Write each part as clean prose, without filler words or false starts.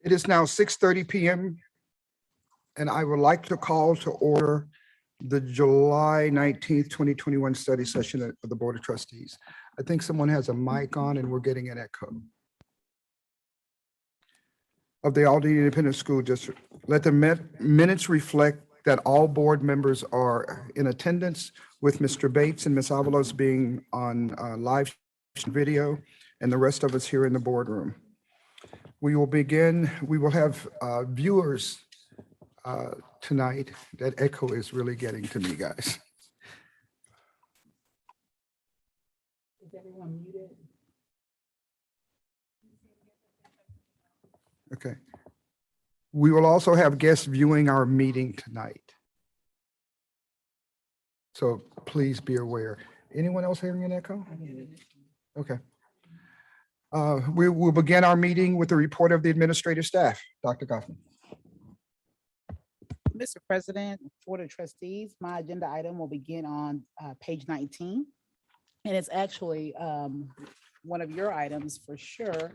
It is now 6:30 p.m. and I would like to call to order the July 19th, 2021 study session of the Board of Trustees. I think someone has a mic on and we're getting an echo. Of the Aldine Independent School District. Let the minutes reflect that all board members are in attendance, with Mr. Bates and Ms. Avalos being on live video and the rest of us here in the boardroom. We will begin, we will have viewers tonight. That echo is really getting to me, guys. Is everyone muted? Okay. We will also have guests viewing our meeting tonight. So please be aware. Anyone else hearing an echo? Okay. We will begin our meeting with the report of the administrative staff. Dr. Goffman. Mr. President, Board of Trustees, my agenda item will begin on page 19. And it's actually one of your items for sure.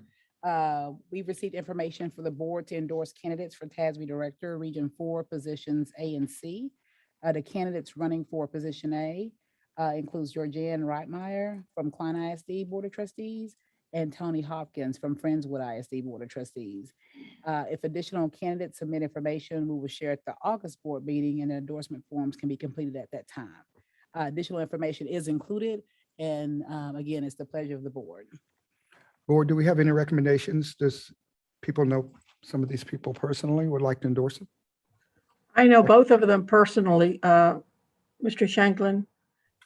We've received information for the board to endorse candidates for TASB Director, Region 4, positions A and C. The candidates running for position A includes Georgianne Reitmeyer from Klein ISD Board of Trustees and Tony Hopkins from Friendswood ISD Board of Trustees. If additional candidates submit information, we will share at the August board meeting, and the endorsement forms can be completed at that time. Additional information is included, and again, it's the pleasure of the board. Board, do we have any recommendations? Does people know some of these people personally would like to endorse it? I know both of them personally, Mr. Shanklin.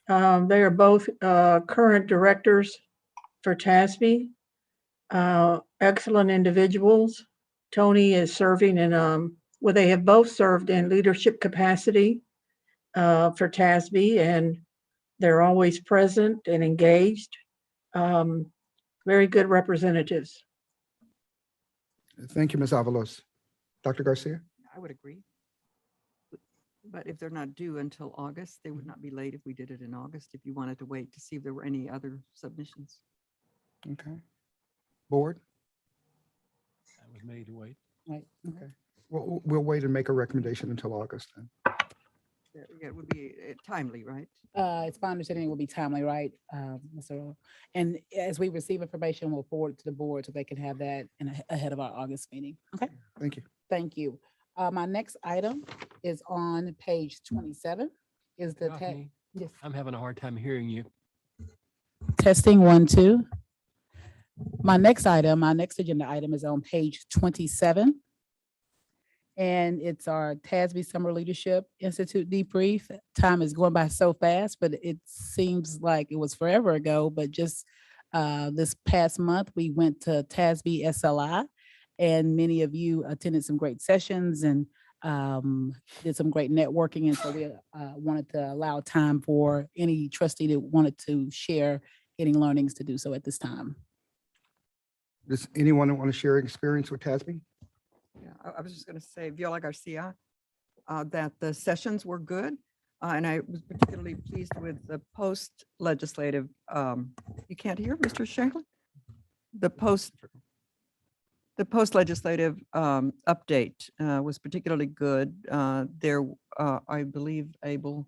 They are both current directors for TASB, excellent individuals. Tony is serving in, well, they have both served in leadership capacity for TASB, and they're always present and engaged. Very good representatives. Thank you, Ms. Avalos. Dr. Garcia? I would agree. But if they're not due until August, they would not be late if we did it in August, if you wanted to wait to see if there were any other submissions. Okay. Board? That was made to wait. Right. Okay. We'll wait and make a recommendation until August then. Yeah, it would be timely, right? It's my understanding it will be timely, right, Mr. Earl? And as we receive information, we'll forward it to the board so they can have that ahead of our August meeting. Okay, Thank you. thank you. My next item is on page 27. Is the Goffney, yes. I'm having a hard time hearing you. Testing 1, 2. My next agenda item is on page 27. And it's our TASB Summer Leadership Institute debrief. Time is going by so fast, but it seems like it was forever ago. But just this past month, we went to TASB SLI, and many of you attended some great sessions and did some great networking. And so we wanted to allow time for any trustee that wanted to share any learnings to do so at this time. Does anyone want to share experience with TASB? Yeah, I was just going to say, Viola Garcia, that the sessions were good. And I was particularly pleased with the post-legislative, you can't hear, Mr. Shanklin? The post-legislative update was particularly good. There, I believe Abel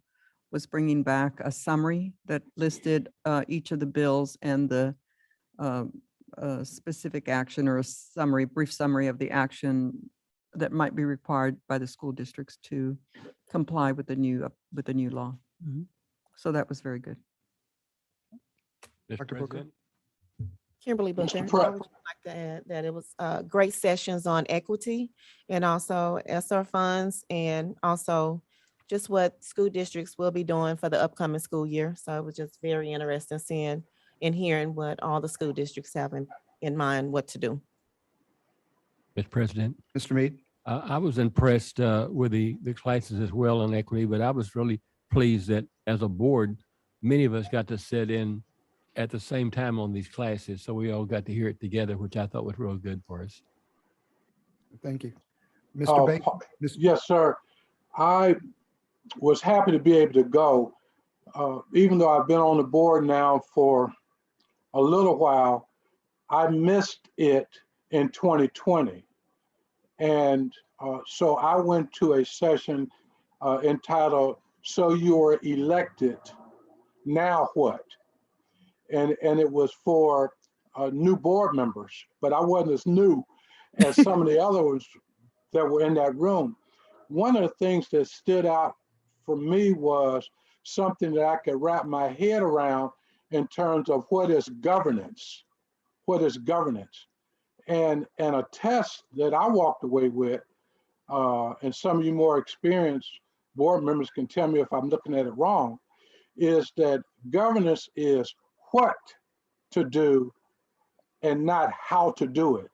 was bringing back a summary that listed each of the bills and the specific action or a summary, brief summary of the action that might be required by the school districts to comply with the new law. Mhm. So that was very good. Mr. Dr. Booker? President, Kimberly Booker. I would Pratt. just like to add that it was great sessions on equity and also ESSER funds, and also just what school districts will be doing for the upcoming school year. So it was just very interesting seeing and hearing what all the school districts have in mind what to do. Mr. President, Mr. Mead? I was impressed with the classes as well on equity, but I was really pleased that as a board, many of us got to sit in at the same time on these classes. So we all got to hear it together, which I thought was real good for us. Thank you. Mr. Bates? Yes, sir. I was happy to be able to go. Even though I've been on the board now for a little while, I missed it in 2020. And so I went to a session entitled, "So You're Elected, Now What?" And it was for new board members, but I wasn't as new as some of the other ones that were in that room. One of the things that stood out for me was something that I could wrap my head around in terms of what is governance. What is governance? And a test that I walked away with, and some of you more experienced board members can tell me if I'm looking at it wrong, is that governance is what to do and not how to do it.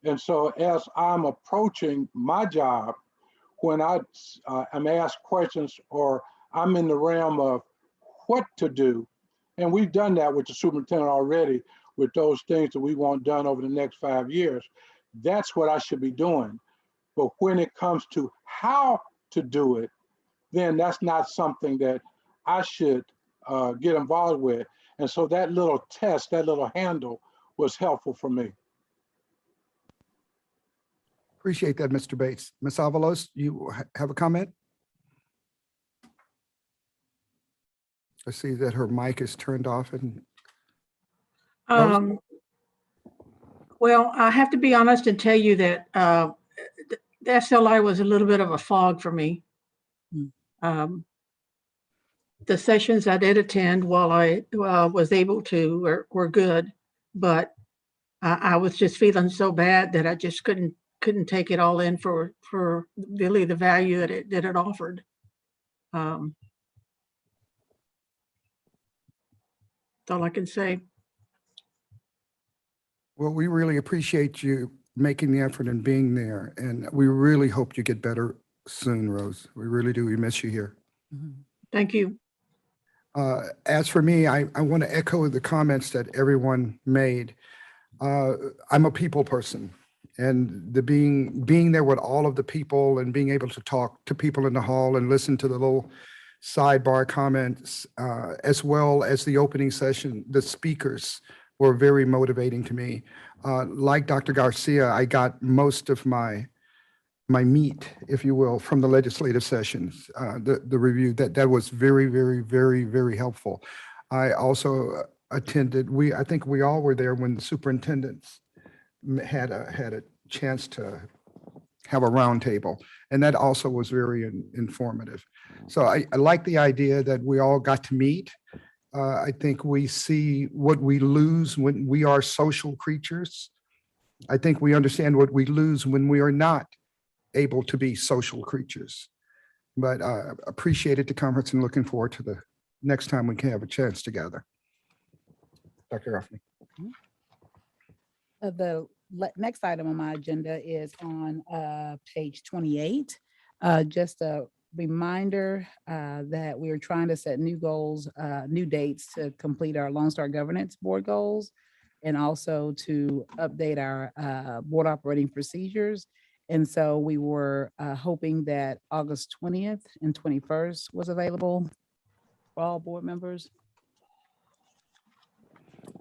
And so as I'm approaching my job, when I'm asked questions or I'm in the realm of what to do, and we've done that with the superintendent already with those things that we want done over the next 5 years, that's what I should be doing. But when it comes to how to do it, then that's not something that I should get involved with. And so that little test, that little handle was helpful for me. Appreciate that, Mr. Bates. Ms. Avalos, you have a comment? I see that her mic is turned off and Um, well, I have to be honest and tell you that the SLI was a little bit of a fog for me. The sessions I did attend while I was able to were good, but I was just feeling so bad that I just couldn't take it all in for really the value that it offered. That's all I can say. well, we really appreciate you making the effort and being there. And we really hope you get better soon, Rose. We really do. We miss you here. Thank you. As for me, I want to echo the comments that everyone made. I'm a people person, and the being there with all of the people and being able to talk to people in the hall and listen to the little sidebar comments, as well as the opening session, the speakers were very motivating to me. Like Dr. Garcia, I got most of my meat, if you will, from the legislative sessions, the review. That was very, very, very, very helpful. I also attended, I think we all were there when the superintendents had a chance to have a roundtable, and that also was very informative. So I like the idea that we all got to meet. I think we see what we lose when we are social creatures. I think we understand what we lose when we are not able to be social creatures. But appreciated the conference and looking forward to the next time we can have a chance together. Dr. Ruffey. The next item on my agenda is on page 28. Just a reminder that we are trying to set new goals, new dates to complete our Lone Star Governance Board goals, and also to update our board operating procedures. And so we were hoping that August 20th and 21st was available for all board members.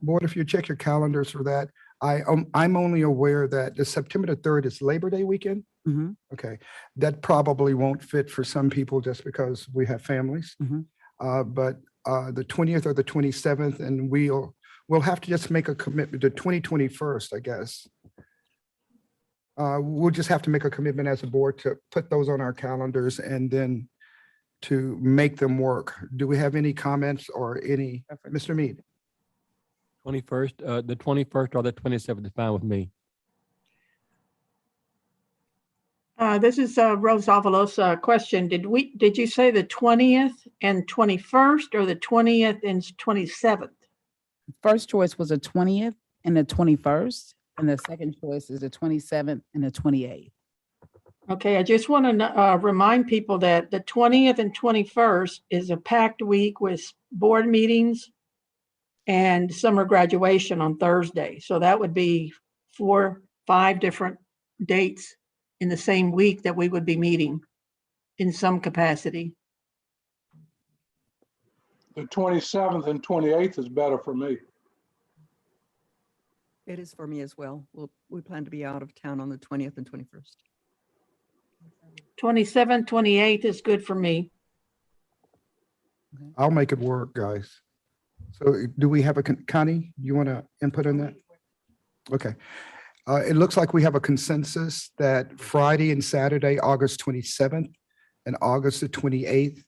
Board, if you check your calendars for that, I'm only aware that the September the 3rd is Labor Day weekend. Mhm. Okay, that probably won't fit for some people just because we have families. But the 20th or the 27th, and we'll have to just make a commitment to 2021st, I guess. We'll just have to make a commitment as a board to put those on our calendars and then to make them work. Do we have any comments or any, Mr. Mead? 21st, the 21st or the 27th is fine with me. This is Rose Avalos. Question. Did you say the 20th and 21st or the 20th and 27th? First choice was the 20th and the 21st, and the second choice is the 27th and the 28th. Okay, I just want to remind people that the 20th and 21st is a packed week with board meetings and summer graduation on Thursday. So that would be 4-5 different dates in the same week that we would be meeting in some capacity. The 27th and 28th is better for me. It is for me as well. We plan to be out of town on the 20th and 21st. 27th, 28th is good for me. I'll make it work, guys. So do we have a, Connie, you want to input on that? Okay. It looks like we have a consensus that Friday and Saturday, August 27th and August the 28th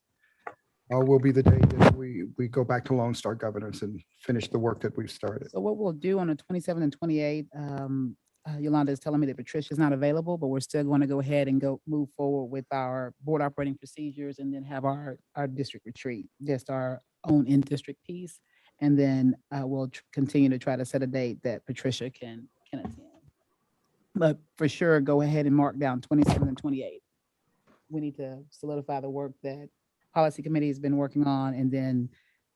will be the day that we go back to Lone Star Governance and finish the work that we've started. So what we'll do on the 27th and 28th, Yolanda is telling me that Patricia's not available, but we're still going to go ahead and move forward with our board operating procedures and then have our district retreat, just our own in-district piece. And then we'll continue to try to set a date that Patricia can attend. But for sure, go ahead and mark down 27 and 28. We need to solidify the work that policy committee has been working on, and then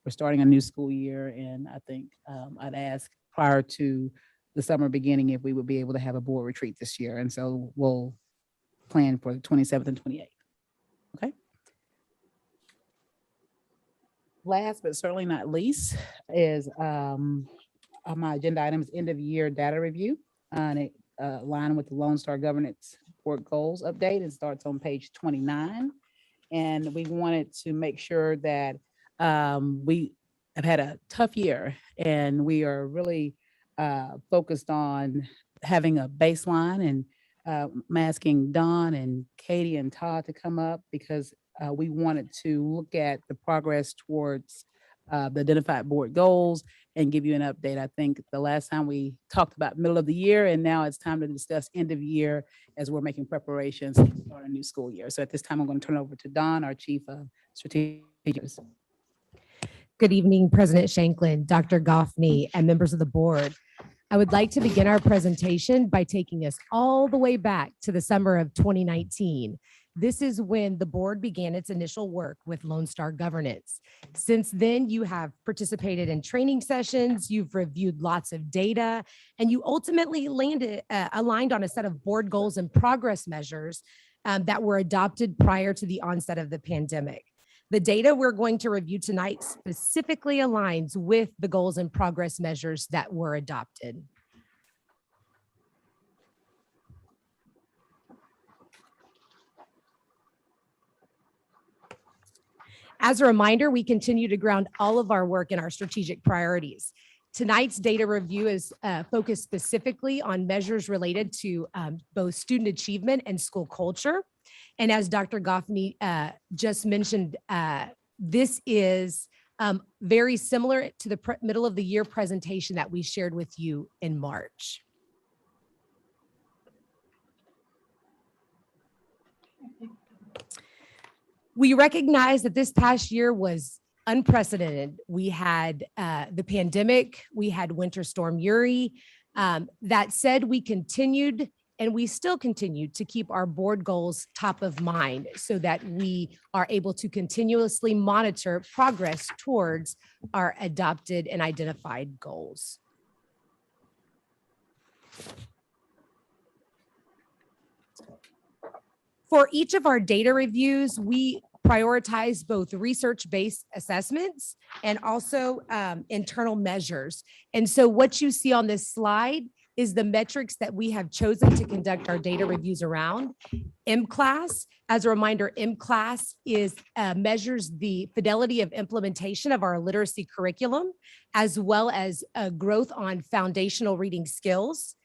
we're starting a new school year. And I think I'd ask prior to the summer beginning if we would be able to have a board retreat this year. And so we'll plan for the 27th and 28th. Okay. Last but certainly not least is on my agenda items, end of year data review. And it align with the Lone Star Governance Board Goals update. It starts on page 29. And we wanted to make sure that we have had a tough year and we are really focused on having a baseline. And I'm asking Don and Katie and Todd to come up because we wanted to look at the progress towards the identified board goals and give you an update. I think the last time we talked about middle of the year, and now it's time to discuss end of year as we're making preparations to start a new school year. So at this time, I'm going to turn it over to Don, our Chief of Strategic. Good evening, President Shanklin, Dr. Goffney, and members of the board. I would like to begin our presentation by taking us all the way back to the summer of 2019. This is when the board began its initial work with Lone Star Governance. Since then, you have participated in training sessions, you've reviewed lots of data, and you ultimately aligned on a set of board goals and progress measures that were adopted prior to the onset of the pandemic. The data we're going to review tonight specifically aligns with the goals and progress measures that were adopted. As a reminder, we continue to ground all of our work in our strategic priorities. Tonight's data review is focused specifically on measures related to both student achievement and school culture. And as Dr. Goffney just mentioned, this is very similar to the middle of the year presentation that we shared with you in March. We recognize that this past year was unprecedented. We had the pandemic, we had Winter Storm Uri. That said, we continued and we still continue to keep our board goals top of mind so that we are able to continuously monitor progress towards our adopted and identified goals. For each of our data reviews, we prioritize both research-based assessments and also internal measures. And so what you see on this slide is the metrics that we have chosen to conduct our data reviews around. M-Class, as a reminder, M-Class measures the fidelity of implementation of our literacy curriculum, as well as growth on foundational reading skills.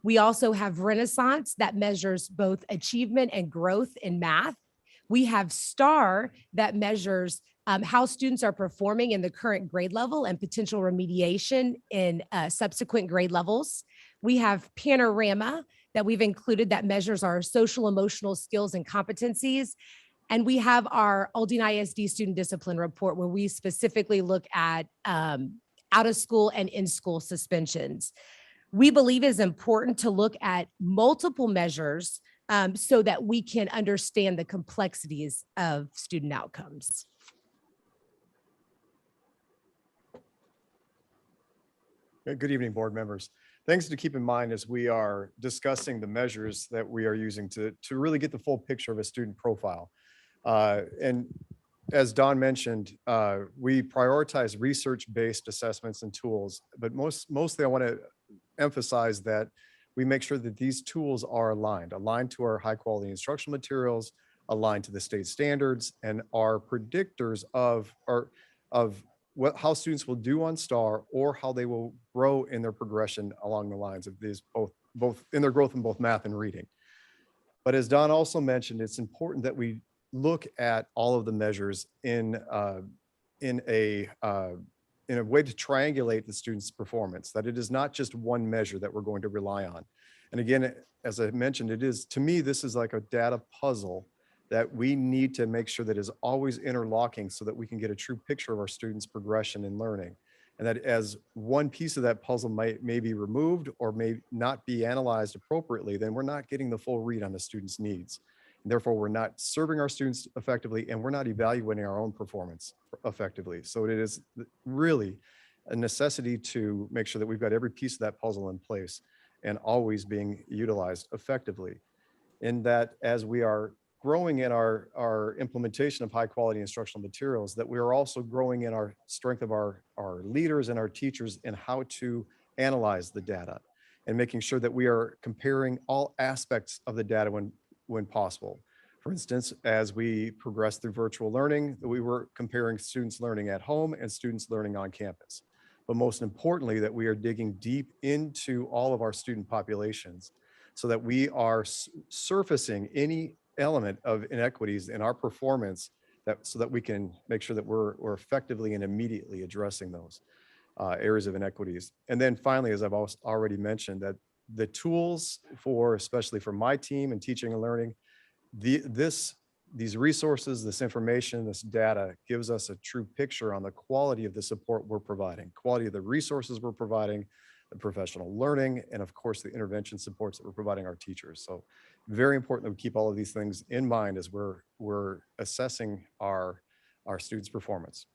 We also have Renaissance that measures both achievement and growth in math. We have STAR that measures how students are performing in the current grade level and potential remediation in subsequent grade levels. We have Panorama that we've included that measures our social emotional skills and competencies. And we have our Aldine ISD student discipline report where we specifically look at out of school and in school suspensions. We believe it is important to look at multiple measures so that we can understand the complexities of student outcomes. Good evening, board members. Things to keep in mind as we are discussing the measures that we are using to really get the full picture of a student profile. And as Don mentioned, we prioritize research-based assessments and tools, but mostly I want to emphasize that we make sure that these tools are aligned to our high quality instructional materials, aligned to the state standards, and are predictors of how students will do on STAR or how they will grow in their progression along the lines of these both in their growth in both math and reading. But as Don also mentioned, it's important that we look at all of the measures in a way to triangulate the student's performance, that it is not just one measure that we're going to rely on. And again, as I mentioned, to me, this is like a data puzzle that we need to make sure that is always interlocking so that we can get a true picture of our students' progression and learning. And that as one piece of that puzzle may be removed or may not be analyzed appropriately, then we're not getting the full read on the student's needs. And therefore, we're not serving our students effectively, and we're not evaluating our own performance effectively. So it is really a necessity to make sure that we've got every piece of that puzzle in place and always being utilized effectively. In that, as we are growing in our implementation of high quality instructional materials, that we are also growing in our strength of our leaders and our teachers in how to analyze the data and making sure that we are comparing all aspects of the data when possible. For instance, as we progress through virtual learning, we were comparing students learning at home and students learning on campus. But most importantly, that we are digging deep into all of our student populations so that we are surfacing any element of inequities in our performance so that we can make sure that we're effectively and immediately addressing those areas of inequities. And then finally, as I've also already mentioned, that the tools especially for my team and teaching and learning, these resources, this information, this data gives us a true picture on the quality of the support we're providing, quality of the resources we're providing, the professional learning, and of course, the intervention supports that we're providing our teachers. So very important that we keep all of these things in mind as we're assessing our students' performance.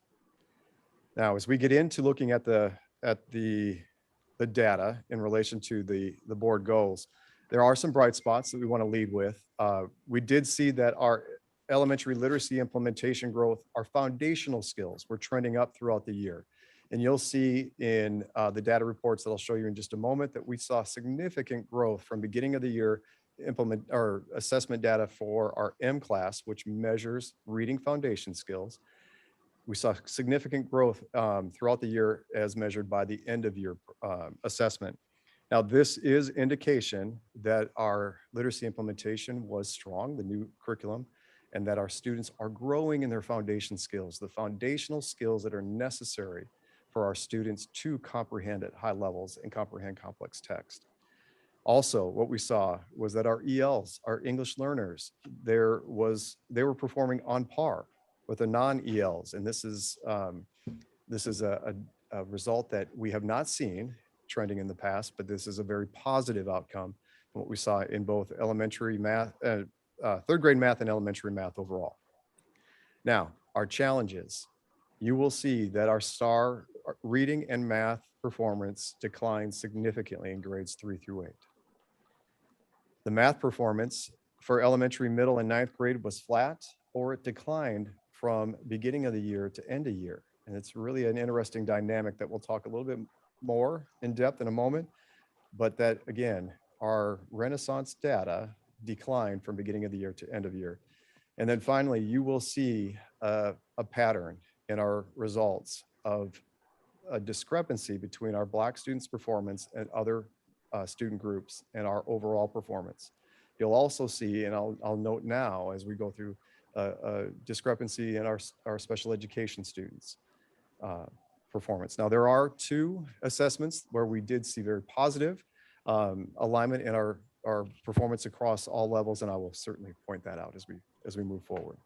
Now, as we get into looking at the data in relation to the board goals, there are some bright spots that we want to lead with. We did see that our elementary literacy implementation growth, our foundational skills were trending up throughout the year. And you'll see in the data reports that I'll show you in just a moment that we saw significant growth from beginning of the year assessment data for our M class, which measures reading foundation skills. We saw significant growth throughout the year as measured by the end of year assessment. Now, this is indication that our literacy implementation was strong, the new curriculum, and that our students are growing in their foundation skills, the foundational skills that are necessary for our students to comprehend at high levels and comprehend complex text. Also, what we saw was that our ELs, our English learners, they were performing on par with the non-ELs. And this is a result that we have not seen trending in the past, but this is a very positive outcome from what we saw in both elementary math, third grade math and elementary math overall. Now, our challenges, you will see that our STAR reading and math performance declined significantly in grades 3 through 8. The math performance for elementary, middle, and ninth grade was flat, or it declined from beginning of the year to end of year. And it's really an interesting dynamic that we'll talk a little bit more in depth in a moment, but that again, our Renaissance data declined from beginning of the year to end of year. And then finally, you will see a pattern in our results of a discrepancy between our Black students' performance and other student groups and our overall performance. You'll also see, and I'll note now as we go through a discrepancy in our special education students' performance. Now, there are two assessments where we did see very positive alignment in our performance across all levels, and I will certainly point that out as we move forward.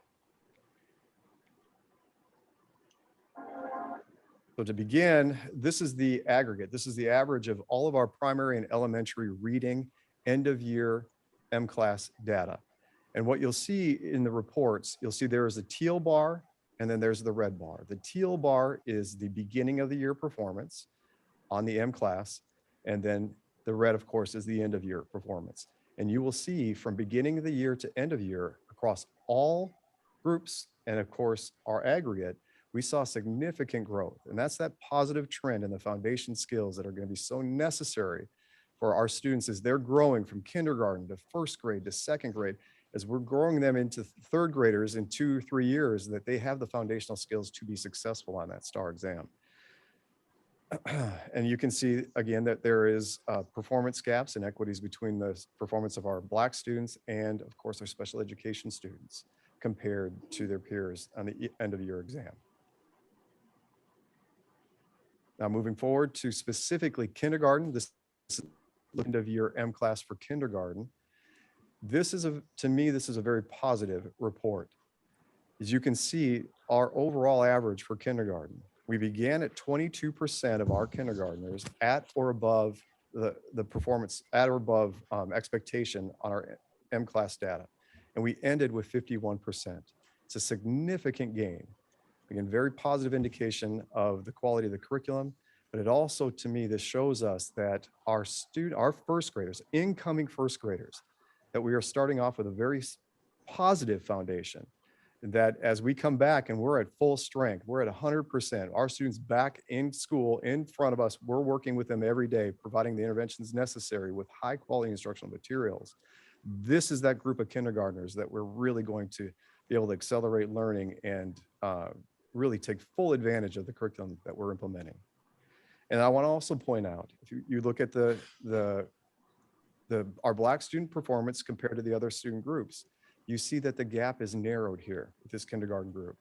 So to begin, this is the aggregate. This is the average of all of our primary and elementary reading end of year M-class data. And what you'll see in the reports, you'll see there is a teal bar and then there's the red bar. The teal bar is the beginning of the year performance on the M-class. And then the red, of course, is the end of year performance. And you will see from beginning of the year to end of year across all groups and of course our aggregate, we saw significant growth. And that's that positive trend in the foundation skills that are going to be so necessary for our students as they're growing from kindergarten to first grade to second grade, as we're growing them into third graders in 2 or 3 years, that they have the foundational skills to be successful on that STAR exam. And you can see again that there is performance gaps and equities between the performance of our Black students and of course our special education students compared to their peers on the end of the year exam. Now moving forward to specifically kindergarten, this is end of year M class for kindergarten. This is to me, this is a very positive report. As you can see, our overall average for kindergarten, we began at 22% of our kindergartners at or above the performance, at or above expectation on our M class data. And we ended with 51%. It's a significant gain. Again, very positive indication of the quality of the curriculum, but it also, to me, this shows us that our first graders, incoming first graders, that we are starting off with a very positive foundation, that as we come back and we're at full strength, we're at 100%, our students back in school in front of us, we're working with them every day, providing the interventions necessary with high quality instructional materials. This is that group of kindergartners that we're really going to be able to accelerate learning and really take full advantage of the curriculum that we're implementing. And I want to also point out, if you look at our Black student performance compared to the other student groups, you see that the gap is narrowed here with this kindergarten group.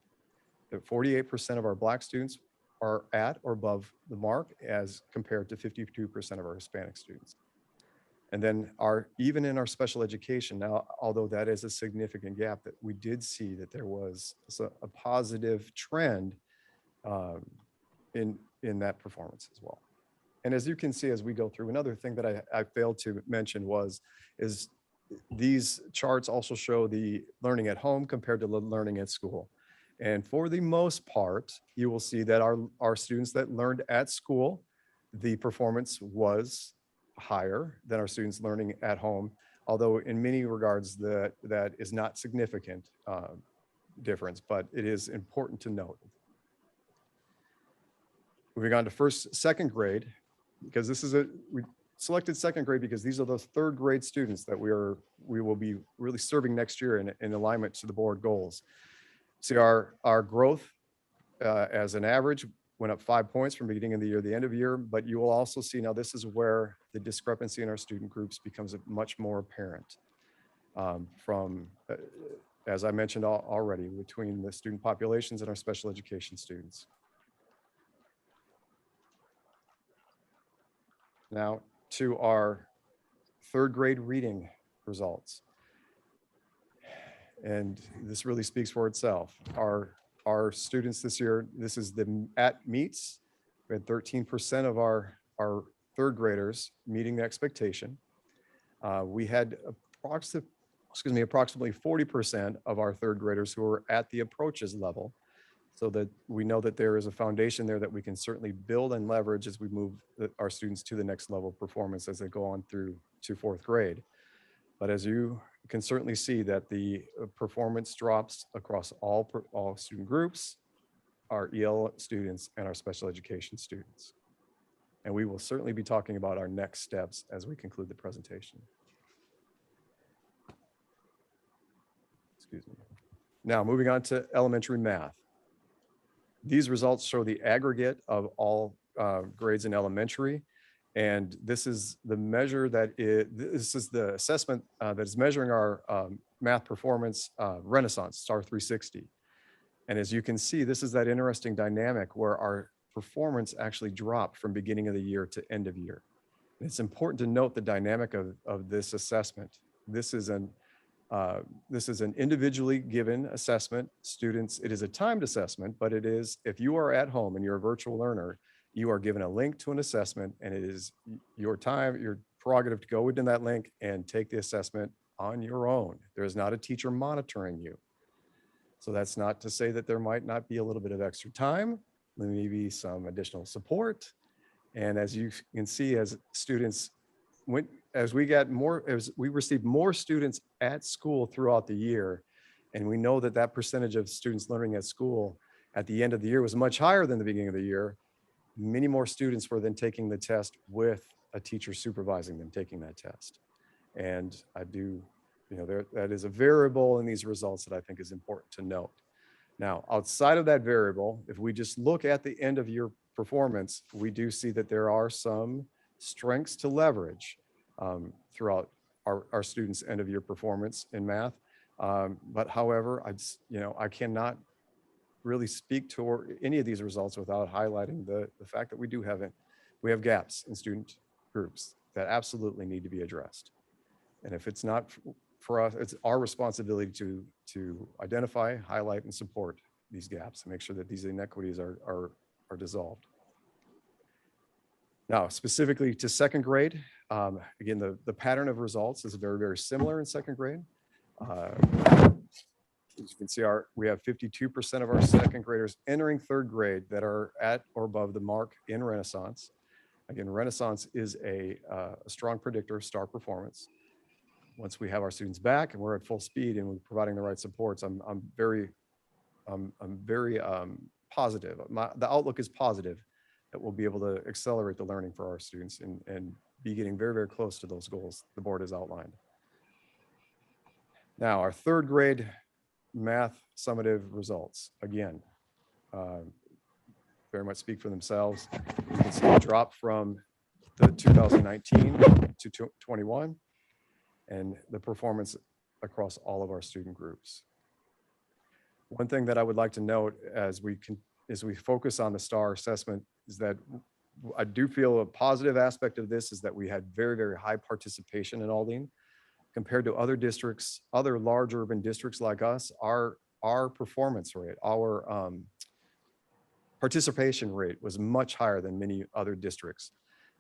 That 48% of our Black students are at or above the mark as compared to 52% of our Hispanic students. And then even in our special education, now, although that is a significant gap, that we did see that there was a positive trend in that performance as well. And as you can see, as we go through, another thing that I failed to mention is these charts also show the learning at home compared to learning at school. And for the most part, you will see that our students that learned at school, the performance was higher than our students learning at home, although in many regards that is not significant difference, but it is important to note. Moving on to second grade, because we selected second grade because these are those third grade students that we will be really serving next year in alignment to the board goals. See our growth as an average went up 5 points from beginning of the year to the end of the year, but you will also see now this is where the discrepancy in our student groups becomes much more apparent from, as I mentioned already, between the student populations and our special education students. Now to our third grade reading results. And this really speaks for itself. Our students this year, this is the at meets. We had 13% of our third graders meeting the expectation. We had approximately 40% of our third graders who were at the approaches level, so that we know that there is a foundation there that we can certainly build and leverage as we move our students to the next level of performance as they go on through to fourth grade. But as you can certainly see that the performance drops across all student groups, our EL students and our special education students. And we will certainly be talking about our next steps as we conclude the presentation. Excuse me. Now moving on to elementary math. These results show the aggregate of all grades in elementary. And this is the measure this is the assessment that is measuring our math performance renaissance, STAR 360. And as you can see, this is that interesting dynamic where our performance actually dropped from beginning of the year to end of year. And it's important to note the dynamic of this assessment. This is an individually given assessment. Students, it is a timed assessment, but it is, if you are at home and you're a virtual learner, you are given a link to an assessment, and it is your prerogative to go into that link and take the assessment on your own. There is not a teacher monitoring you. So that's not to say that there might not be a little bit of extra time, maybe some additional support. And as you can see, as students as we received more students at school throughout the year, and we know that percentage of students learning at school at the end of the year was much higher than the beginning of the year, many more students were then taking the test with a teacher supervising them taking that test. And I do, that is a variable in these results that I think is important to note. Now, outside of that variable, if we just look at the end of year performance, we do see that there are some strengths to leverage throughout our students' end of year performance in math. But however, I cannot really speak to any of these results without highlighting the fact that we have gaps in student groups that absolutely need to be addressed. And if it's not for us, it's our responsibility to identify, highlight, and support these gaps and make sure that these inequities are dissolved. Now, specifically to second grade, again, the pattern of results is very, very similar in second grade. As you can see, we have 52% of our second graders entering third grade that are at or above the mark in Renaissance. Again, Renaissance is a strong predictor of STAR performance. Once we have our students back and we're at full speed and we're providing the right supports, I'm very positive. The outlook is positive that we'll be able to accelerate the learning for our students and be getting very, very close to those goals the board has outlined. Now, our third grade math summative results, again, very much speak for themselves. You can see a drop from the 2019 to 21 and the performance across all of our student groups. One thing that I would like to note as we focus on the STAR assessment is that I do feel a positive aspect of this is that we had very, very high participation in Aldine. Compared to other districts, other large urban districts like us, our performance rate, our participation rate was much higher than many other districts.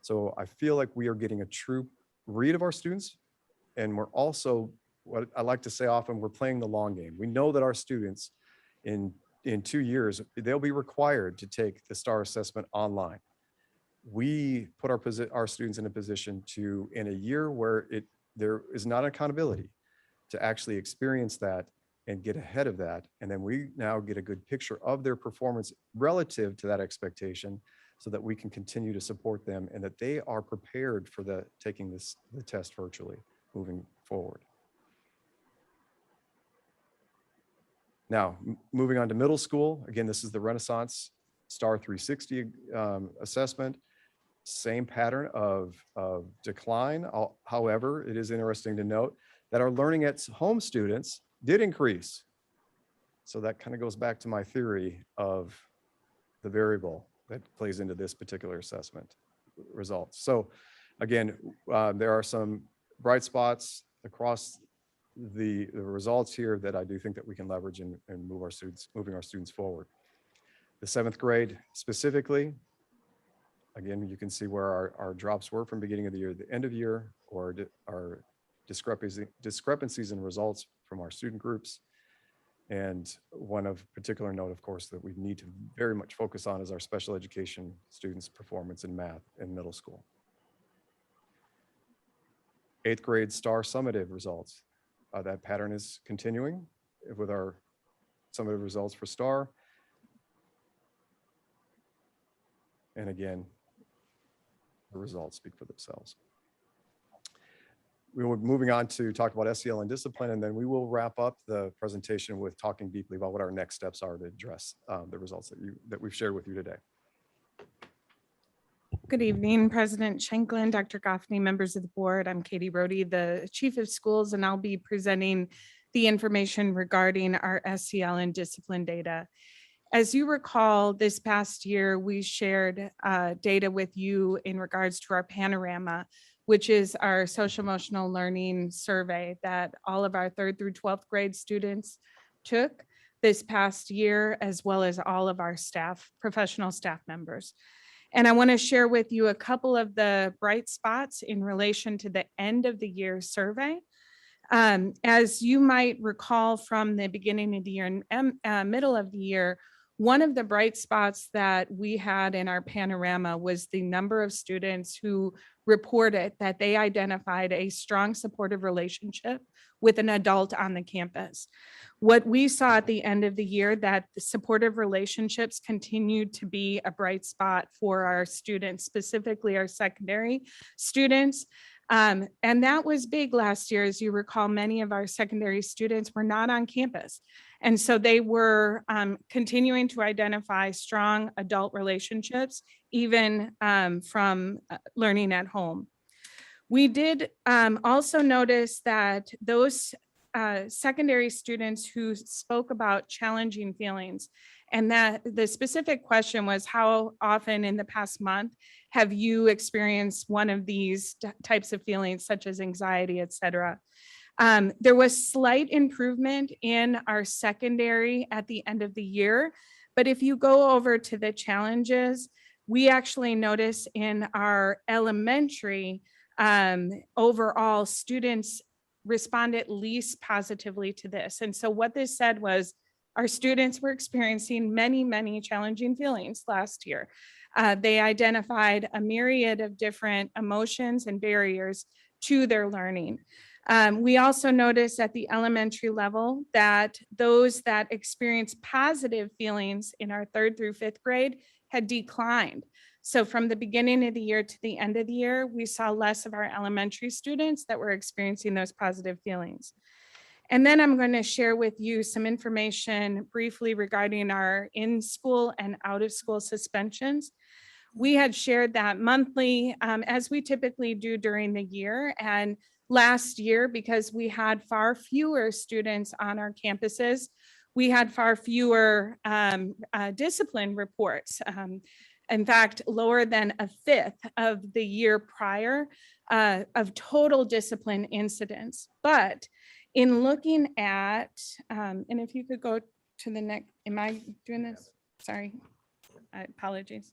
So I feel like we are getting a true read of our students. And we're also, what I like to say often, we're playing the long game. We know that our students in 2 years, they'll be required to take the STAR assessment online. We put our students in a position to, in a year where there is not accountability, to actually experience that and get ahead of that. And then we now get a good picture of their performance relative to that expectation so that we can continue to support them and that they are prepared for taking the test virtually moving forward. Now, moving on to middle school. Again, this is the Renaissance STAR 360 assessment. Same pattern of decline. However, it is interesting to note that our learning at home students did increase. So that kind of goes back to my theory of the variable that plays into this particular assessment results. So again, there are some bright spots across the results here that I do think that we can leverage and moving our students forward. The 7th grade specifically, again, you can see where our drops were from beginning of the year to the end of year, or our discrepancies in results from our student groups. And one of particular note, of course, that we need to very much focus on is our special education students' performance in math in middle school. 8th grade STAR summative results. That pattern is continuing with our summative results for STAR. And again, the results speak for themselves. We will be moving on to talk about SEL and discipline, and then we will wrap up the presentation with talking deeply about what our next steps are to address the results that we've shared with you today. Good evening, President Shanklin, Dr. Goffney, members of the board. I'm Katie Rohde, the Chief of Schools, and I'll be presenting the information regarding our SEL and discipline data. As you recall, this past year, we shared data with you in regards to our panorama, which is our social emotional learning survey that all of our 3rd through 12th grade students took this past year, as well as all of our staff, professional staff members. And I want to share with you a couple of the bright spots in relation to the end of the year survey. As you might recall from the beginning of the year and middle of the year, One of the bright spots that we had in our panorama was the number of students who reported that they identified a strong supportive relationship with an adult on the campus. What we saw at the end of the year, that the supportive relationships continued to be a bright spot for our students, specifically our secondary students. And that was big last year. As you recall, many of our secondary students were not on campus. And so they were continuing to identify strong adult relationships, even from learning at home. We did also notice that those secondary students who spoke about challenging feelings, and that the specific question was, how often in the past month have you experienced one of these types of feelings, such as anxiety, et cetera? There was slight improvement in our secondary at the end of the year, but if you go over to the challenges, we actually notice in our elementary, overall students responded least positively to this. And so what this said was our students were experiencing many, many challenging feelings last year. They identified a myriad of different emotions and barriers to their learning. We also noticed at the elementary level that those that experienced positive feelings in our 3rd through 5th grade had declined. So from the beginning of the year to the end of the year, we saw less of our elementary students that were experiencing those positive feelings. And then I'm going to share with you some information briefly regarding our in-school and out-of-school suspensions. We had shared that monthly, as we typically do during the year. And last year, because we had far fewer students on our campuses, we had far fewer discipline reports. In fact, lower than a fifth of the year prior of total discipline incidents. But in looking at, and if you could go to the next, am I doing this? Sorry, apologies.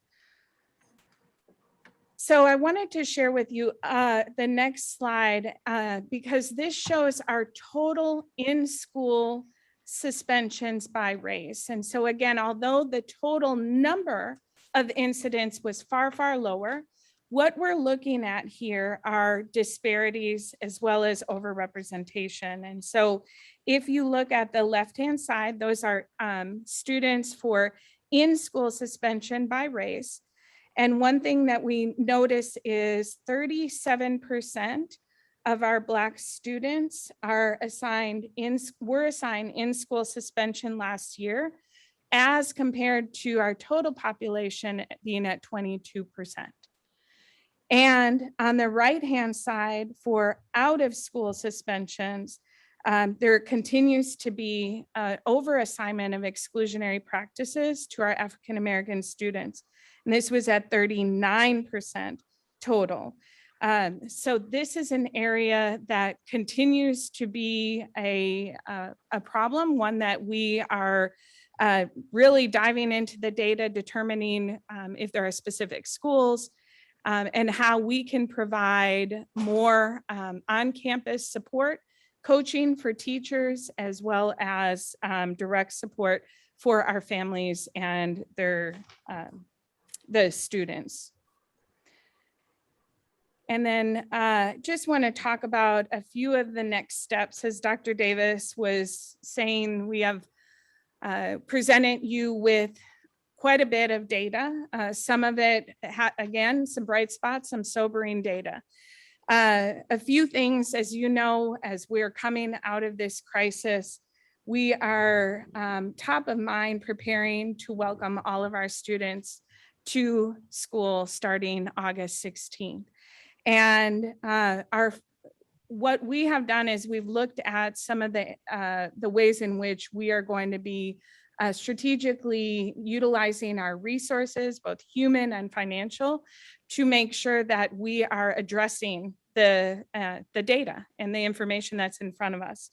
So I wanted to share with you the next slide because this shows our total in-school suspensions by race. And so again, although the total number of incidents was far, far lower, what we're looking at here are disparities as well as overrepresentation. And so if you look at the left-hand side, those are students for in-school suspension by race. And one thing that we notice is 37% of our Black students were assigned in-school suspension last year, as compared to our total population being at 22%. And on the right-hand side for out-of-school suspensions, there continues to be over-assignment of exclusionary practices to our African-American students. And this was at 39% total. So this is an area that continues to be a problem, one that we are really diving into the data, determining if there are specific schools and how we can provide more on-campus support, coaching for teachers, as well as direct support for our families and the students. And then just want to talk about a few of the next steps. As Dr. Davis was saying, we have presented you with quite a bit of data. Some of it, again, some bright spots, some sobering data. A few things, as you know, as we're coming out of this crisis, we are top of mind preparing to welcome all of our students to school starting August 16th. And what we have done is we've looked at some of the ways in which we are going to be strategically utilizing our resources, both human and financial, to make sure that we are addressing the data and the information that's in front of us.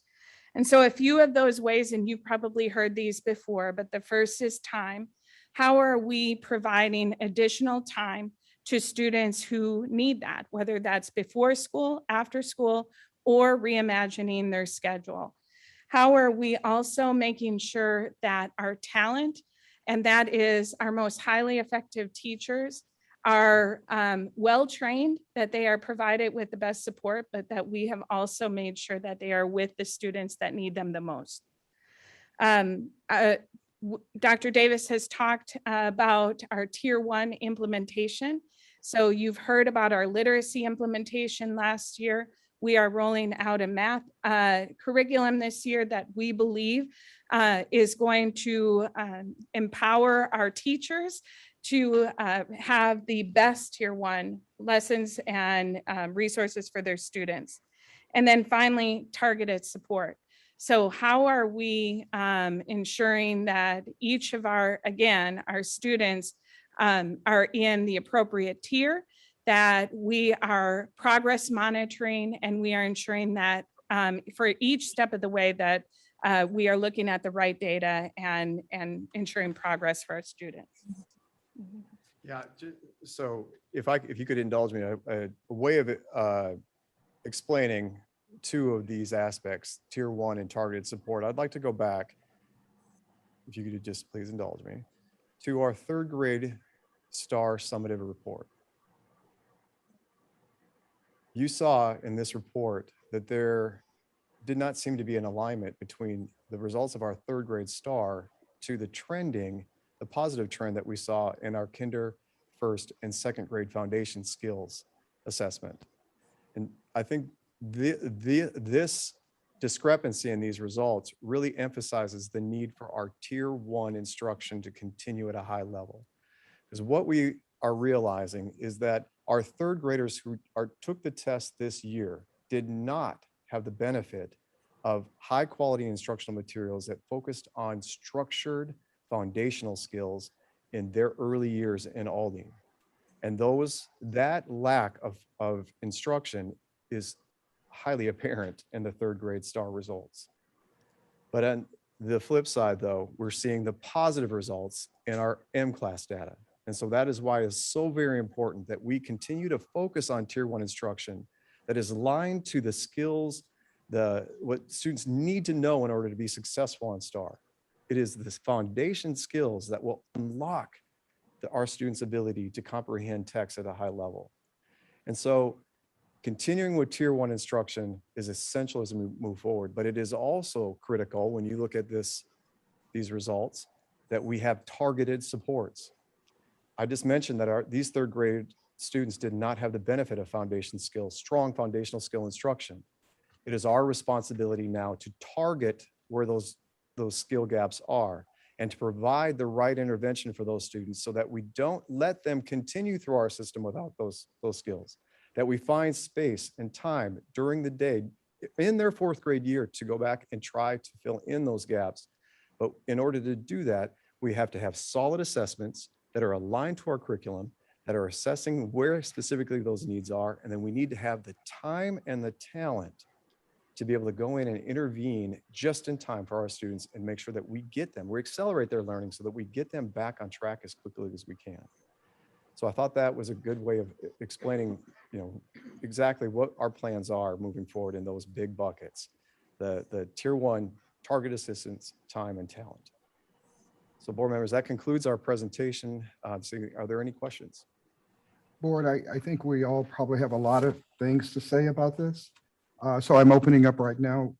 And so a few of those ways, and you've probably heard these before, but the first is time. How are we providing additional time to students who need that, whether that's before school, after school, or reimagining their schedule? How are we also making sure that our talent And that is our most highly effective teachers are well-trained, that they are provided with the best support, but that we have also made sure that they are with the students that need them the most. Dr. Davis has talked about our Tier 1 implementation. So you've heard about our literacy implementation last year. We are rolling out a math curriculum this year that we believe is going to empower our teachers to have the best Tier 1 lessons and resources for their students. And then finally, targeted support. So how are we ensuring that each of our students are in the appropriate tier, that we are progress monitoring, and we are ensuring that for each step of the way that we are looking at the right data and ensuring progress for our students. Yeah, so if you could indulge me, a way of explaining two of these aspects, Tier 1 and targeted support, I'd like to go back, if you could just please indulge me, to our 3rd grade STAR summative report. You saw in this report that there did not seem to be an alignment between the results of our 3rd grade STAR to the positive trend that we saw in our kinder, 1st, and 2nd grade foundation skills assessment. And I think this discrepancy in these results really emphasizes the need for our Tier 1 instruction to continue at a high level. Because what we are realizing is that our 3rd graders who took the test this year did not have the benefit of high quality instructional materials that focused on structured foundational skills in their early years in Aldine. And that lack of instruction is highly apparent in the 3rd grade STAR results. But on the flip side, though, we're seeing the positive results in our M-class data. And so that is why it's so very important that we continue to focus on Tier 1 instruction that is aligned to the skills, what students need to know in order to be successful on STAR. It is this foundation skills that will unlock our students' ability to comprehend text at a high level. And so continuing with Tier 1 instruction is essential as we move forward, but it is also critical when you look at these results that we have targeted supports. I just mentioned that these 3rd grade students did not have the benefit of foundation skills, strong foundational skill instruction. It is our responsibility now to target where those skill gaps are and to provide the right intervention for those students so that we don't let them continue through our system without those skills, that we find space and time during the day in their 4th grade year to go back and try to fill in those gaps. But in order to do that, we have to have solid assessments that are aligned to our curriculum, that are assessing where specifically those needs are. And then we need to have the time and the talent to be able to go in and intervene just in time for our students and make sure that we accelerate their learning so that we get them back on track as quickly as we can. So I thought that was a good way of explaining, exactly what our plans are moving forward in those big buckets, the Tier 1 target assistance, time, and talent. So board members, that concludes our presentation. Are there any questions? Board, I think we all probably have a lot of things to say about this. So I'm opening up right now.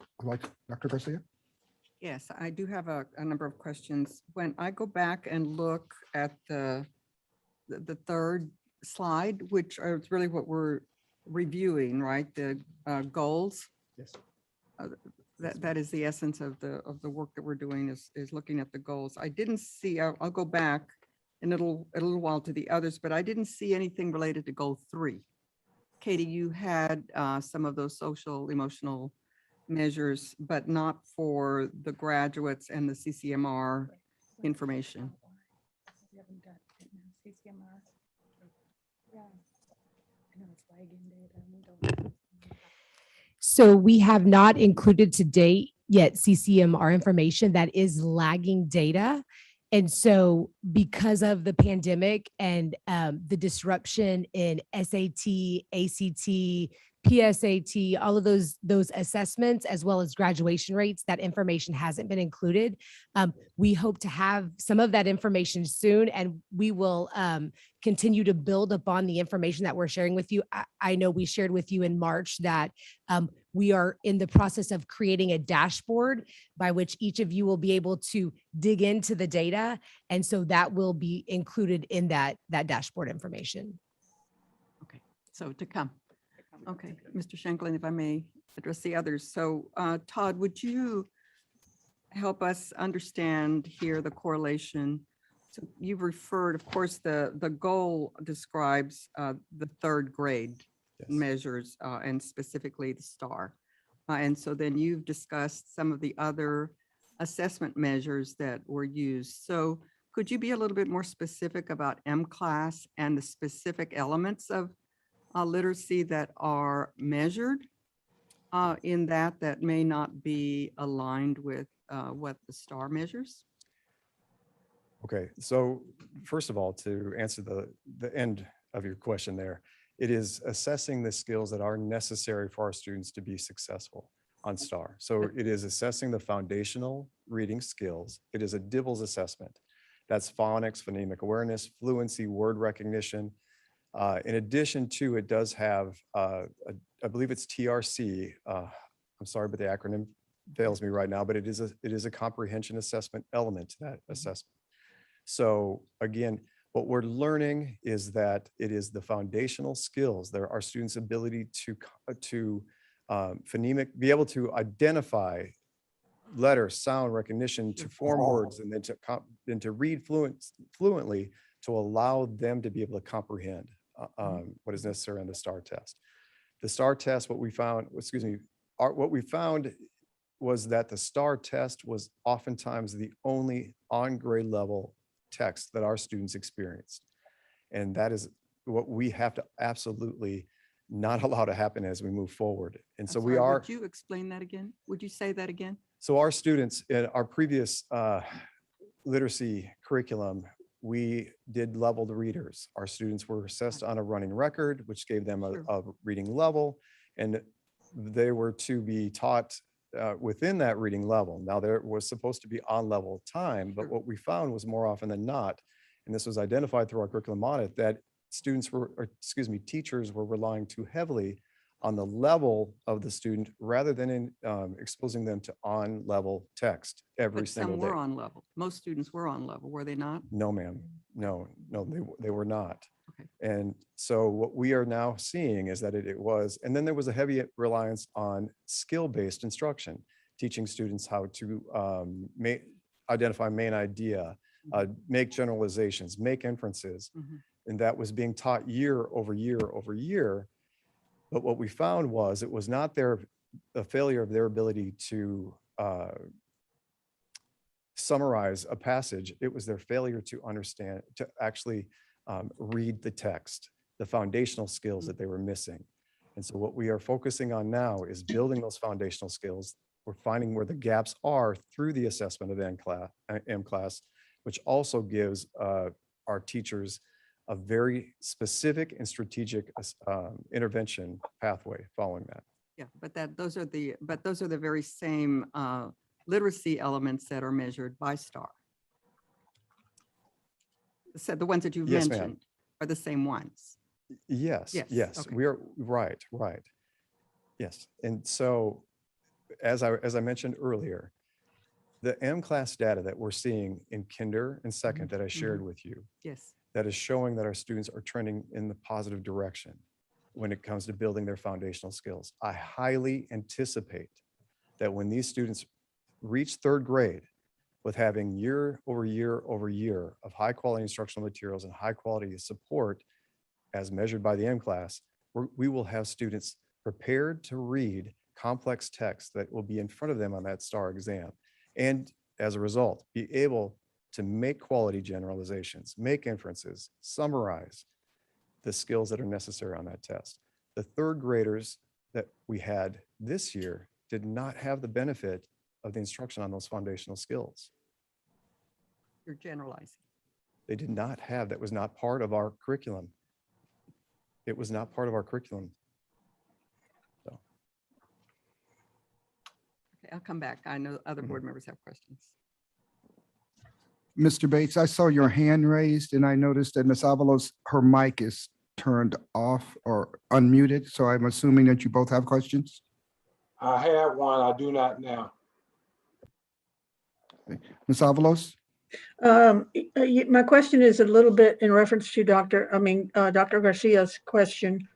Dr. Garcia? Yes, I do have a number of questions. When I go back and look at the 3rd slide, which is really what we're reviewing, right? The goals. Yes. That is the essence of the work that we're doing is looking at the goals. I didn't see, I'll go back in a little while to the others, but I didn't see anything related to goal 3. Katie, you had some of those social emotional measures, but not for the graduates and the CCMR information. So we have not included to date yet CCMR information that is lagging data. And so because of the pandemic and the disruption in SAT, ACT, PSAT, all of those assessments, as well as graduation rates, that information hasn't been included. We hope to have some of that information soon, and we will continue to build upon the information that we're sharing with you. I know we shared with you in March that we are in the process of creating a dashboard by which each of you will be able to dig into the data. And so that will be included in that dashboard information. Okay, so to come. Okay, Mr. Shanklin, if I may address the others. So Todd, would you help us understand here the correlation? So you've referred, of course, the goal describes the third grade Yes. measures and specifically the STAR. And so then you've discussed some of the other assessment measures that were used. So could you be a little bit more specific about M-CLASS and the specific elements of literacy that are measured in that may not be aligned with what the STAR measures? Okay, so first of all, to answer the end of your question there, it is assessing the skills that are necessary for our students to be successful on STAR. So it is assessing the foundational reading skills. It is a DIBELS assessment. That's phonics, phonemic awareness, fluency, word recognition. In addition to, it does have, I believe it's TRC. I'm sorry, but the acronym fails me right now, but it is a comprehension assessment element to that assessment. So again, what we're learning is that it is the foundational skills. There are students' ability to phonemic, be able to identify letter, sound recognition, to form words, and then to read fluently to allow them to be able to comprehend what is necessary on the STAR test. The STAR test, what we found was that the STAR test was oftentimes the only on grade level text that our students experienced. And that is what we have to absolutely not allow to happen as we move forward. And so we are. Would you explain that again? Would you say that again? So our students in our previous literacy curriculum, we did leveled readers. Our students were assessed on a running record, which gave them a reading level, and they were to be taught within that reading level. Now there was supposed to be on level time, but what we found was more often than not, and this was identified through our curriculum audit, that teachers were relying too heavily on the level of the student rather than in exposing them to on level text every But single some day. were on level. Most students were on level, were they not? No, ma'am. No, they were not. Okay. And so what we are now seeing is that it was, and then there was a heavy reliance on skill-based instruction, teaching students how to identify main idea, make generalizations, make inferences. Mhm. And that was being taught year over year over year. But what we found was it was not a failure of their ability to summarize a passage. It was their failure to understand, to actually read the text, the foundational skills that they were missing. And so what we are focusing on now is building those foundational skills. We're finding where the gaps are through the assessment of M-CLASS, which also gives our teachers a very specific and strategic intervention pathway following that. Yeah, but those are the very same literacy elements that are measured by STAR. So the ones that you've Yes, ma'am. mentioned are the same ones. Yes, Yes, yes, okay. we are right. Yes, and so as I mentioned earlier, the M-CLASS data that we're seeing in kinder and second that I shared with you, Yes. that is showing that our students are trending in the positive direction when it comes to building their foundational skills. I highly anticipate that when these students reach third grade with having year over year over year of high quality instructional materials and high quality support as measured by the M-CLASS, we will have students prepared to read complex text that will be in front of them on that STAR exam. And as a result, be able to make quality generalizations, make inferences, summarize the skills that are necessary on that test. The third graders that we had this year did not have the benefit of the instruction on those foundational skills. You're generalizing. They did not have, that was not part of our curriculum. It was not part of our curriculum. I'll come back. I know other board members have questions. Mr. Bates, I saw your hand raised and I noticed that Ms. Avalos, her mic is turned off or unmuted. So I'm assuming that you both have questions. I had one, I do not now. Ms. Avalos? My question is a little bit in reference to Dr. Garcia's question.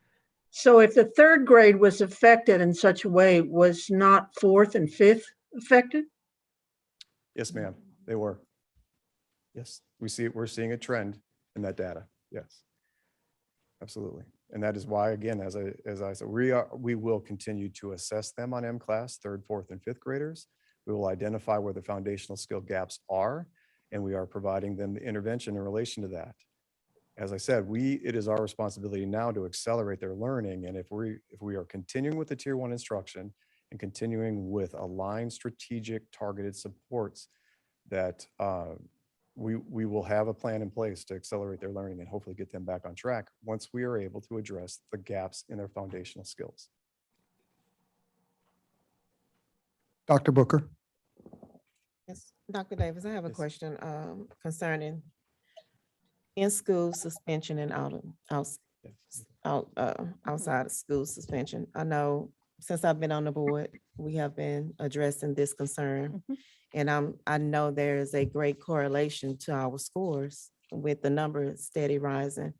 So if the third grade was affected in such a way, was not fourth and fifth affected? Yes, ma'am, they were. Yes, we're seeing a trend in that data. Yes, absolutely. And that is why, again, as I said, we will continue to assess them on M-Class, third, fourth, and fifth graders. We will identify where the foundational skill gaps are, and we are providing them the intervention in relation to that. As I said, it is our responsibility now to accelerate their learning. And if we are continuing with the tier 1 instruction and continuing with aligned strategic targeted supports, that we will have a plan in place to accelerate their learning and hopefully get them back on track once we are able to address the gaps in their foundational skills. Dr. Booker? Yes, Dr. Davis, I have a Yes. question concerning in-school suspension and outside of school suspension. I know since I've been on the board, we have been addressing this concern. And I know there is a great correlation to our scores with the number steady rising.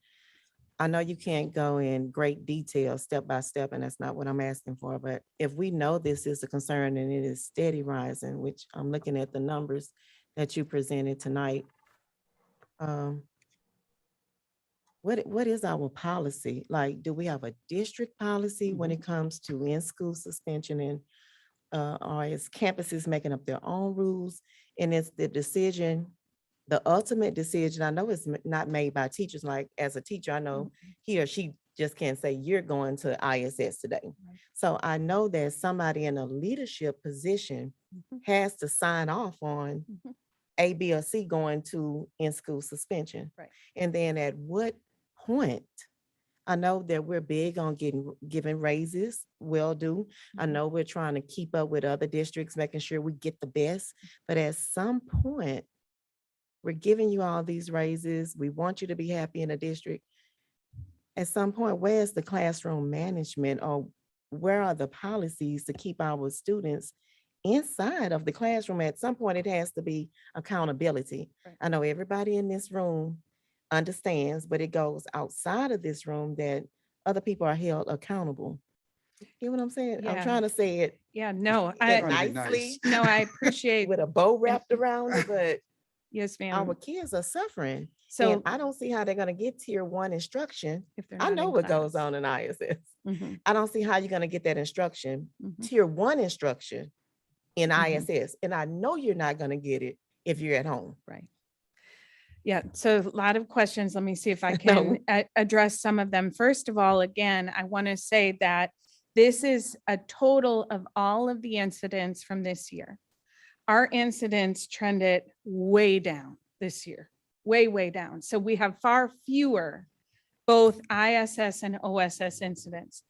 I know you can't go in great detail step by step, and that's not what I'm asking for. But if we know this is a concern and it is steady rising, which I'm looking at the numbers that you presented tonight, what is our policy? Like, do we have a district policy when it comes to in-school suspension, and or is campuses making up their own rules? And it's the decision, the ultimate decision, I know it's not made by teachers. Like, as a teacher, I know he or she just can't say you're going to ISS today. So I know that somebody in a leadership position has to sign off on A, B, or C going to in-school suspension. Right. And then at what point, I know that we're big on giving raises, will do. I know we're trying to keep up with other districts, making sure we get the best. But at some point, we're giving you all these raises. We want you to be happy in a district. At some point, where's the classroom management, or where are the policies to keep our students inside of the classroom? At some point, it has to be accountability. Right. I know everybody in this room understands, but it goes outside of this room that other people are held accountable. You know what I'm saying? I'm Yeah. trying to say it Yeah, no, Trying to be nicely no, I appreciate, with a bow wrapped around it, but yes, our ma'am. kids are suffering. So And I don't see how they're gonna get tier 1 instruction. if they're I not know in what goes class. on in ISS. Mhm, I don't see how you're gonna get that instruction, mhm. tier 1 instruction in Mhm. ISS. And I know you're not gonna get it if you're at home. Right. Yeah, so a lot of questions. Let me see if I No. can address some of them. First of all, again, I want to say that this is a total of all of the incidents from this year. Our incidents trended way down this year, way, way down. So we have far fewer, both ISS and OSS incidents.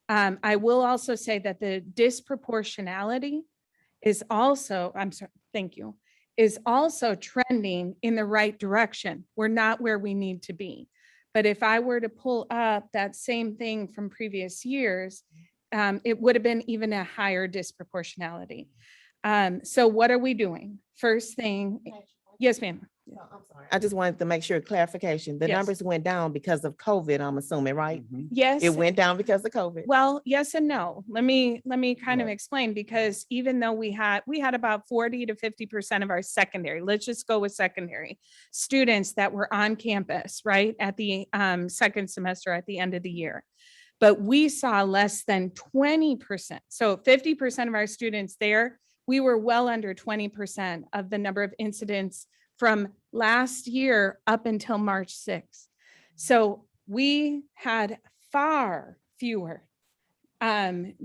I will also say that the disproportionality is also, I'm sorry, thank you, is also trending in the right direction. We're not where we need to be. But if I were to pull up that same thing from previous years, it would have been even a higher disproportionality. So what are we doing? First thing, yes, ma'am. No, I'm sorry. I just wanted to make sure clarification. The Yes. numbers went down because of COVID, I'm assuming, right? Yes. It went down because of COVID. Well, yes and no. Let me kind of explain, because even though we had about 40 to 50% of our secondary, let's just go with secondary students that were on campus, right, at the second semester at the end of the year. But we saw less than 20%. So 50% of our students there, we were well under 20% of the number of incidents from last year up until March 6th. So we had far fewer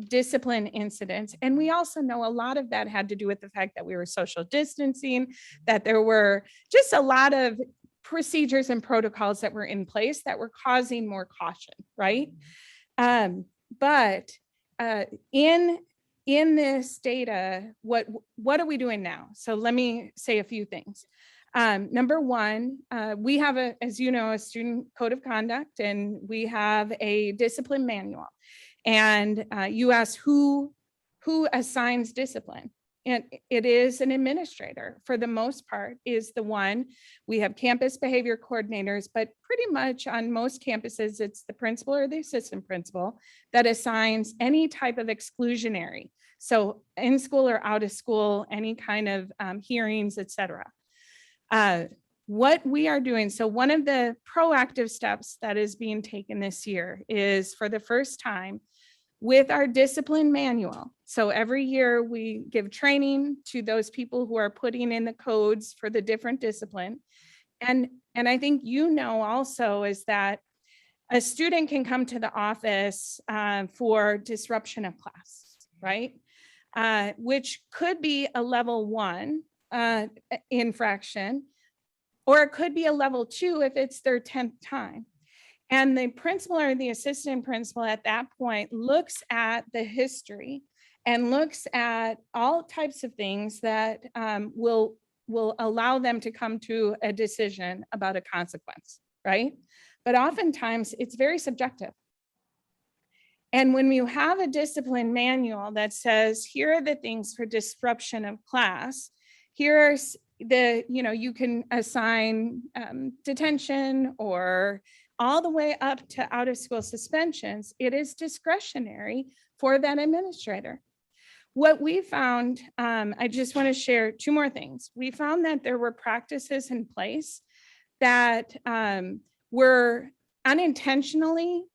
discipline incidents. And we also know a lot of that had to do with the fact that we were social distancing, that there were just a lot of procedures and protocols that were in place that were causing more caution, right? But in in this data, what are we doing now? So let me say a few things. Number one, we have as you know, a student code of conduct, and we have a discipline manual. And you asked who assigns discipline. And it is an administrator, for the most part, is the one. We have campus behavior coordinators, but pretty much on most campuses, it's the principal or the assistant principal that assigns any type of exclusionary. So in school or out of school, any kind of hearings, et cetera. What we are doing, so one of the proactive steps that is being taken this year is, for the first time, with our discipline manual. So every year we give training to those people who are putting in the codes for the different discipline. And I think you know also is that a student can come to the office for disruption of class, right? Which could be a level 1 infraction, or it could be a level 2 if it's their 10th time. And the principal or the assistant principal at that point looks at the history and looks at all types of things that will allow them to come to a decision about a consequence, right? But oftentimes it's very subjective. And when you have a discipline manual that says, here are the things for disruption of class, here's the, you can assign detention or all the way up to out of school suspensions, it is discretionary for that administrator. What we found, I just want to share 2 more things. We found that there were practices in place that were unintentionally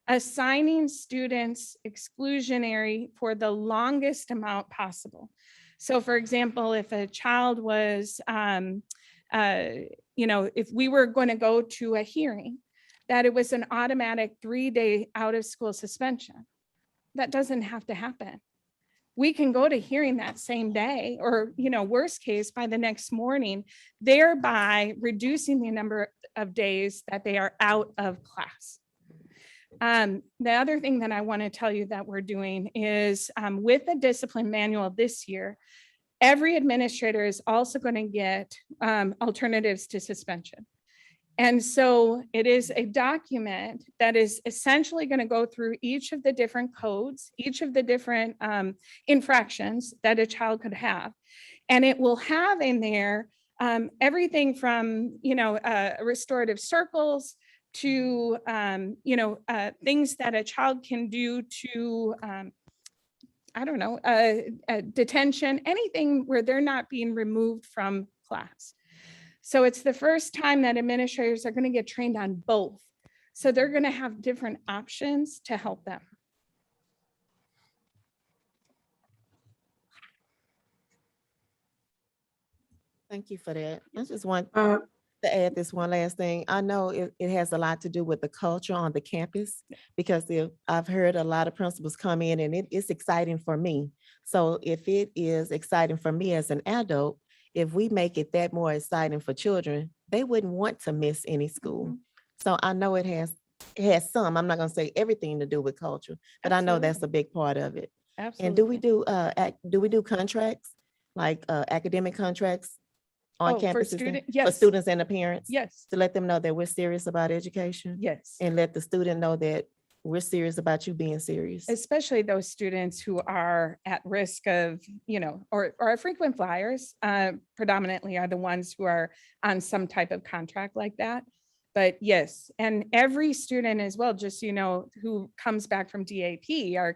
assigning students exclusionary for the longest amount possible. So for example, if a child was, if we were going to go to a hearing, that it was an automatic 3-day out of school suspension. That doesn't have to happen. We can go to hearing that same day, or, worst case, by the next morning, thereby reducing the number of days that they are out of class. The other thing that I want to tell you that we're doing is with the discipline manual this year, every administrator is also going to get alternatives to suspension. And so it is a document that is essentially going to go through each of the different codes, each of the different infractions that a child could have. And it will have in there everything from, restorative circles to, things that a child can do to, detention, anything where they're not being removed from class. So it's the first time that administrators are going to get trained on both. So they're going to have different options to help them. Thank you for that. I just want to add this one last thing. I know it has a lot to do with the culture on the campus, because I've heard a lot of principals come in and it's exciting for me. So if it is exciting for me as an adult, if we make it that more exciting for children, they wouldn't want to miss any school. So I know it has some, I'm not going to say everything to do with culture, but I know that's a big part of it. Absolutely. And do we do contracts, like academic contracts on campuses for students and the parents? Yes. To let them know that we're serious about education? Yes. And let the student know that we're serious about you being serious. Especially those students who are at risk of, or are frequent flyers, predominantly are the ones who are on some type of contract like that. But yes, and every student as well, just, who comes back from DAP, our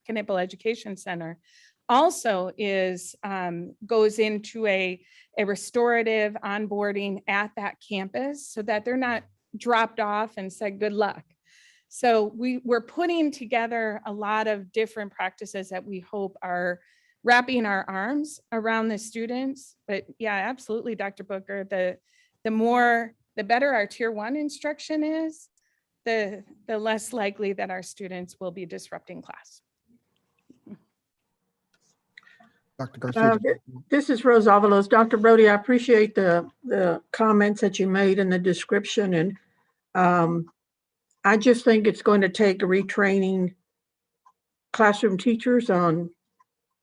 Knipple Education Center, also goes into a restorative onboarding at that campus so that they're not dropped off and said, good luck. So we're putting together a lot of different practices that we hope are wrapping our arms around the students. But yeah, absolutely, Dr. Booker, the better our tier 1 instruction is, the less likely that our students will be disrupting class. Dr. Garcia. This is Rose Avalos. Dr. Brody, I appreciate the comments that you made in the description. And I just think it's going to take retraining classroom teachers on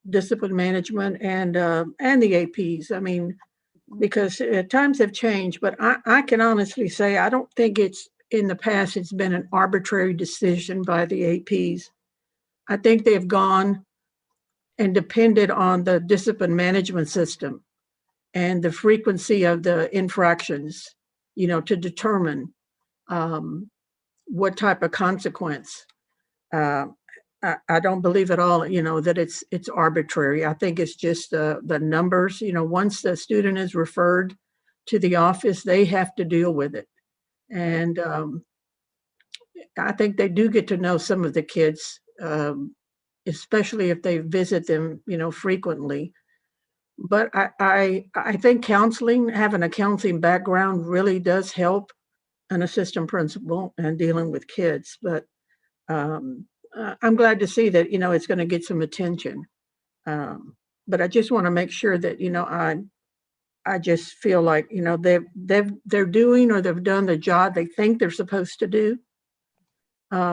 discipline management and the APs. I mean, because times have changed, but I can honestly say, I don't think it's in the past, it's been an arbitrary decision by the APs. I think they've gone and depended on the discipline management system and the frequency of the infractions, to determine what type of consequence. Uh, I don't believe at all, that it's arbitrary. I think it's just the numbers. Once the student is referred to the office, they have to deal with it. And I think they do get to know some of the kids, especially if they visit them, frequently. But I think counseling, having a counseling background really does help an assistant principal and dealing with kids. But I'm glad to see that, it's going to get some attention. But I just want to make sure that, I just feel like, they're doing or they've done the job they think they're supposed to do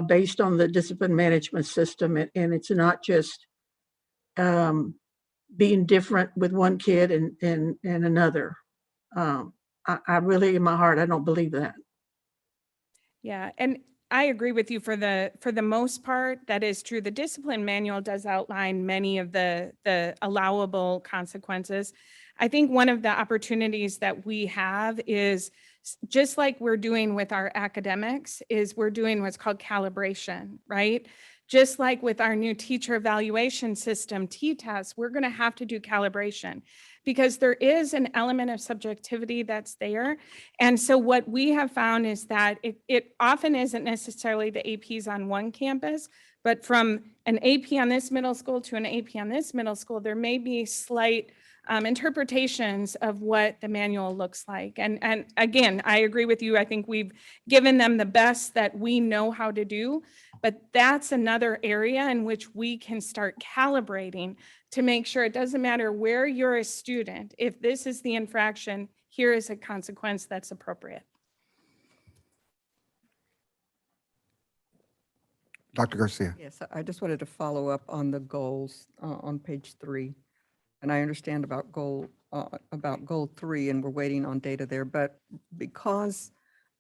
based on the discipline management system. And it's not just being different with one kid and another. I really, in my heart, I don't believe that. Yeah, and I agree with you for the most part. That is true. The discipline manual does outline many of the allowable consequences. I think one of the opportunities that we have is just like we're doing with our academics, is we're doing what's called calibration, right? Just like with our new teacher evaluation system, T-test, we're going to have to do calibration because there is an element of subjectivity that's there. And so what we have found is that it often isn't necessarily the APs on one campus, but from an AP on this middle school to an AP on this middle school, there may be slight interpretations of what the manual looks like. And again, I agree with you. I think we've given them the best that we know how to do, but that's another area in which we can start calibrating to make sure it doesn't matter where you're a student. If this is the infraction, here is a consequence that's appropriate. Dr. Garcia. Yes, I just wanted to follow up on the goals on page 3. And I understand about goal 3, and we're waiting on data there. But because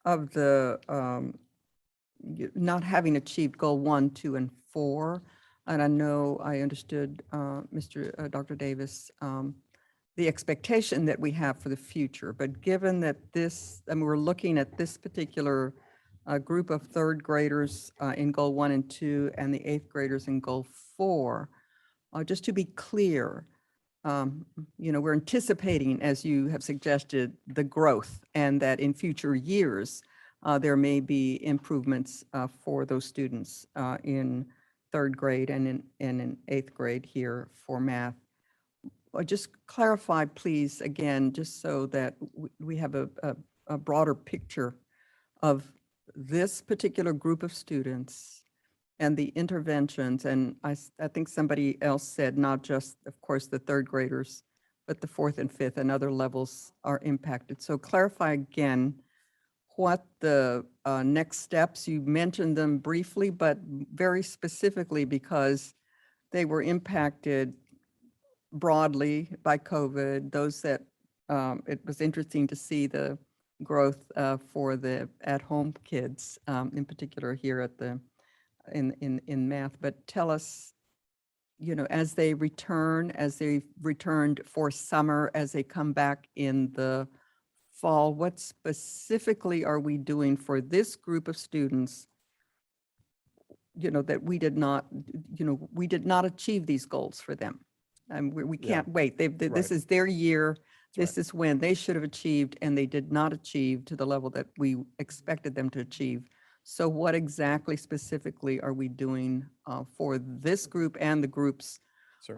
of the not having achieved goal 1, 2, and 4, and I know I understood Dr. Davis, the expectation that we have for the future. But given that we're looking at this particular group of 3rd graders in goal 1 and 2, and the 8th graders in goal 4, just to be clear, we're anticipating, as you have suggested, the growth, and that in future years, there may be improvements for those students in 3rd grade and in 8th grade here for math. Just clarify, please, again, just so that we have a broader picture of this particular group of students and the interventions. And I think somebody else said not just, of course, the 3rd graders, but the 4th and 5th and other levels are impacted. So clarify again what the next steps, you mentioned them briefly, but very specifically because they were impacted broadly by COVID. Those that, it was interesting to see the growth for the at-home kids, in particular here at the in math. But tell us, as they returned for summer, as they come back in the fall, what specifically are we doing for this group of students, that we did not achieve these goals for them? We can't wait. This is their year. This is when they should have achieved, and they did not achieve to the level that we expected them to achieve. So what exactly specifically are we doing for this group and the groups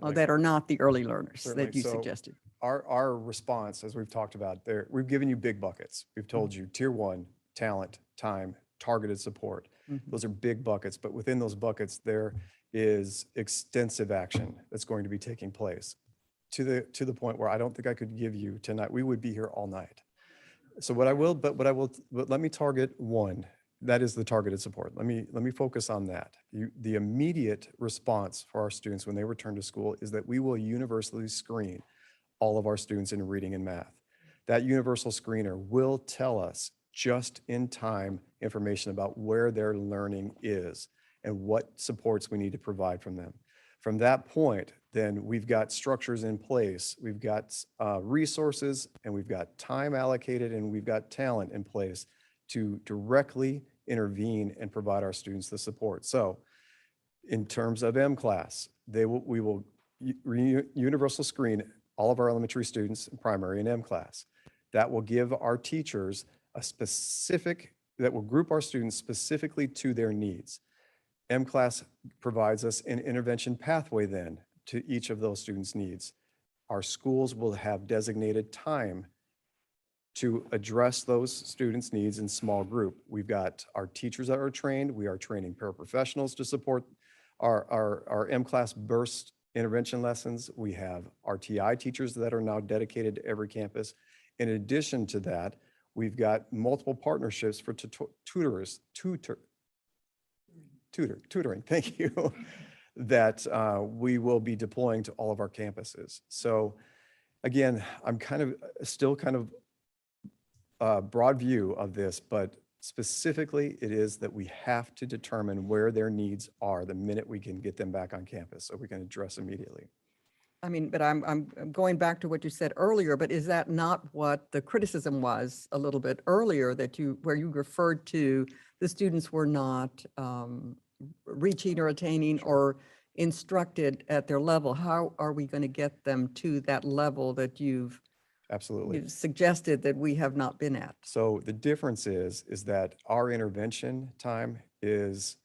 that are not the early learners that you suggested? Our response, as we've talked about there, we've given you big buckets. We've told you tier 1, talent, time, targeted support. Those are big buckets, but within those buckets, there is extensive action that's going to be taking place to the point where I don't think I could give you tonight. We would be here all night. So but let me target 1 that is the targeted support. Let me focus on that. The immediate response for our students when they return to school is that we will universally screen all of our students in reading and math. That universal screener will tell us just in time information about where their learning is and what supports we need to provide from them. From that point, then we've got structures in place, we've got resources, and we've got time allocated, and we've got talent in place to directly intervene and provide our students the support. So in terms of M-Class, we will universal screen all of our elementary students in primary and M-Class. That will give our teachers that will group our students specifically to their needs. M-Class provides us an intervention pathway then to each of those students' needs. Our schools will have designated time to address those students' needs in small group. We've got our teachers that are trained. We are training paraprofessionals to support our M-Class burst intervention lessons. We have RTI teachers that are now dedicated to every campus. In addition to that, we've got multiple partnerships for tutoring, thank you, that we will be deploying to all of our campuses. So again, I'm still broad view of this, but specifically it is that we have to determine where their needs are the minute we can get them back on campus so we can address immediately. I mean, but I'm going back to what you said earlier, but is that not what the criticism was a little bit earlier where you referred to the students were not reaching or attaining or instructed at their level? How are we going to get them to that level that you've Absolutely. suggested that we have not been at? So the difference is that our intervention time is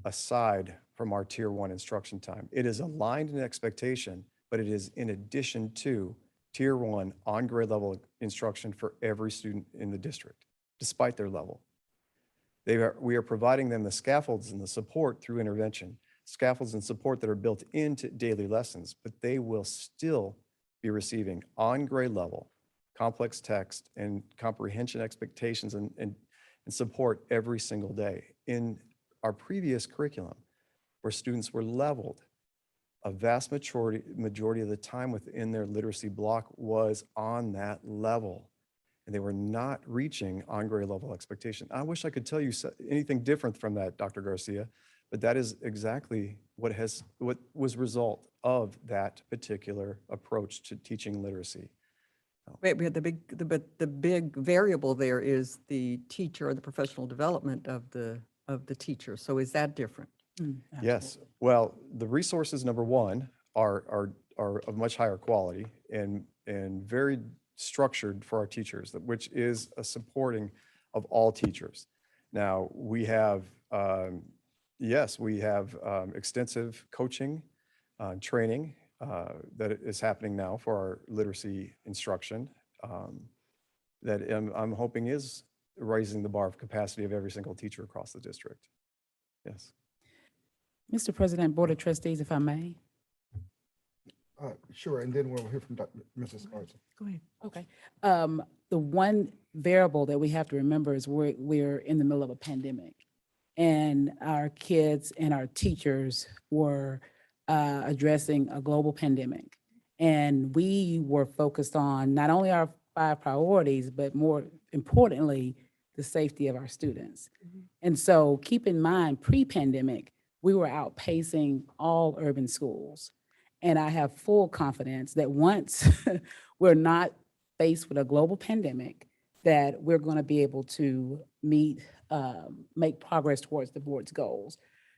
aside from our tier 1 instruction time. It is aligned in expectation, but it is in addition to tier 1 on grade level instruction for every student in the district, despite their level. We are providing them the scaffolds and the support through intervention, scaffolds and support that are built into daily lessons, but they will still be receiving on grade level complex text and comprehension expectations and support every single day. In our previous curriculum, where students were leveled, a vast majority of the time within their literacy block was on that level, and they were not reaching on grade level expectation. I wish I could tell you anything different from that, Dr. Garcia, but that is exactly what was result of that particular approach to teaching literacy. Wait, we had the big variable there is the teacher or the professional development of the teacher. So is that different? Yes. Well, the resources, number one, are of much higher quality and very structured for our teachers, which is a supporting of all teachers. Now, we have, extensive coaching, training that is happening now for our literacy instruction that I'm hoping is raising the bar of capacity of every single teacher across the district. Yes. Mr. President, Board of Trustees, if I may. Sure, and then we'll hear from Mrs. Carson. Go ahead. Okay. The one variable that we have to remember is we're in the middle of a pandemic, and our kids and our teachers were addressing a global pandemic. And we were focused on not only our 5 priorities, but more importantly, the safety of our students. And so keep in mind, pre-pandemic, we were outpacing all urban schools. And I have full confidence that once we're not faced with a global pandemic, that we're going to be able to make progress towards the board's goals.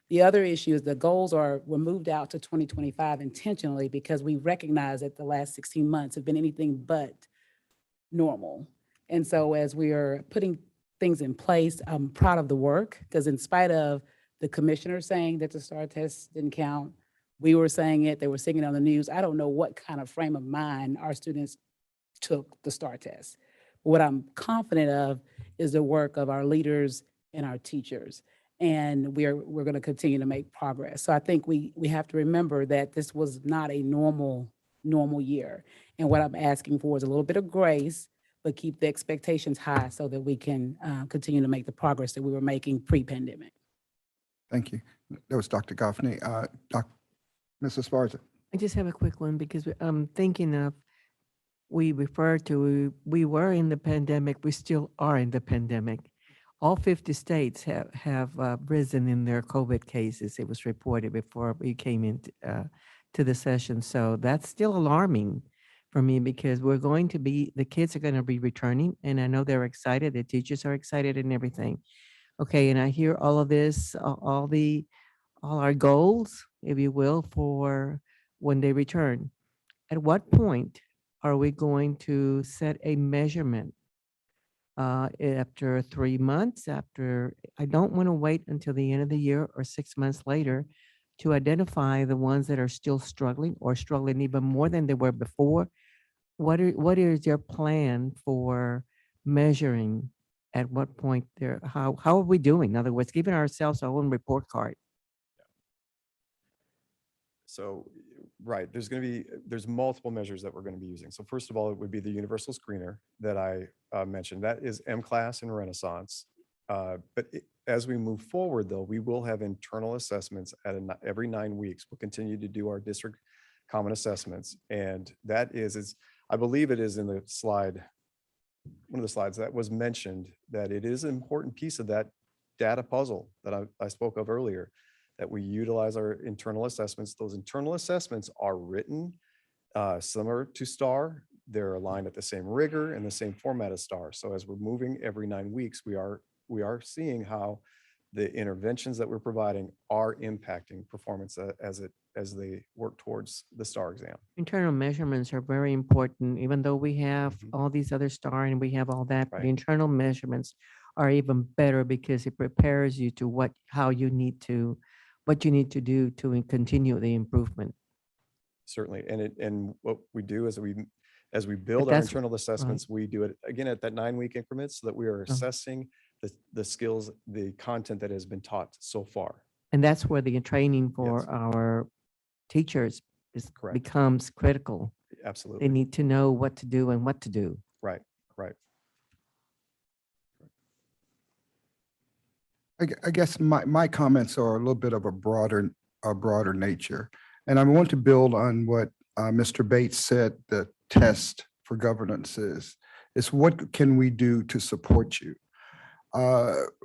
The other issue is the goals were moved out to 2025 intentionally because we recognize that the last 16 months have been anything but normal. And so as we are putting things in place, I'm proud of the work because in spite of the commissioner saying that the STAR test didn't count, we were saying it, they were saying it on the news. I don't know what kind of frame of mind our students took the STAR test. What I'm confident of is the work of our leaders and our teachers. And we're going to continue to make progress. So I think we have to remember that this was not a normal year. And what I'm asking for is a little bit of grace, but keep the expectations high so that we can continue to make the progress that we were making pre-pandemic. Thank you. That was Dr. Goffney. Mrs. Sparta. I just have a quick one because I'm thinking of, we refer to, we were in the pandemic, we still are in the pandemic. All 50 states have risen in their COVID cases. It was reported before we came into to the session. So that's still alarming for me because the kids are going to be returning, and I know they're excited, the teachers are excited and everything. Okay, and I hear all of this, all our goals, if you will, for when they return. At what point are we going to set a measurement? After 3 months, I don't want to wait until the end of the year or 6 months later to identify the ones that are still struggling or struggling even more than they were before. What is your plan for measuring at what point how are we doing? In other words, giving ourselves our own report card. So, right, there's multiple measures that we're going to be using. So first of all, it would be the universal screener that I mentioned. That is M-Class and Renaissance. As we move forward, though, we will have internal assessments every 9 weeks. We'll continue to do our district common assessments. And that is, I believe it is in the slide, one of the slides that was mentioned, that it is an important piece of that data puzzle that I spoke of earlier, that we utilize our internal assessments. Those internal assessments are written similar to STAR. They're aligned at the same rigor and the same format as STAR. So as we're moving every 9 weeks, we are seeing how the interventions that we're providing are impacting performance as they work towards the STAR exam. Internal measurements are very important, even though we have all these other STAR and we have all that. Right. The internal measurements are even better because it prepares you to what you need to do to continue the improvement. Certainly, and what we do is as we build our that's- internal assessments, we do it again at that 9-week increments so that we are assessing the skills, the content that has been taught so far. And that's where the training for Yes. our teachers Correct. becomes critical. Absolutely. They need to know what to do and what to do. Right, right. I guess my comments are a little bit of a broader nature. And I want to build on what Mr. Bates said, the test for governance is what can we do to support you?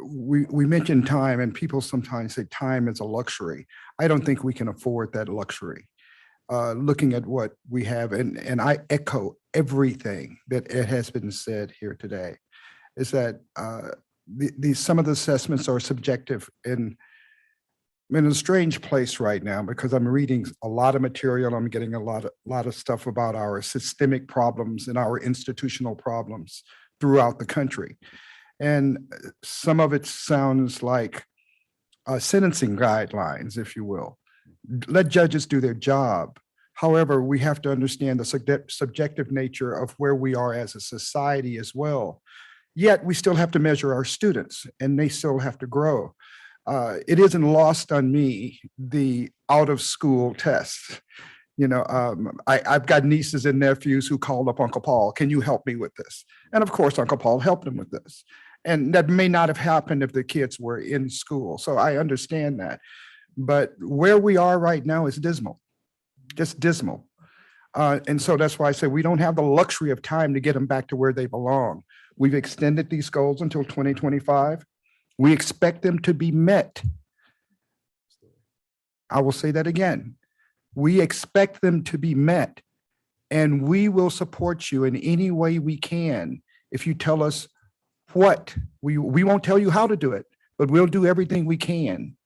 We mentioned time, and people sometimes say time is a luxury. I don't think we can afford that luxury. Looking at what we have, and I echo everything that it has been said here today, is that some of the assessments are subjective, and I'm in a strange place right now because I'm reading a lot of material. I'm getting a lot of stuff about our systemic problems and our institutional problems throughout the country. And some of it sounds like sentencing guidelines, if you will. Let judges do their job. However, we have to understand the subjective nature of where we are as a society as well. Yet we still have to measure our students, and they still have to grow. It isn't lost on me, the out of school test. I've got nieces and nephews who called up Uncle Paul, can you help me with this? And of course, Uncle Paul helped them with this. And that may not have happened if the kids were in school. So I understand that. But where we are right now is dismal, just dismal. And so that's why I say we don't have the luxury of time to get them back to where they belong. We've extended these goals until 2025. We expect them to be met. I will say that again. We expect them to be met, and we will support you in any way we can if you tell us what. We won't tell you how to do it, but we'll do everything we can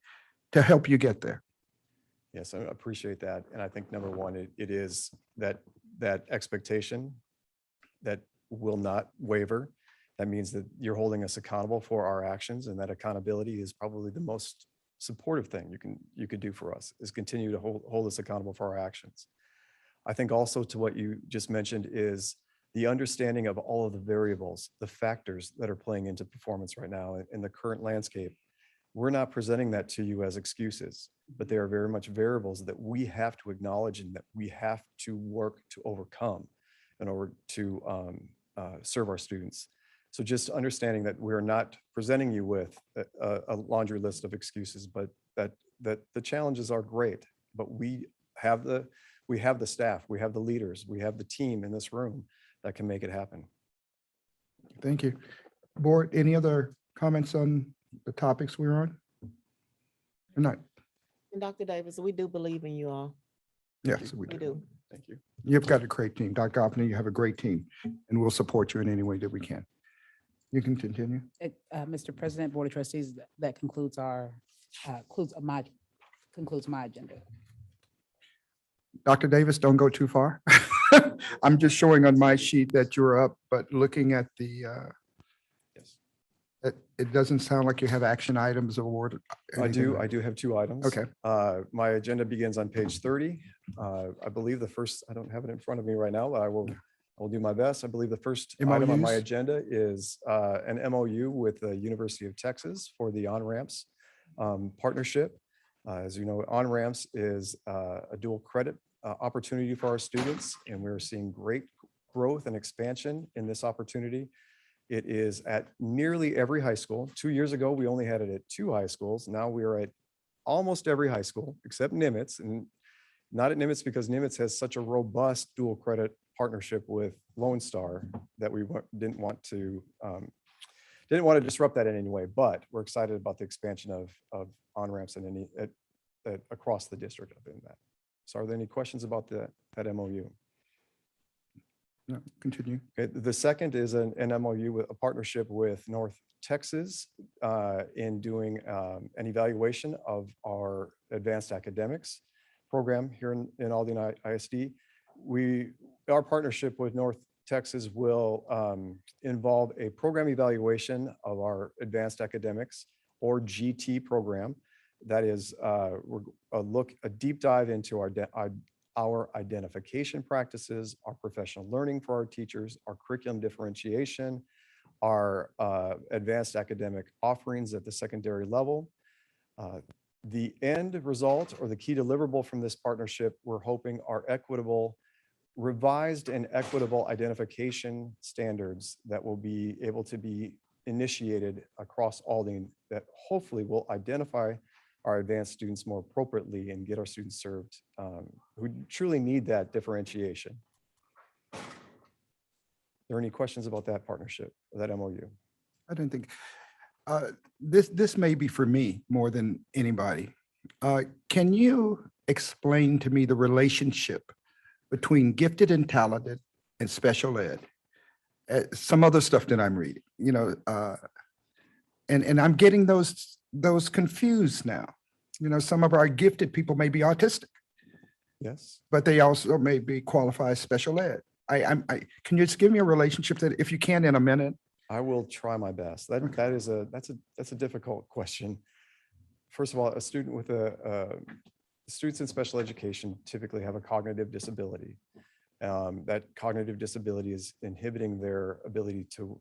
to help you get there. Yes, I appreciate that. And I think number one, it is that expectation that will not waver. That means that you're holding us accountable for our actions, and that accountability is probably the most supportive thing you could do for us, is continue to hold us accountable for our actions. I think also to what you just mentioned is the understanding of all of the variables, the factors that are playing into performance right now in the current landscape. We're not presenting that to you as excuses, but they are very much variables that we have to acknowledge and that we have to work to overcome in order to serve our students. So just understanding that we're not presenting you with a laundry list of excuses, but that the challenges are great, but we have the staff, we have the leaders, we have the team in this room that can make it happen. Thank you. Board, any other comments on the topics we're on? Or not? And Dr. Davis, we do believe in you all. Yes, we We do. do. Thank you. You've got a great team. Dr. Goffney, you have a great team, and we'll support you in any way that we can. You can continue. Mr. President, Board of Trustees, that concludes concludes my agenda. Dr. Davis, don't go too far. I'm just showing on my sheet that you're up, but looking at the, Yes. it doesn't sound like you have action items or. I do have 2 items. Okay. My agenda begins on page 30. I believe the first, I don't have it in front of me right now, but I will do my best. I believe the first item on my MOUs? agenda is an MOU with the University of Texas for the on-ramps partnership. As you know, on-ramps is a dual credit opportunity for our students, and we're seeing great growth and expansion in this opportunity. It is at nearly every high school. 2 years ago, we only had it at 2 high schools. Now we are at almost every high school except Nimitz, and not at Nimitz because Nimitz has such a robust dual credit partnership with Lone Star that we didn't want to disrupt that in any way. But we're excited about the expansion of on-ramps and across the district in that. So are there any questions about that MOU? No, continue. Okay, the second is an MOU with a partnership with North Texas in doing an evaluation of our advanced academics program here in Aldine ISD. Our partnership with North Texas will involve a program evaluation of our advanced academics or GT program. That is a deep dive into our identification practices, our professional learning for our teachers, our curriculum differentiation, our advanced academic offerings at the secondary level. The end result or the key deliverable from this partnership, we're hoping are revised and equitable identification standards that will be able to be initiated across Aldine that hopefully will identify our advanced students more appropriately and get our students served who truly need that differentiation. Are there any questions about that partnership, or that MOU? I don't think, this may be for me more than anybody. Can you explain to me the relationship between gifted and talented and special ed? Some other stuff that I'm reading, and I'm getting those confused now. Some of our gifted people may be autistic, Yes. but they also may be qualified as special ed. Can you just give me a relationship that, if you can, in a minute? I will try my best. That's a difficult question. First of all, a student with students in special education typically have a cognitive disability. That cognitive disability is inhibiting their ability to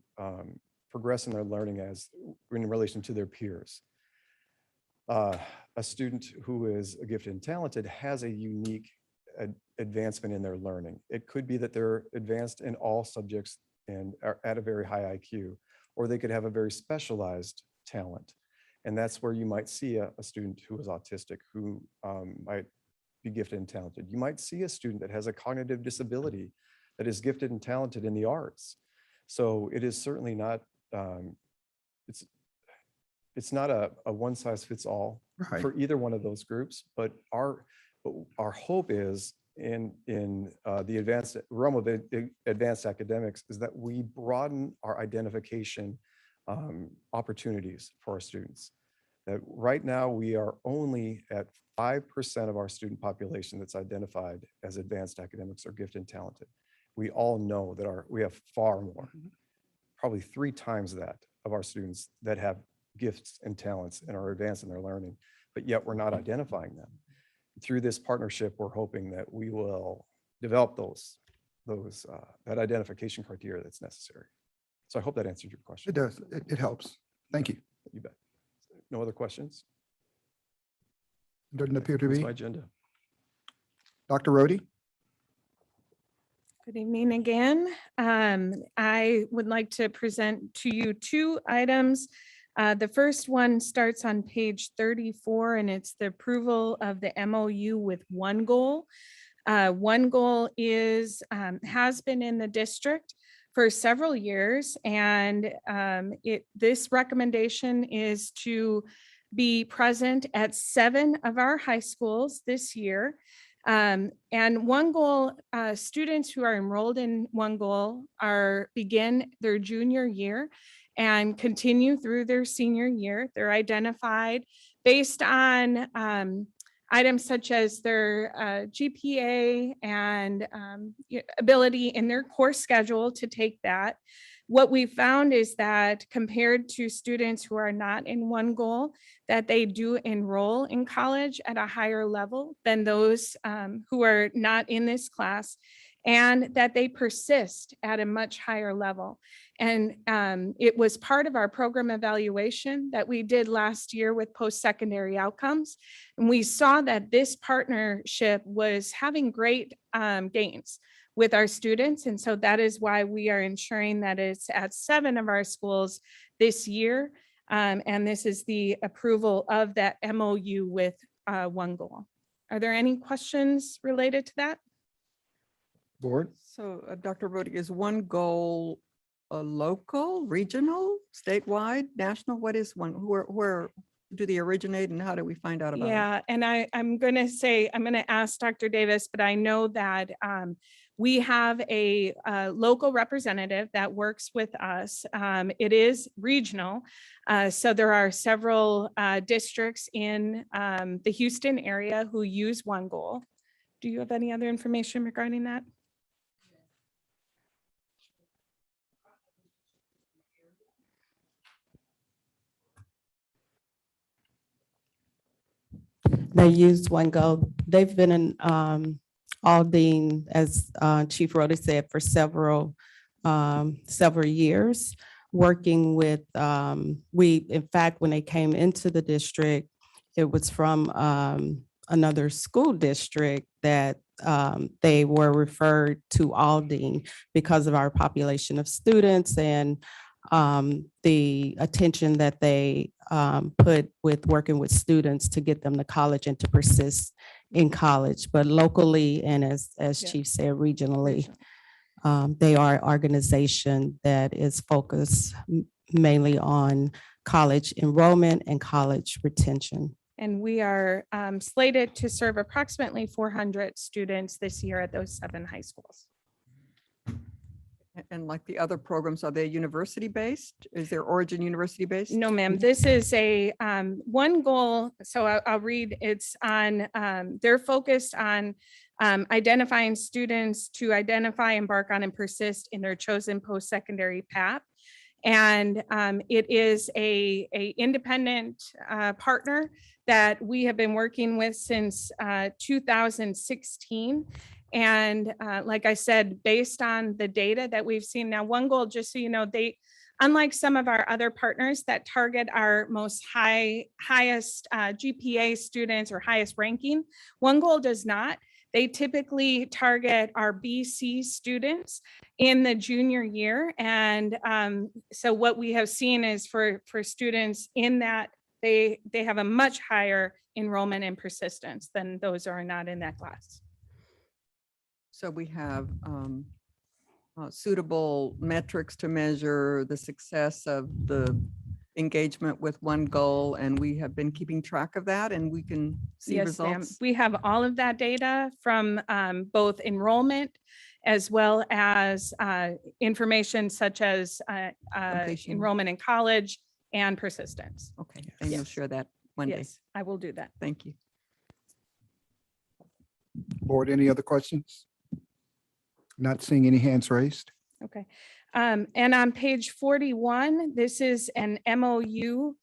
progress in their learning in relation to their peers. A student who is gifted and talented has a unique advancement in their learning. It could be that they're advanced in all subjects and are at a very high IQ, or they could have a very specialized talent. And that's where you might see a student who is autistic, who might be gifted and talented. You might see a student that has a cognitive disability that is gifted and talented in the arts. So it is certainly not, it's not a one size fits all Right. for either one of those groups, but our hope is in the advanced realm of the advanced academics is that we broaden our identification opportunities for our students. That right now we are only at 5% of our student population that's identified as advanced academics or gifted and talented. We all know that we have far more, probably 3 times that of our students that have gifts and talents and are advanced in their learning, but yet we're not identifying them. Through this partnership, we're hoping that we will develop that identification criteria that's necessary. So I hope that answered your question. It does. It helps. Thank you. You bet. No other questions? Doesn't appear to That's be. my agenda. Dr. Rhodey? Good evening again. I would like to present to you two items. The first one starts on page 34, and it's the approval of the MOU with One Goal. One Goal is, has been in the district for several years, and this recommendation is to be present at 7 of our high schools this year. And One Goal students who are enrolled in One Goal begin their junior year and continue through their senior year. They're identified based on items such as their GPA and ability in their course schedule to take that. What we found is that compared to students who are not in One Goal, that they do enroll in college at a higher level than those who are not in this class, and that they persist at a much higher level. And it was part of our program evaluation that we did last year with post-secondary outcomes. And we saw that this partnership was having great gains with our students. And so that is why we are ensuring that it's at 7 of our schools this year. And this is the approval of that MOU with One Goal. Are there any questions related to that? Board? So Dr. Brody, is One Goal a local, regional, statewide, national? What is one? Where do they originate and how do we find out about it? Yeah, and I'm going to ask Dr. Davis, but I know that we have a local representative that works with us. It is regional. So there are several districts in the Houston area who use One Goal. Do you have any other information regarding that? They use One Goal. They've been in Aldine, as Chief Rhoda said, for several years, working with, in fact, when they came into the district, it was from another school district that they were referred to Aldine because of our population of students and the attention that they put with working with students to get them to college and to persist in college. But locally, and as Chief said, regionally, they are an organization that is focused mainly on college enrollment and college retention. And we are slated to serve approximately 400 students this year at those 7 high schools. And like the other programs, are they university-based? Is their origin university-based? No, ma'am. This is a One Goal. So I'll read. It's on. They're focused on identifying students to identify, embark on, and persist in their chosen post-secondary path. And it is a independent partner that we have been working with since 2016. And like I said, based on the data that we've seen now, One Goal, just so you know, they, unlike some of our other partners that target our most highest GPA students or highest ranking, One Goal does not. They typically target our BC students in the junior year. And so what we have seen is for students in that, they have a much higher enrollment and persistence than those who are not in that class. So we have suitable metrics to measure the success of the engagement with One Goal, and we have been keeping track of that, and we can see Yes, ma'am. results. We have all of that data from both enrollment as well as information such as Completion. enrollment in college and persistence. Okay, and you'll Yes. share that one day. Yes, I will do that. Thank you. Board, any other questions? Not seeing any hands raised. Okay. And on page 41, this is an MOU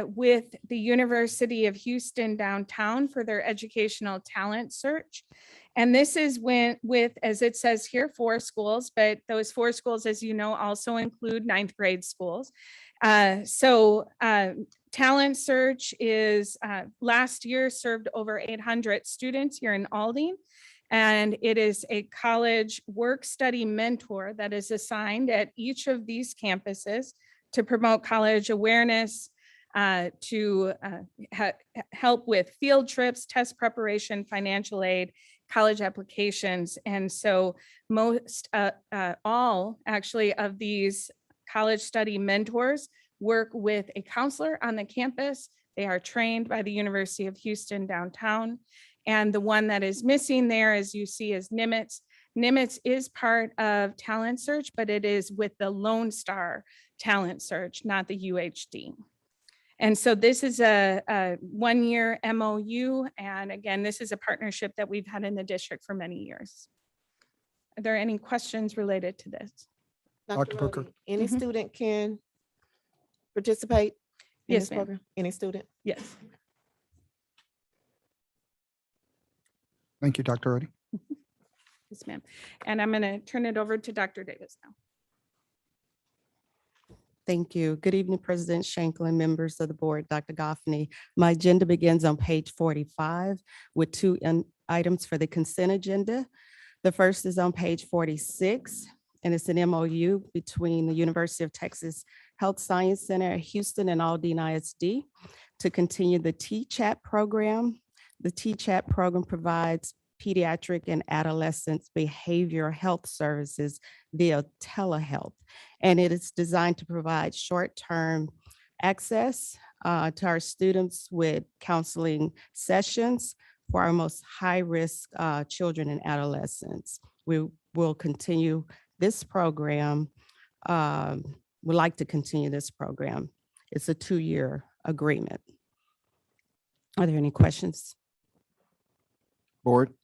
with the University of Houston downtown for their educational talent search. And this is with, as it says here, 4 schools, but those 4 schools, as you know, also include 9th grade schools. Talent search is last year served over 800 students here in Aldine. And it is a college work-study mentor that is assigned at each of these campuses to promote college awareness, to help with field trips, test preparation, financial aid, college applications. And so most, all actually of these college study mentors work with a counselor on the campus. They are trained by the University of Houston downtown. And the one that is missing there, as you see, is Nimitz. Nimitz is part of Talent Search, but it is with the Lone Star Talent Search, not the UHD. And so this is a one-year MOU. And again, this is a partnership that we've had in the district for many years. Are there any questions related to this? Dr. Booker. Rhodey, any Mhm. student can participate in Yes, this ma'am. program? Any student? Yes. Thank you, Dr. Rhodey. Yes, ma'am. And I'm going to turn it over to Dr. Davis now. Thank you. Good evening, President Shanklin, members of the board, Dr. Goffney. My agenda begins on page 45 with two items for the consent agenda. The first is on page 46, and it's an MOU between the University of Texas Health Science Center at Houston and Aldine ISD to continue the T-CHAT program. The T-CHAT program provides pediatric and adolescent behavioral health services via telehealth. And it is designed to provide short-term access to our students with counseling sessions for our most high-risk children and adolescents. We will continue this program. Would like to continue this program. It's a 2-year agreement. Are there any questions? Board?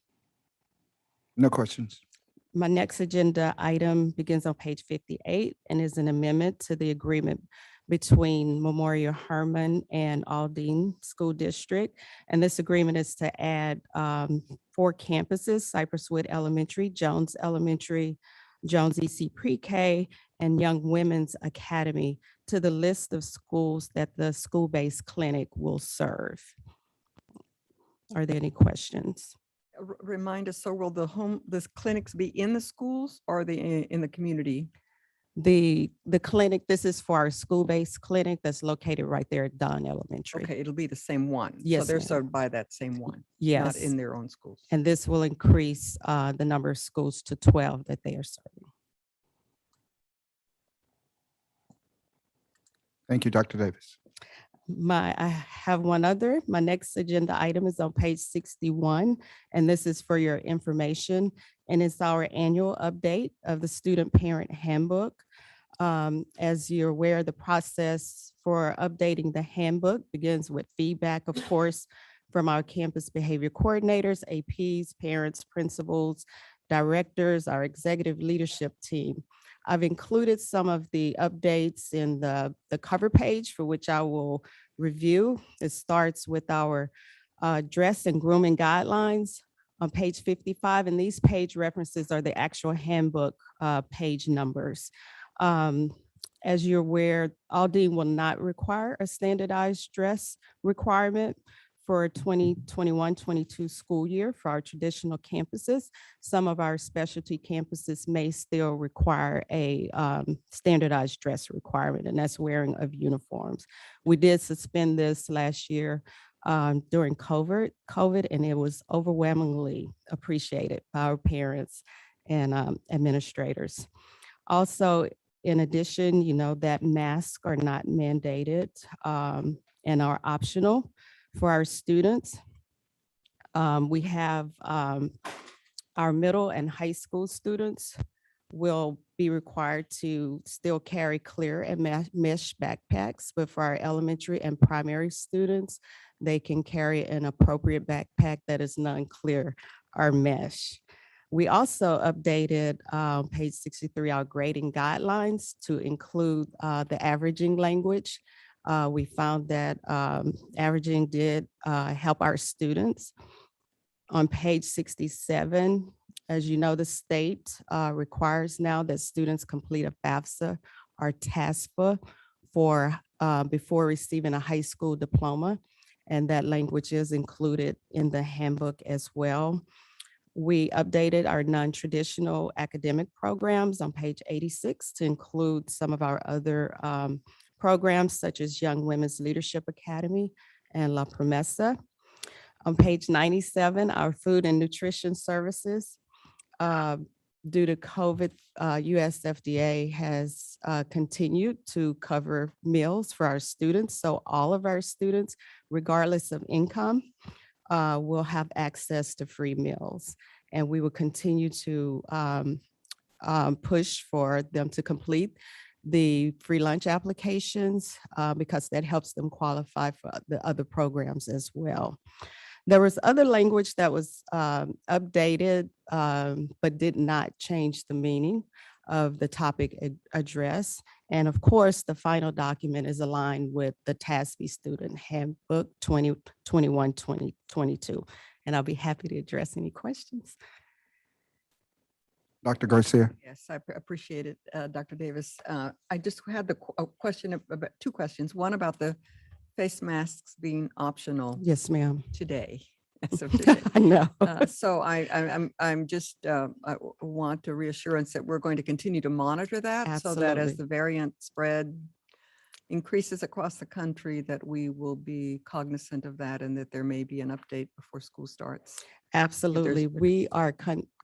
No questions. My next agenda item begins on page 58 and is an amendment to the agreement between Memorial Hermann and Aldine School District. And this agreement is to add 4 campuses: Cypresswood Elementary, Jones Elementary, Jones EC Pre-K, and Young Women's Academy to the list of schools that the school-based clinic will serve. Are there any questions? Remind us, so will the clinics be in the schools or are they in the community? The clinic, this is for our school-based clinic that's located right there at Dunn Elementary. Okay, it'll be the same one. So Yes, they're ma'am. served by that same one, not Yes, in their own schools. and this will increase the number of schools to 12 that they are serving. Thank you, Dr. Davis. I have one other. My next agenda item is on page 61, and this is for your information, and it's our annual update of the Student Parent Handbook. As you're aware, the process for updating the handbook begins with feedback, of course, from our campus behavior coordinators, APs, parents, principals, directors, our executive leadership team. I've included some of the updates in the cover page for which I will review. It starts with our dress and grooming guidelines on page 55, and these page references are the actual handbook page numbers. As you're aware, Aldine will not require a standardized dress requirement for 2021-22 school year for our traditional campuses. Some of our specialty campuses may still require a standardized dress requirement, and that's wearing of uniforms. We did suspend this last year during COVID, and it was overwhelmingly appreciated by our parents and administrators. Also, in addition, you know, that masks are not mandated and are optional for our students. We have our middle and high school students will be required to still carry clear and mesh backpacks, but for our elementary and primary students, they can carry an appropriate backpack that is non-clear or mesh. We also updated page 63, our grading guidelines to include the averaging language. We found that averaging did help our students. On page 67, as you know, the state requires now that students complete a FAFSA or TASFA before receiving a high school diploma, and that language is included in the handbook as well. We updated our non-traditional academic programs on page 86 to include some of our other programs such as Young Women's Leadership Academy and La Promesa. On page 97, our food and nutrition services. Due to COVID, US FDA has continued to cover meals for our students. So all of our students, regardless of income, will have access to free meals. And we will continue to push for them to complete the free lunch applications because that helps them qualify for the other programs as well. There was other language that was updated, but did not change the meaning of the topic addressed. And of course, the final document is aligned with the TASB Student Handbook 2021-2022. And I'll be happy to address any questions. Dr. Garcia. Yes, I appreciate it, Dr. Davis. I just had a question about two questions. One about the face masks being optional Yes, ma'am. today. As of today. I know. So I'm just, I want a reassurance that we're going to continue to monitor that so that as Absolutely. the variant spread increases across the country, that we will be cognizant of that and that there may be an update before school starts. Absolutely. We are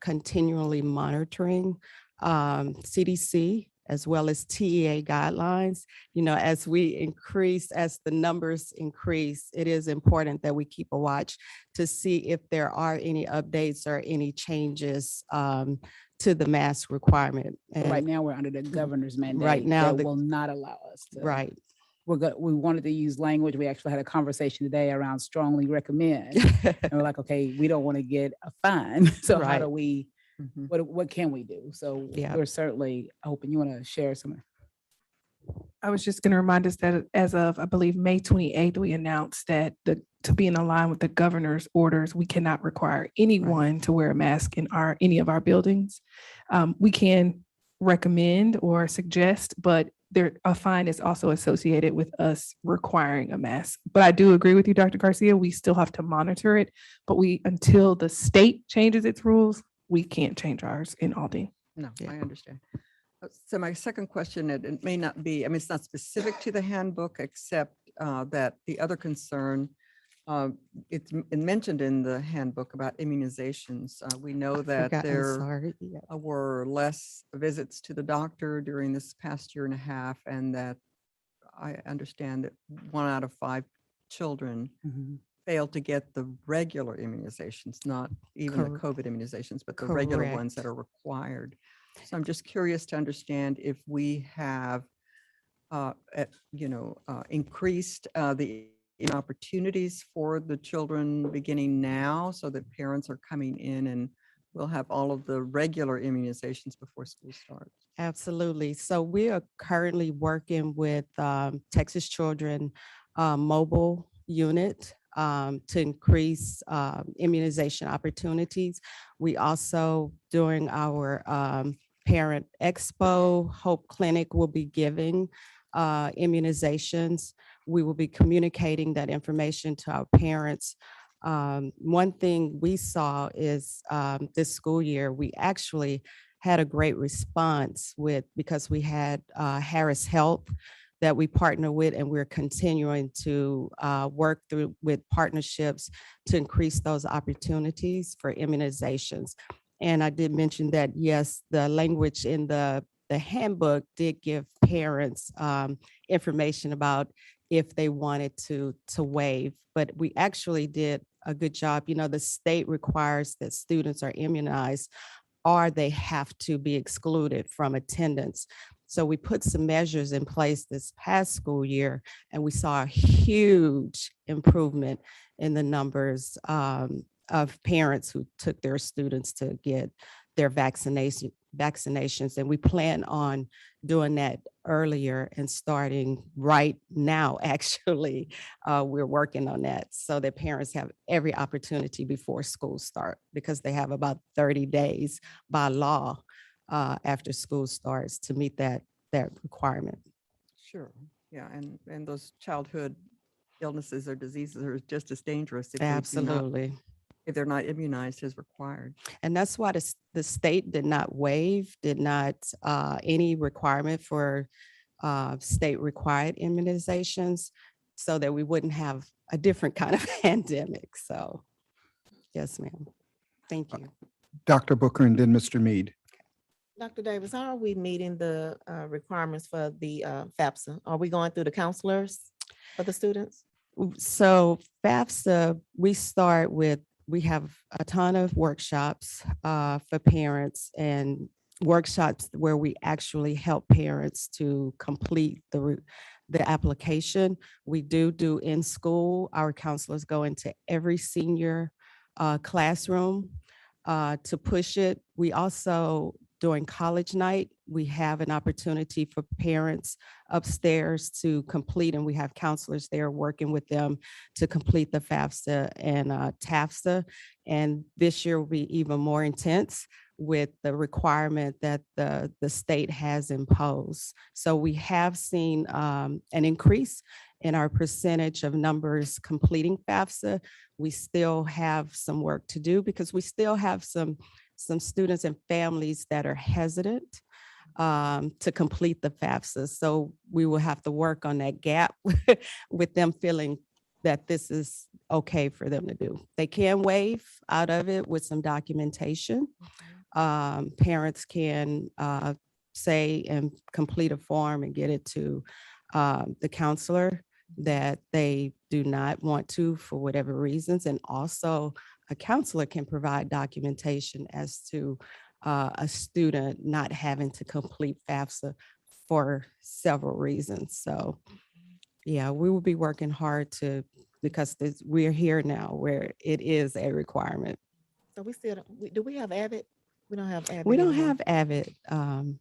continually monitoring CDC as well as TEA guidelines. You know, as we increase, as the numbers increase, it is important that we keep a watch to see if there are any updates or any changes to the mask requirement. Right And now, we're under the governor's mandate. Right now, that will not allow us to. right. We wanted to use language. We actually had a conversation today around strongly recommend. And we're like, okay, we don't want to get a fine. So how do Right. we, Mhm. what can we do? So Yeah. we're certainly hoping you want to share some. I was just going to remind us that as of, I believe, May 28th, we announced that to be in line with the governor's orders, we cannot require anyone to wear a mask in any of our buildings. We can recommend or suggest, but a fine is also associated with us requiring a mask. But I do agree with you, Dr. Garcia, we still have to monitor it, but until the state changes its rules, we can't change ours in Aldine. No, Yeah. I understand. So my second question, it may not be, I mean, it's not specific to the handbook, except that the other concern, it's mentioned in the handbook about immunizations. We know that Forgot, I'm there sorry. Yeah. were less visits to the doctor during this past year and a half, and that I understand that 1 out of 5 children failed to get the regular immunizations, not even the COVID immunizations, but the regular ones that are required. So I'm just curious to understand if we have, increased the opportunities for the children beginning now, so that parents are coming in and we'll have all of the regular immunizations before school starts. Absolutely. So we are currently working with Texas Children Mobile Unit to increase immunization opportunities. We also, during our Parent Expo, Hope Clinic will be giving immunizations. We will be communicating that information to our parents. One thing we saw is this school year, we actually had a great response because we had Harris Health that we partner with, and we're continuing to work through with partnerships to increase those opportunities for immunizations. And I did mention that, yes, the language in the handbook did give parents information about if they wanted to waive, but we actually did a good job. You know, the state requires that students are immunized or they have to be excluded from attendance. So we put some measures in place this past school year, and we saw a huge improvement in the numbers of parents who took their students to get their vaccinations. And we plan on doing that earlier and starting right now, actually. We're working on that so that parents have every opportunity before school start, because they have about 30 days by law after school starts to meet that requirement. Sure. Yeah. And those childhood illnesses or diseases are just as dangerous if they do not Absolutely. if they're not immunized as required. And that's why the state did not waive, did not any requirement for state required immunizations so that we wouldn't have a different kind of pandemic. So, yes, ma'am. Thank you. Dr. Booker and then Mr. Mead. Dr. Davis, how are we meeting the requirements for the FAFSA? Are we going through the counselors for the students? So FAFSA, we have a ton of workshops for parents and workshops where we actually help parents to complete the application. We do in school. Our counselors go into every senior classroom to push it. We also, during college night, we have an opportunity for parents upstairs to complete, and we have counselors there working with them to complete the FAFSA and TAFSA. And this year will be even more intense with the requirement that the state has imposed. So we have seen an increase in our percentage of numbers completing FAFSA. We still have some work to do because we still have some students and families that are hesitant to complete the FAFSA. So we will have to work on that gap with them feeling that this is okay for them to do. They can waive out of it with some documentation. Parents can say and complete a form and get it to the counselor that they do not want to for whatever reasons. And also a counselor can provide documentation as to a student not having to complete FAFSA for several reasons. So yeah, we will be working hard because we're here now where it is a requirement. So we still, do we have Avid? We don't have Avid. We don't anymore. have Avid.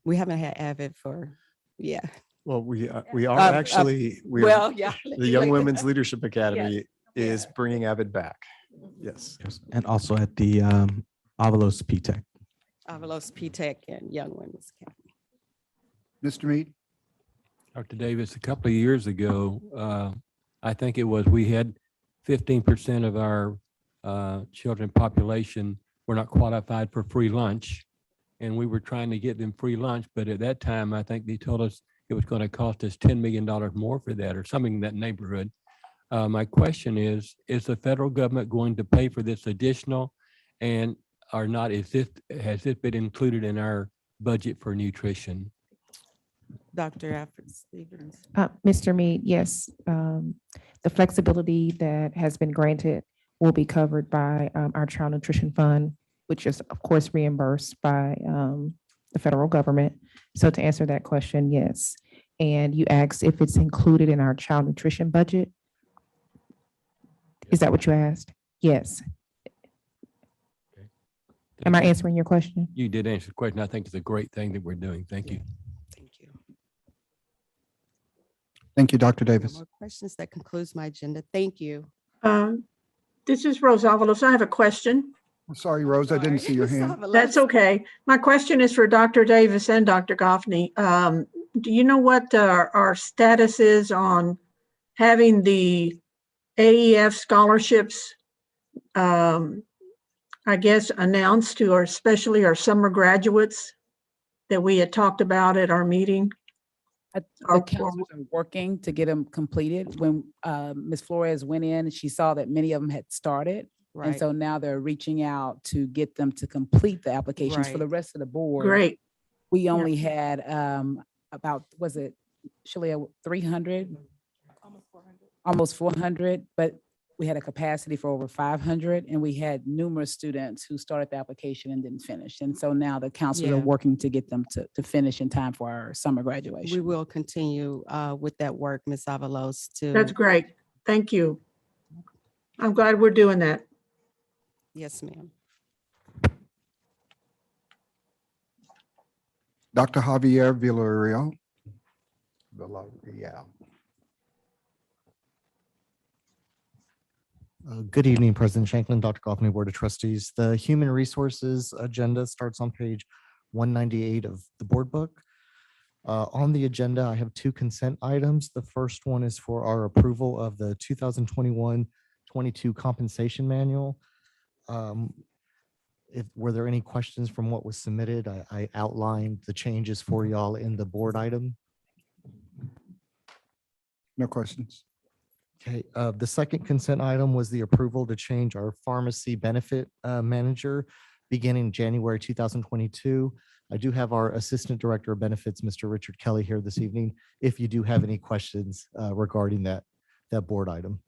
We haven't had Avid for, yeah. Well, we are Uh, actually, Well, yeah. the Young Women's Leadership Academy is bringing Avid back. Yes. And also at the Avalos P-Tech. Avalos P-Tech and Young Women's Academy. Mr. Mead? Dr. Davis, a couple of years ago, I think it was, we had 15% of our children population were not qualified for free lunch. And we were trying to get them free lunch, but at that time, I think they told us it was going to cost us $10 million more for that or something in that neighborhood. My question is the federal government going to pay for this additional and or not? Has this been included in our budget for nutrition? Dr. Alfred Stevens. Mr. Mead, yes. The flexibility that has been granted will be covered by our Child Nutrition Fund, which is of course reimbursed by the federal government. So to answer that question, yes. And you asked if it's included in our child nutrition budget. Is that what you asked? Yes. Am I answering your question? You did answer the question. I think it's a great thing that we're doing. Thank you. Thank you. Thank you, Dr. No Davis. more questions. That concludes my agenda. Thank you. This is Rose Avalos. I have a question. I'm sorry, Rose, I didn't see your hand. That's okay. My question is for Dr. Davis and Dr. Goffney. Do you know what our status is on having the AEF scholarships, I guess, announced to especially our summer graduates that we had talked about at our meeting? The counselors are working to get them completed. When Ms. Flores went in, she saw that many of them had started. And Right. so now they're reaching out to get them to complete the applications for the Right. rest of the board. Great. We only had about, was it, Shalia, 300? Almost 400, but we had a capacity for over 500, and we had numerous students who started the application and didn't finish. And so now the counselors are Yeah. working to get them to finish in time for our summer graduation. We will continue with that work, Ms. Avalos, to. That's great. Thank you. I'm glad we're doing that. Yes, ma'am. Dr. Javier Villarreal. Villarreal. Good evening, President Shanklin, Dr. Goffney, Board of Trustees. The Human Resources agenda starts on page 198 of the board book. On the agenda, I have two consent items. The first one is for our approval of the 2021-22 compensation manual. If, were there any questions from what was submitted? I outlined the changes for y'all in the board item. No questions. Okay, the second consent item was the approval to change our pharmacy benefit manager beginning January 2022. I do have our Assistant Director of Benefits, Mr. Richard Kelly, here this evening, if you do have any questions regarding that board item.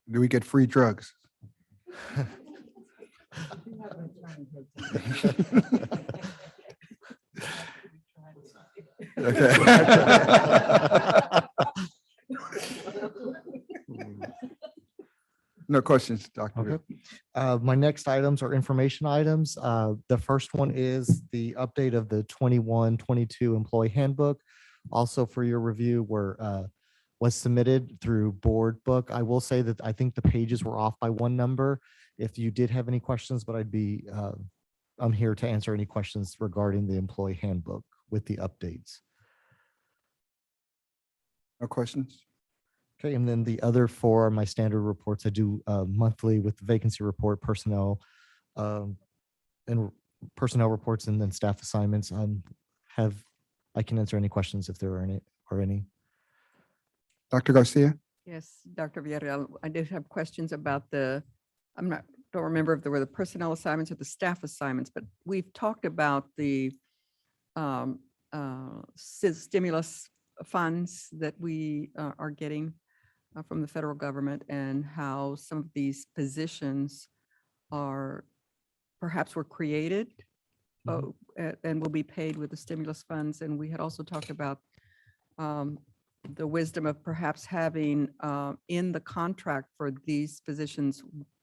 Do we get free drugs? No questions, Dr. Okay. Reed. My next items are information items. The first one is the update of the 21-22 employee handbook. Also for your review was submitted through board book. I will say that I think the pages were off by one number. If you did have any questions, but I'm here to answer any questions regarding the employee handbook with the updates. No questions? Okay, and then the other four are my standard reports. I do monthly with the vacancy report, personnel, and personnel reports, and then staff assignments. I can answer any questions if there are any. Dr. Garcia? Yes, Dr. Villarreal, I did have questions about don't remember if there were the personnel assignments or the staff assignments, but we've talked about the stimulus funds that we are getting from the federal government, and how some of these positions perhaps were created and will be paid with the stimulus funds. And we had also talked about the wisdom of perhaps having in the contract for these positions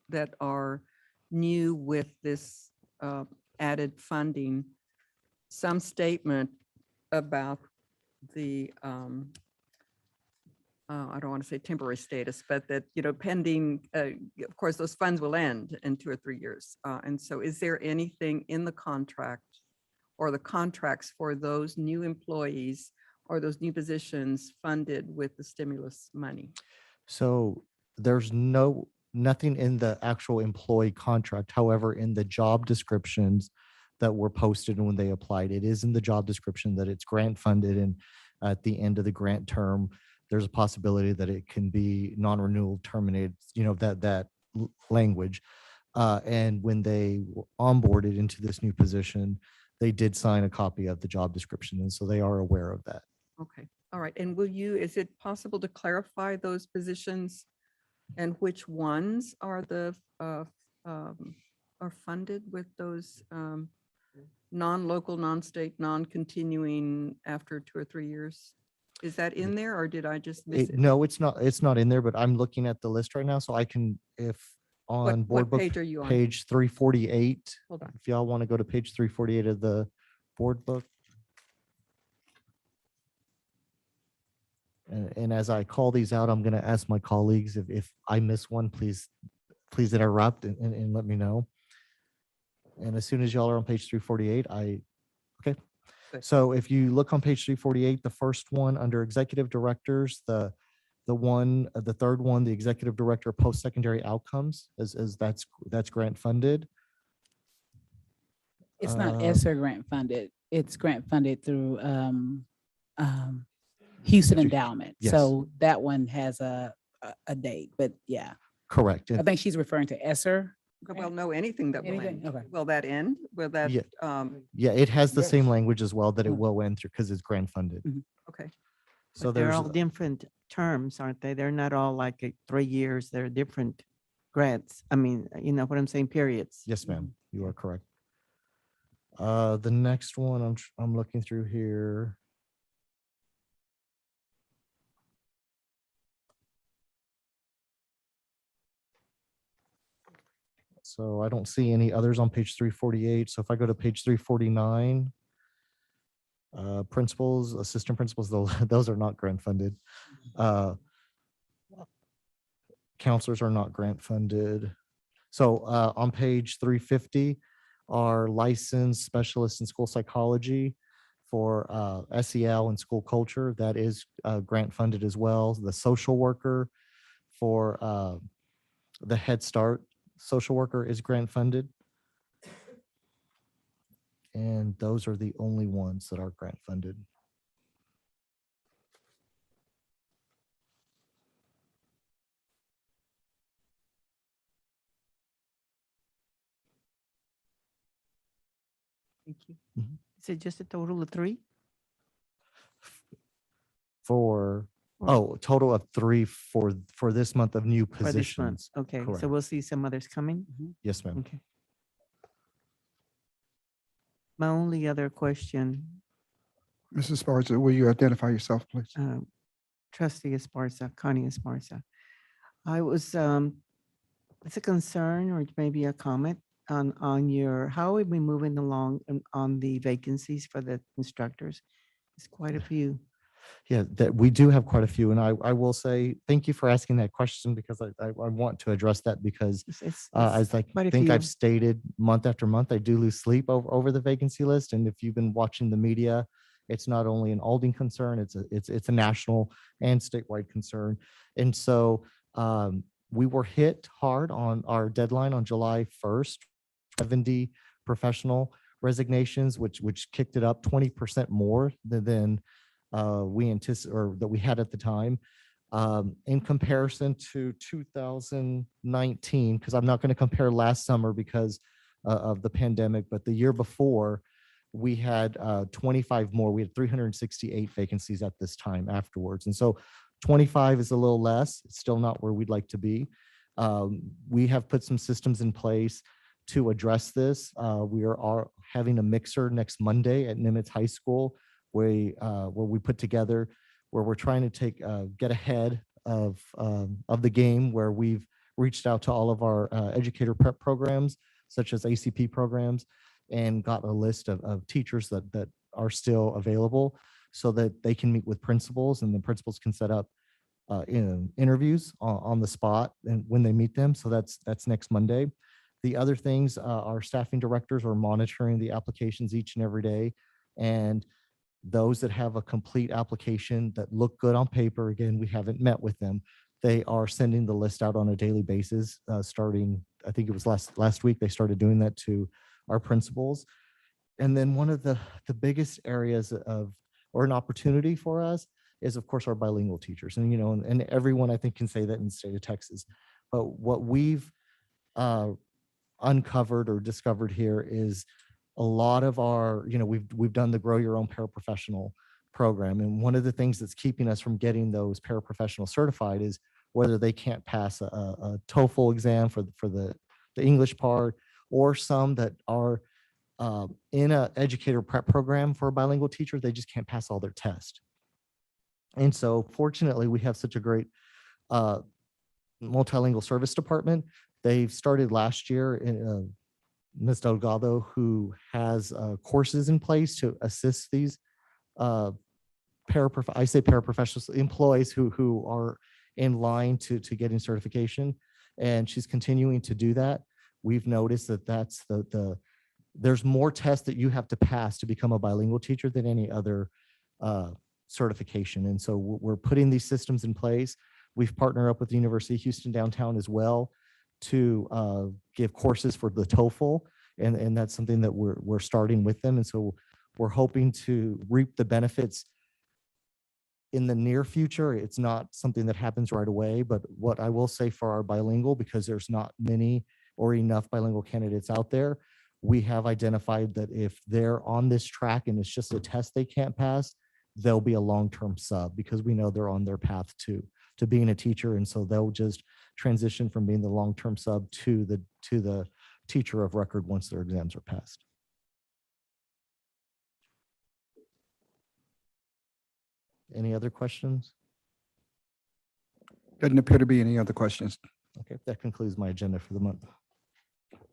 that are new with this added funding, some statement about the I don't want to say temporary status, but that, pending, of course, those funds will end in 2 or 3 years. And so is there anything in the contract or the contracts for those new employees or those new positions funded with the stimulus money? So there's nothing in the actual employee contract. However, in the job descriptions that were posted when they applied, it is in the job description that it's grant funded, and at the end of the grant term, there's a possibility that it can be non-renewal, terminated, that language. And when they were onboarded into this new position, they did sign a copy of the job description, and so they are aware of that. Okay, all right. And is it possible to clarify those positions and which ones are are funded with those non-local, non-state, non-continuing after 2 or 3 years? Is that in there, or did I just miss it? No, it's not in there, but I'm looking at the list right now, so I can, if on board What book, page are you on? page 348. Hold on. If y'all want to go to page 348 of the board book. And as I call these out, I'm going to ask my colleagues if I miss one, please interrupt and let me know. And as soon as y'all are on page 348, okay. Good. So if you look on page 348, the first one under executive directors, the third one, the executive director of post-secondary outcomes, as that's grant funded. It's not ESSER grant funded. It's grant funded through Houston Endowment. Yes. So that one has a date, but yeah, Correct. I think she's referring to ESSER. Well, no, anything that will Anything? end. Okay. Will that end? Will that? Yeah. Yeah, it has the same Yes. language as well, that it Mm. will end through because it's grant funded. Okay. So But they're there's, all different terms, aren't they? They're not all like 3 years. They're different grants. I mean, you know what I'm saying, periods. yes, ma'am, you are correct. The next one I'm looking through here. So I don't see any others on page 348. So if I go to page 349, principals, assistant principals, those are not grant funded. Counselors are not grant funded. So on page 350, our licensed specialists in school psychology for SEL and school culture, that is grant funded as well. The social worker for the Head Start social worker is grant funded. And those are the only ones that are grant funded. Thank you. Mhm. Is it just a total of 3? For, Or total of 3 for this month of new for this month? positions. Okay, so Correct. we'll see some others coming? Yes, ma'am. Okay. My only other question, Mrs. Sparta, will you identify yourself, please? trustee Esparza, Connie Esparza. I was, it's a concern or maybe a comment on your, how are we moving along on the vacancies for the instructors? It's quite a few. Yeah, that we do have quite a few. And I will say, thank you for asking that question because I want to address that because as I quite a think I've few. stated month after month, I do lose sleep over the vacancy list. And if you've been watching the media, it's not only an Aldine concern, it's a national and statewide concern. And so we were hit hard on our deadline on July 1st, 70 professional resignations, which kicked it up 20% more than we anticipate or that we had at the time. In comparison to 2019, because I'm not going to compare last summer because of the pandemic, but the year before, we had 25 more. We had 368 vacancies at this time afterwards. And so 25 is a little less. It's still not where we'd like to be. We have put some systems in place to address this. We are having a mixer next Monday at Nimitz High School where we put together, where we're trying to get ahead of the game, where we've reached out to all of our educator prep programs, such as ACP programs, and got a list of teachers that are still available so that they can meet with principals and the principals can set up interviews on the spot and when they meet them. So that's next Monday. The other things, our staffing directors are monitoring the applications each and every day. And those that have a complete application that look good on paper, again, we haven't met with them. They are sending the list out on a daily basis, starting, I think it was last week, they started doing that to our principals. And then one of the biggest areas or an opportunity for us is, of course, our bilingual teachers. And, and everyone I think can say that in the state of Texas. But what we've uncovered or discovered here is a lot of our, we've done the Grow Your Own Paraprofessional program. And one of the things that's keeping us from getting those paraprofessionals certified is whether they can't pass a TOEFL exam for the English part, or some that are in an educator prep program for a bilingual teacher, they just can't pass all their tests. And so fortunately, we have such a great multilingual service department. They've started last year in Ms. Delgado, who has courses in place to assist these paraprofessionals, employees who are in line to getting certification. And she's continuing to do that. We've noticed that that's there's more tests that you have to pass to become a bilingual teacher than any other certification. And so we're putting these systems in place. We've partnered up with the University of Houston downtown as well to give courses for the TOEFL. And that's something that we're starting with them. And so we're hoping to reap the benefits in the near future. It's not something that happens right away, but what I will say for our bilingual, because there's not many or enough bilingual candidates out there, we have identified that if they're on this track and it's just a test they can't pass, they'll be a long-term sub because we know they're on their path to being a teacher. And so they'll just transition from being the long-term sub to the teacher of record once their exams are passed. Any other questions? Doesn't appear to be any other questions. Okay, that concludes my agenda for the month.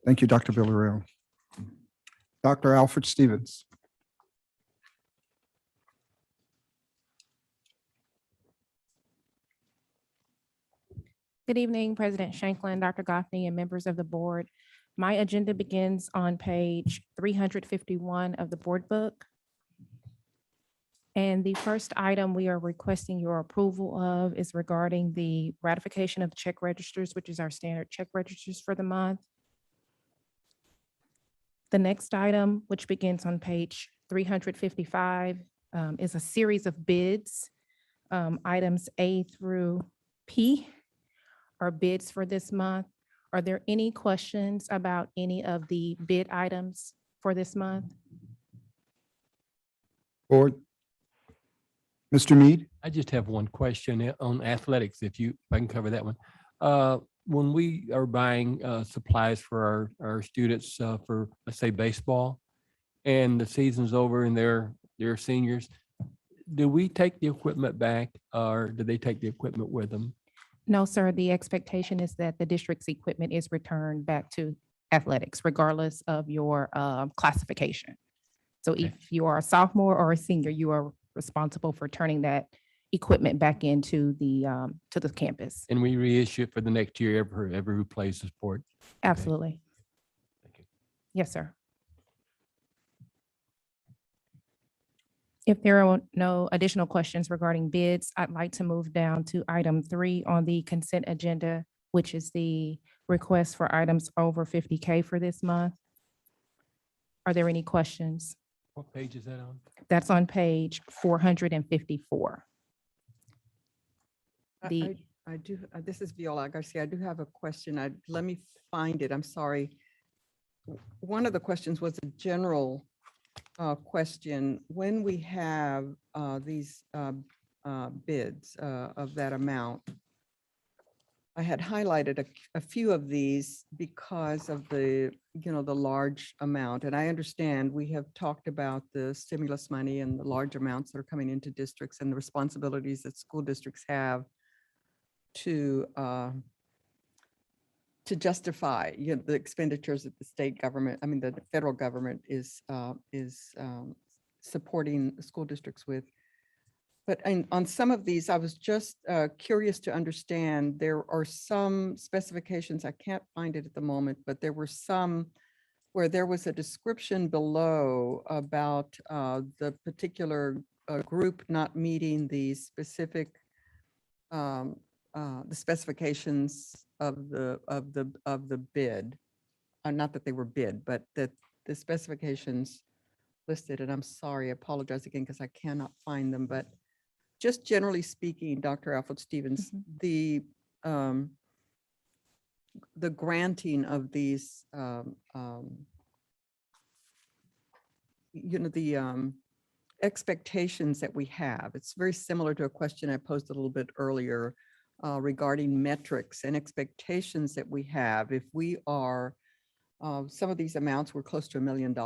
Thank you, Dr. Villarreal. Dr. Alfred Stevens. Good evening, President Shanklin, Dr. Goffney, and members of the board. My agenda begins on page 351 of the board book. And the first item we are requesting your approval of is regarding the ratification of check registers, which is our standard check registers for the month. The next item, which begins on page 355, is a series of bids. Items A through P are bids for this month. Are there any questions about any of the bid items for this month? Board? Mr. Mead? I just have one question on athletics, if I can cover that one. When we are buying supplies for our students for, let's say, baseball, and the season's over and they're seniors, do we take the equipment back or do they take the equipment with them? No, sir. The expectation is that the district's equipment is returned back to athletics, regardless of your classification. So Okay. if you are a sophomore or a senior, you are responsible for turning that equipment back into the to the campus. And we reissue it for the next year, ever who plays the sport. Absolutely. Thank you. Yes, sir. If there are no additional questions regarding bids, I'd like to move down to item 3 on the consent agenda, which is the request for items over 50K for this month. Are there any questions? What page is that on? That's on page 454. The, I do, this is Viola Garcia. I do have a question. Let me find it. I'm sorry. One of the questions was a general question. When we have these bids of that amount, I had highlighted a few of these because of the large amount. And I understand we have talked about the stimulus money and the large amounts that are coming into districts and the responsibilities that school districts have to justify the expenditures that the state government, the federal government is supporting school districts with. But on some of these, I was just curious to understand, there are some specifications, I can't find it at the moment, but there were some where there was a description below about the particular group not meeting the specific the specifications of the bid. Not that they were bid, but that the specifications listed, and I'm sorry, I apologize again because I cannot find them, but just generally speaking, Dr. Alfred Stevens, the granting of these, the expectations that we have. It's very similar to a question I posed a little bit earlier regarding metrics and expectations that we have. If we are, some of these amounts were close to $1 million.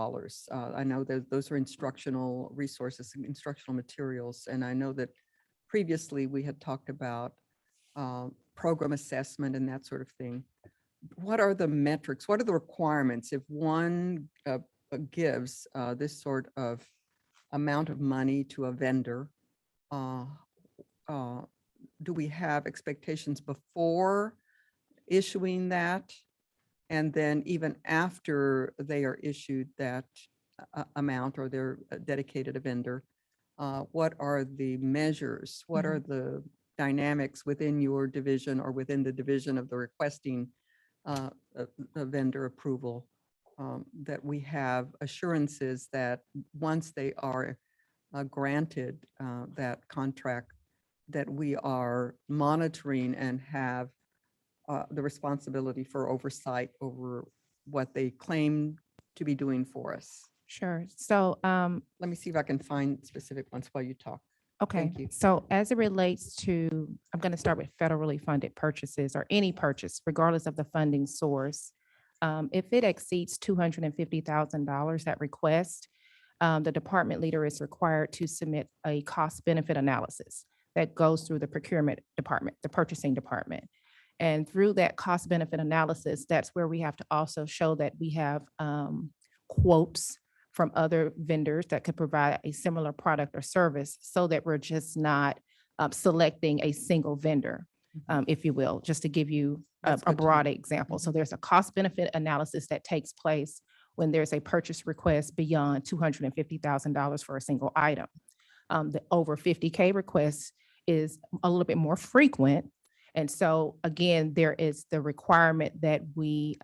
I know that those are instructional resources and instructional materials. And I know that previously we had talked about program assessment and that sort of thing. What are the metrics? What are the requirements if one gives this sort of amount of money to a vendor? Do we have expectations before issuing that? And then even after they are issued that amount or they're dedicated a vendor, what are the measures? What are the dynamics within your division or within the division of the requesting the vendor approval, that we have assurances that once they are granted that contract, that we are monitoring and have the responsibility for oversight over what they claim to be doing for us? sure. So, Let me see if I can find specific ones while you talk. okay. Thank you. So as it relates to, I'm going to start with federally funded purchases or any purchase, regardless of the funding source. If it exceeds $250,000, that request, the department leader is required to submit a cost benefit analysis that goes through the procurement department, the purchasing department. And through that cost benefit analysis, that's where we have to also show that we have quotes from other vendors that could provide a similar product or service, so that we're just not selecting a single vendor, if you will, just to give you That's a good to know. broad example. So there's a cost benefit analysis that takes place when there's a purchase request beyond $250,000 for a single item. The over 50K requests is a little bit more frequent. And so again, there is the requirement that we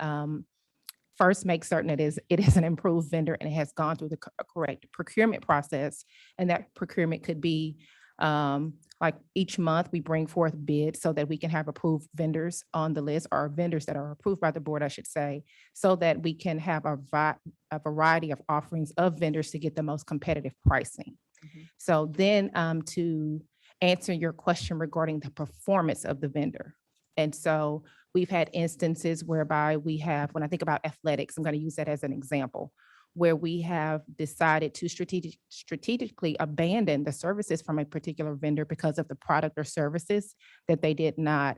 first make certain it is an approved vendor and it has gone through the correct procurement process. And that procurement could be like each month we bring forth bids so that we can have approved vendors on the list, or vendors that are approved by the board, I should say, so that we can have a variety of offerings of vendors to get the most competitive pricing. So then to answer your question regarding the performance of the vendor. And so we've had instances whereby we have, when I think about athletics, I'm going to use that as an example, where we have decided to strategically abandon the services from a particular vendor because of the product or services that they did not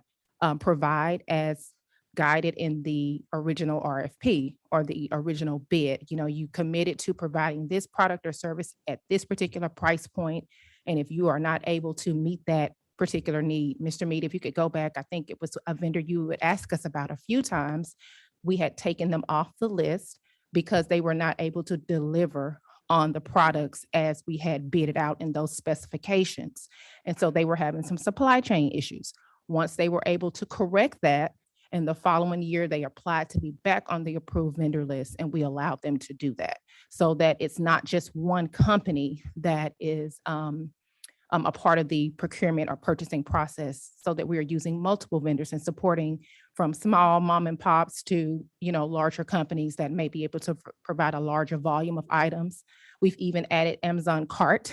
provide as guided in the original RFP or the original bid. You know, you committed to providing this product or service at this particular price point. And if you are not able to meet that particular need, Mr. Mead, if you could go back, I think it was a vendor you would ask us about a few times. We had taken them off the list because they were not able to deliver on the products as we had bidded out in those specifications. And so they were having some supply chain issues. Once they were able to correct that, in the following year, they applied to be back on the approved vendor list, and we allowed them to do that so that it's not just one company that is a part of the procurement or purchasing process, so that we are using multiple vendors and supporting from small mom and pops to, larger companies that may be able to provide a larger volume of items. We've even added Amazon Cart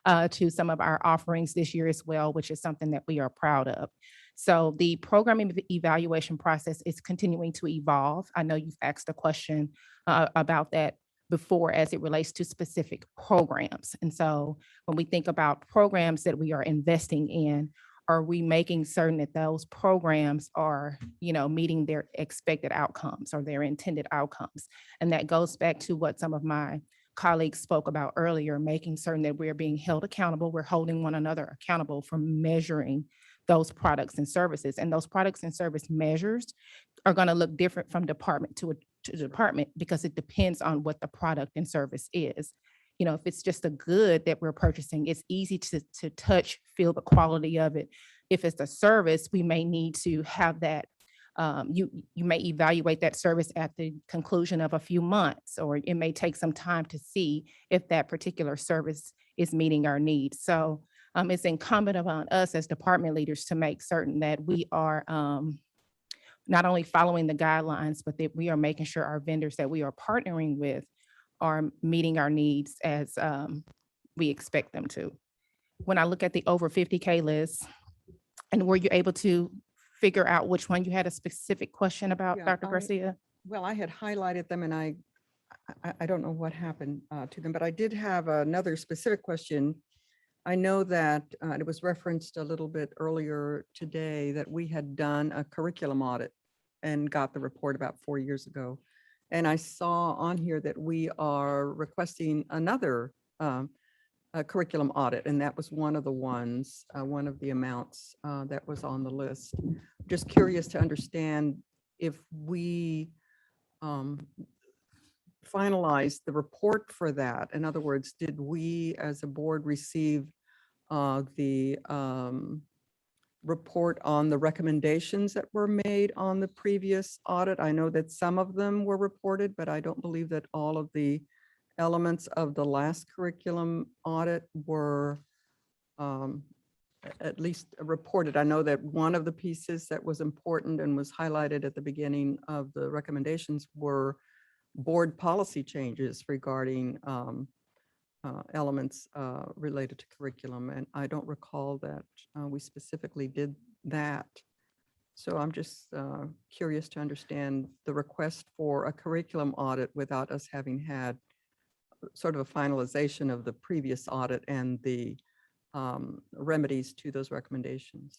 to some of our offerings this year as well, which is something that we are proud of. So the programming evaluation process is continuing to evolve. I know you've asked a question about that before as it relates to specific programs. And so when we think about programs that we are investing in, are we making certain that those programs are, meeting their expected outcomes or their intended outcomes? And that goes back to what some of my colleagues spoke about earlier, making certain that we're being held accountable. We're holding one another accountable for measuring those products and services. And those products and service measures are going to look different from department to department because it depends on what the product and service is. If it's just a good that we're purchasing, it's easy to touch, feel the quality of it. If it's a service, we may need to have that. You may evaluate that service at the conclusion of a few months, or it may take some time to see if that particular service is meeting our needs. So it's incumbent upon us as department leaders to make certain that we are not only following the guidelines, but that we are making sure our vendors that we are partnering with are meeting our needs as we expect them to. When I look at the over 50K list, and were you able to figure out which one you had a specific question about, Yeah, Dr. Garcia? Well, I had highlighted them and I don't know what happened to them, but I did have another specific question. I know that it was referenced a little bit earlier today that we had done a curriculum audit and got the report about 4 years ago. And I saw on here that we are requesting another curriculum audit, and that was one of the ones, one of the amounts that was on the list. Just curious to understand if we finalized the report for that. In other words, did we as a board receive the report on the recommendations that were made on the previous audit? I know that some of them were reported, but I don't believe that all of the elements of the last curriculum audit were at least reported. I know that one of the pieces that was important and was highlighted at the beginning of the recommendations were board policy changes regarding elements related to curriculum. And I don't recall that we specifically did that. So I'm just curious to understand the request for a curriculum audit without us having had sort of a finalization of the previous audit and the remedies to those recommendations.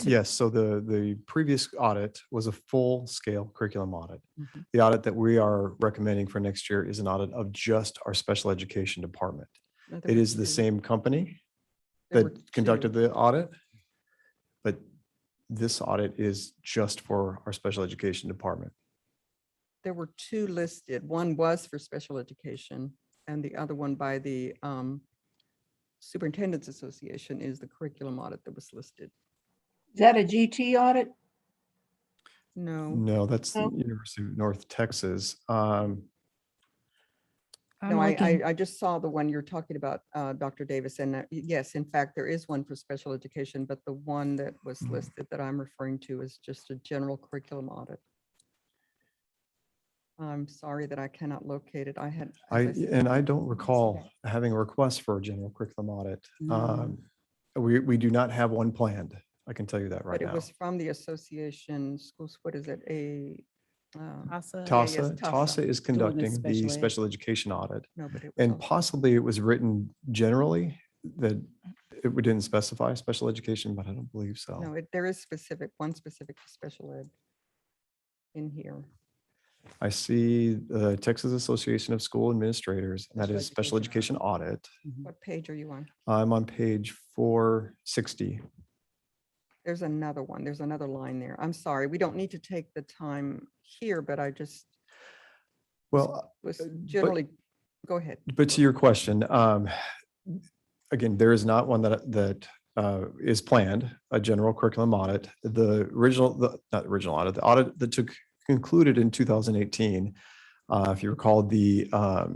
Yes, so the previous audit was a full-scale curriculum audit. Mhm. The audit that we are recommending for next year is an audit of just our special education department. No, there It were is the two. same company There were that conducted two. the audit, but this audit is just for our special education department. There were two listed. One was for special education and the other one by the Superintendent's Association is the curriculum audit that was listed. Is that a GT audit? No, No, that's the No. University of North Texas. no, I'm looking. I just saw the one you're talking about, Dr. Davis, and yes, in fact, there is one for special education, but the one that was listed that I'm referring to is just a general curriculum audit. I'm sorry that I cannot locate it. I had. as said- And I don't recall having a request for a general curriculum audit. No. We do not have one planned. I can tell you that right But it now. was from the association schools, what is it, ASA. TASA is conducting the special ed. special education audit. no, but it was And also- possibly it was written generally that it didn't specify special education, but I don't believe so. No, there is one specific to special ed in here. I see the Texas Association of School Administrators, and that Special is special education education audit. What page are you on? I'm on page 460. There's another one. There's another line there. I'm sorry. We don't need to take the time here, but I just Well, was generally, go ahead. but to your question, again, there is not one that is planned, a general curriculum audit. Not the original audit, the audit that concluded in 2018. If you recall, a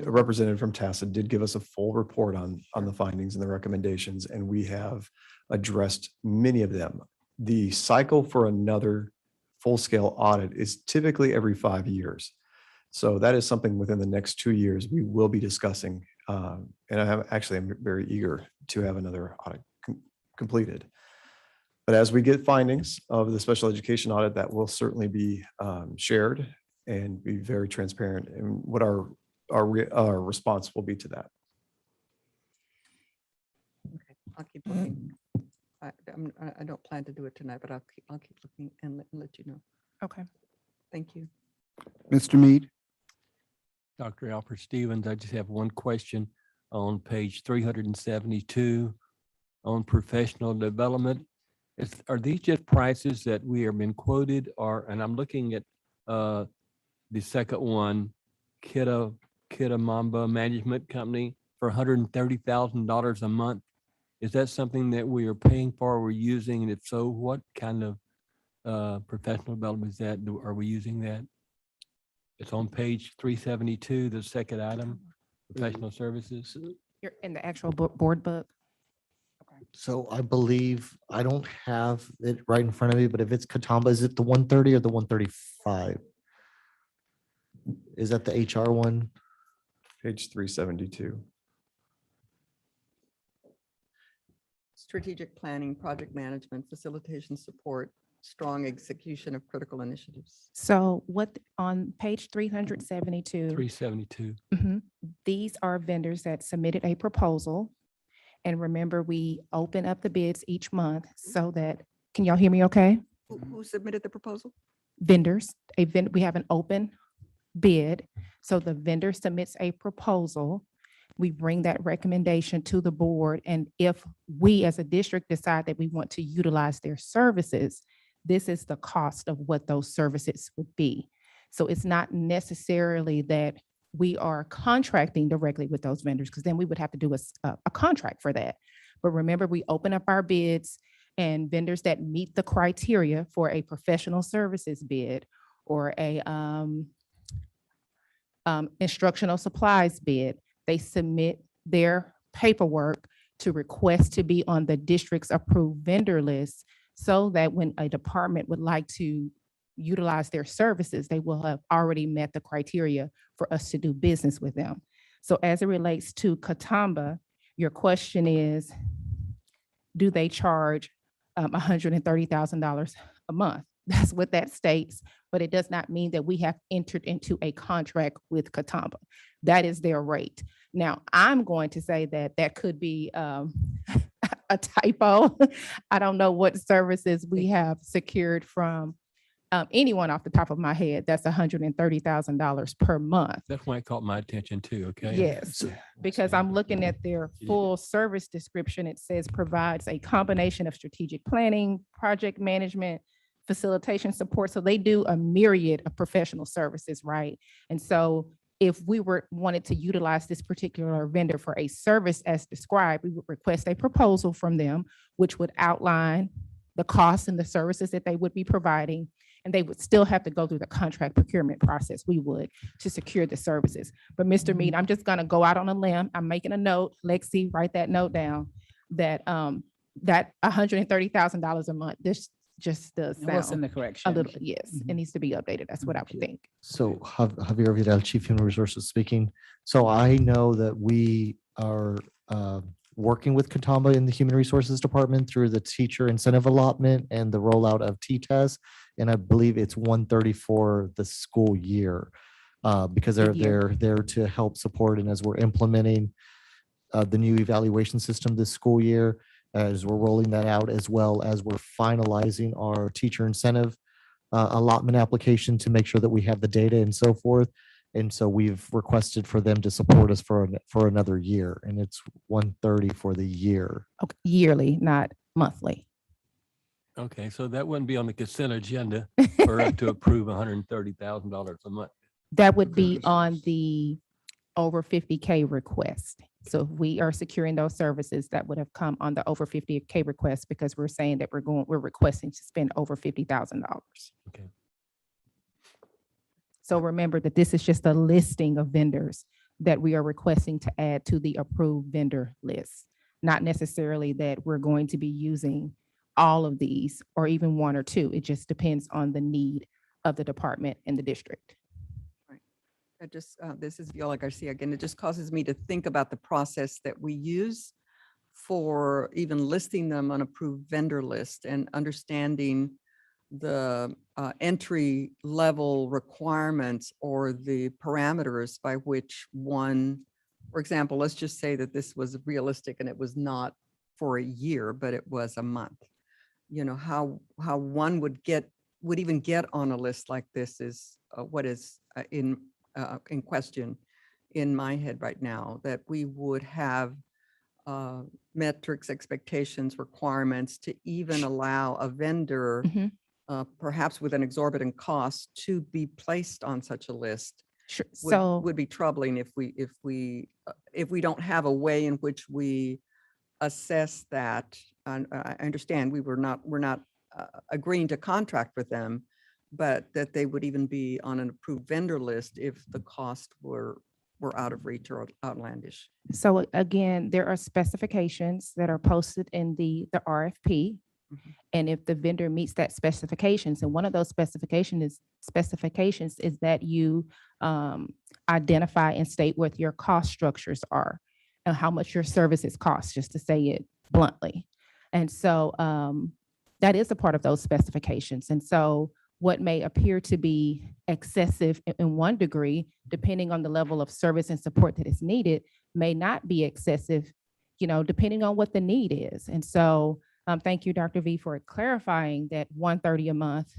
representative from TASA did give us a full report on the findings and the recommendations, and we have addressed many of them. The cycle for another full-scale audit is typically every 5 years. So that is something within the next 2 years we will be discussing. And I'm very eager to have another audit completed. But as we get findings of the special education audit, that will certainly be shared and be very transparent in what our response will be to that. Okay, I'll keep looking. I don't plan to do it tonight, but I'll keep looking and let you know. Okay. Thank you. Mr. Mead? Dr. Alfred Stevens, I just have one question on page 372 on professional development. Are these just prices that we have been quoted, and I'm looking at the second one, Kitamamba Management Company for $130,000 a month. Is that something that we are paying for, we're using? And if so, what kind of professional development is that? Are we using that? It's on page 372, the second item, professional services. You're in the actual board book. So I believe, I don't have it right in front of me, but if it's Katamba, is it the 130 or the 135? Is that the HR one? Page 372. Strategic planning, project management, facilitation support, strong execution of critical initiatives. So what on page 372, 372. these are vendors that submitted a proposal. And remember, we open up the bids each month so that, can y'all hear me okay? Who submitted the proposal? Vendors, we have an open bid. So the vendor submits a proposal. We bring that recommendation to the board. And if we as a district decide that we want to utilize their services, this is the cost of what those services would be. So it's not necessarily that we are contracting directly with those vendors, because then we would have to do a contract for that. But remember, we open up our bids, and vendors that meet the criteria for a professional services bid or a instructional supplies bid, they submit their paperwork to request to be on the district's approved vendor list, so that when a department would like to utilize their services, they will have already met the criteria for us to do business with them. So as it relates to Katamba, your question is, do they charge $130,000 a month? That's what that states, but it does not mean that we have entered into a contract with Katamba. That is their rate. Now, I'm going to say that that could be a typo. I don't know what services we have secured from anyone off the top of my head. That's $130,000 per month. That's why it caught my attention too, okay? Yes, because I'm looking at their full service description. It says provides a combination of strategic planning, project management, facilitation support. So they do a myriad of professional services, right? And so if we wanted to utilize this particular vendor for a service as described, we would request a proposal from them, which would outline the costs and the services that they would be providing. And they would still have to go through the contract procurement process, we would, to secure the services. But Mr. Mead, I'm just gonna go out on a limb. I'm making a note. Lexi, write that note down, that that $130,000 a month, this just does What's in sound the a correction? little, yes, it needs to be updated. That's what I would think. So Javier Vidal, Chief Human Resources speaking. So I know that we are working with Katamba in the Human Resources Department through the teacher incentive allotment and the rollout of T-test. And I believe it's 130 for the school year because they're there to help support. And as we're implementing the new evaluation system this school year, as we're rolling that out, as well as we're finalizing our teacher incentive allotment application to make sure that we have the data and so forth. And so we've requested for them to support us for another year, and it's 130 for the year. Okay, yearly, not monthly. Okay, so that wouldn't be on the consent agenda for us to approve $130,000 a month. That would be on the over 50K request. So if we are securing those services, that would have come on the over 50K request, because we're saying that we're requesting to spend over $50,000. Okay. So remember that this is just a listing of vendors that we are requesting to add to the approved vendor list. Not necessarily that we're going to be using all of these or even one or two. It just depends on the need of the department and the district. I just, this is Viola Garcia again. It just causes me to think about the process that we use for even listing them on approved vendor list and understanding the entry level requirements or the parameters by which one, for example, let's just say that this was realistic and it was not for a year, but it was a month. You know, how one would even get on a list like this is what is in question in my head right now, that we would have metrics, expectations, requirements to even allow a vendor, perhaps with an exorbitant cost, to be placed on such a list. Sure. Would be troubling if we don't have a way in which we assess that. And I understand we're not agreeing to contract with them, but that they would even be on an approved vendor list if the cost were out of reach or outlandish. So again, there are specifications that are posted in the RFP. And if the vendor meets that specifications, and one of those specifications is that you identify and state what your cost structures are and how much your services cost, just to say it bluntly. And so that is a part of those specifications. And so what may appear to be excessive in one degree, depending on the level of service and support that is needed, may not be excessive, depending on what the need is. And so thank you, Dr. V, for clarifying that 130 a month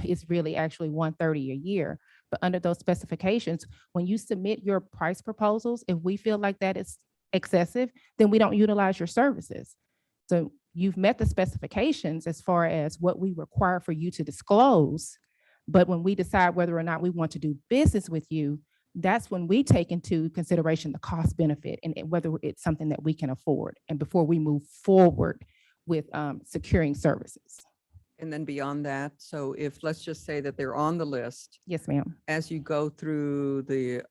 is really actually 130 a year. But under those specifications, when you submit your price proposals, if we feel like that is excessive, then we don't utilize your services. So you've met the specifications as far as what we require for you to disclose. But when we decide whether or not we want to do business with you, that's when we take into consideration the cost benefit and whether it's something that we can afford, and before we move forward with securing services. And then beyond that, so if, let's just say that they're on the list. Yes, ma'am. As you go through the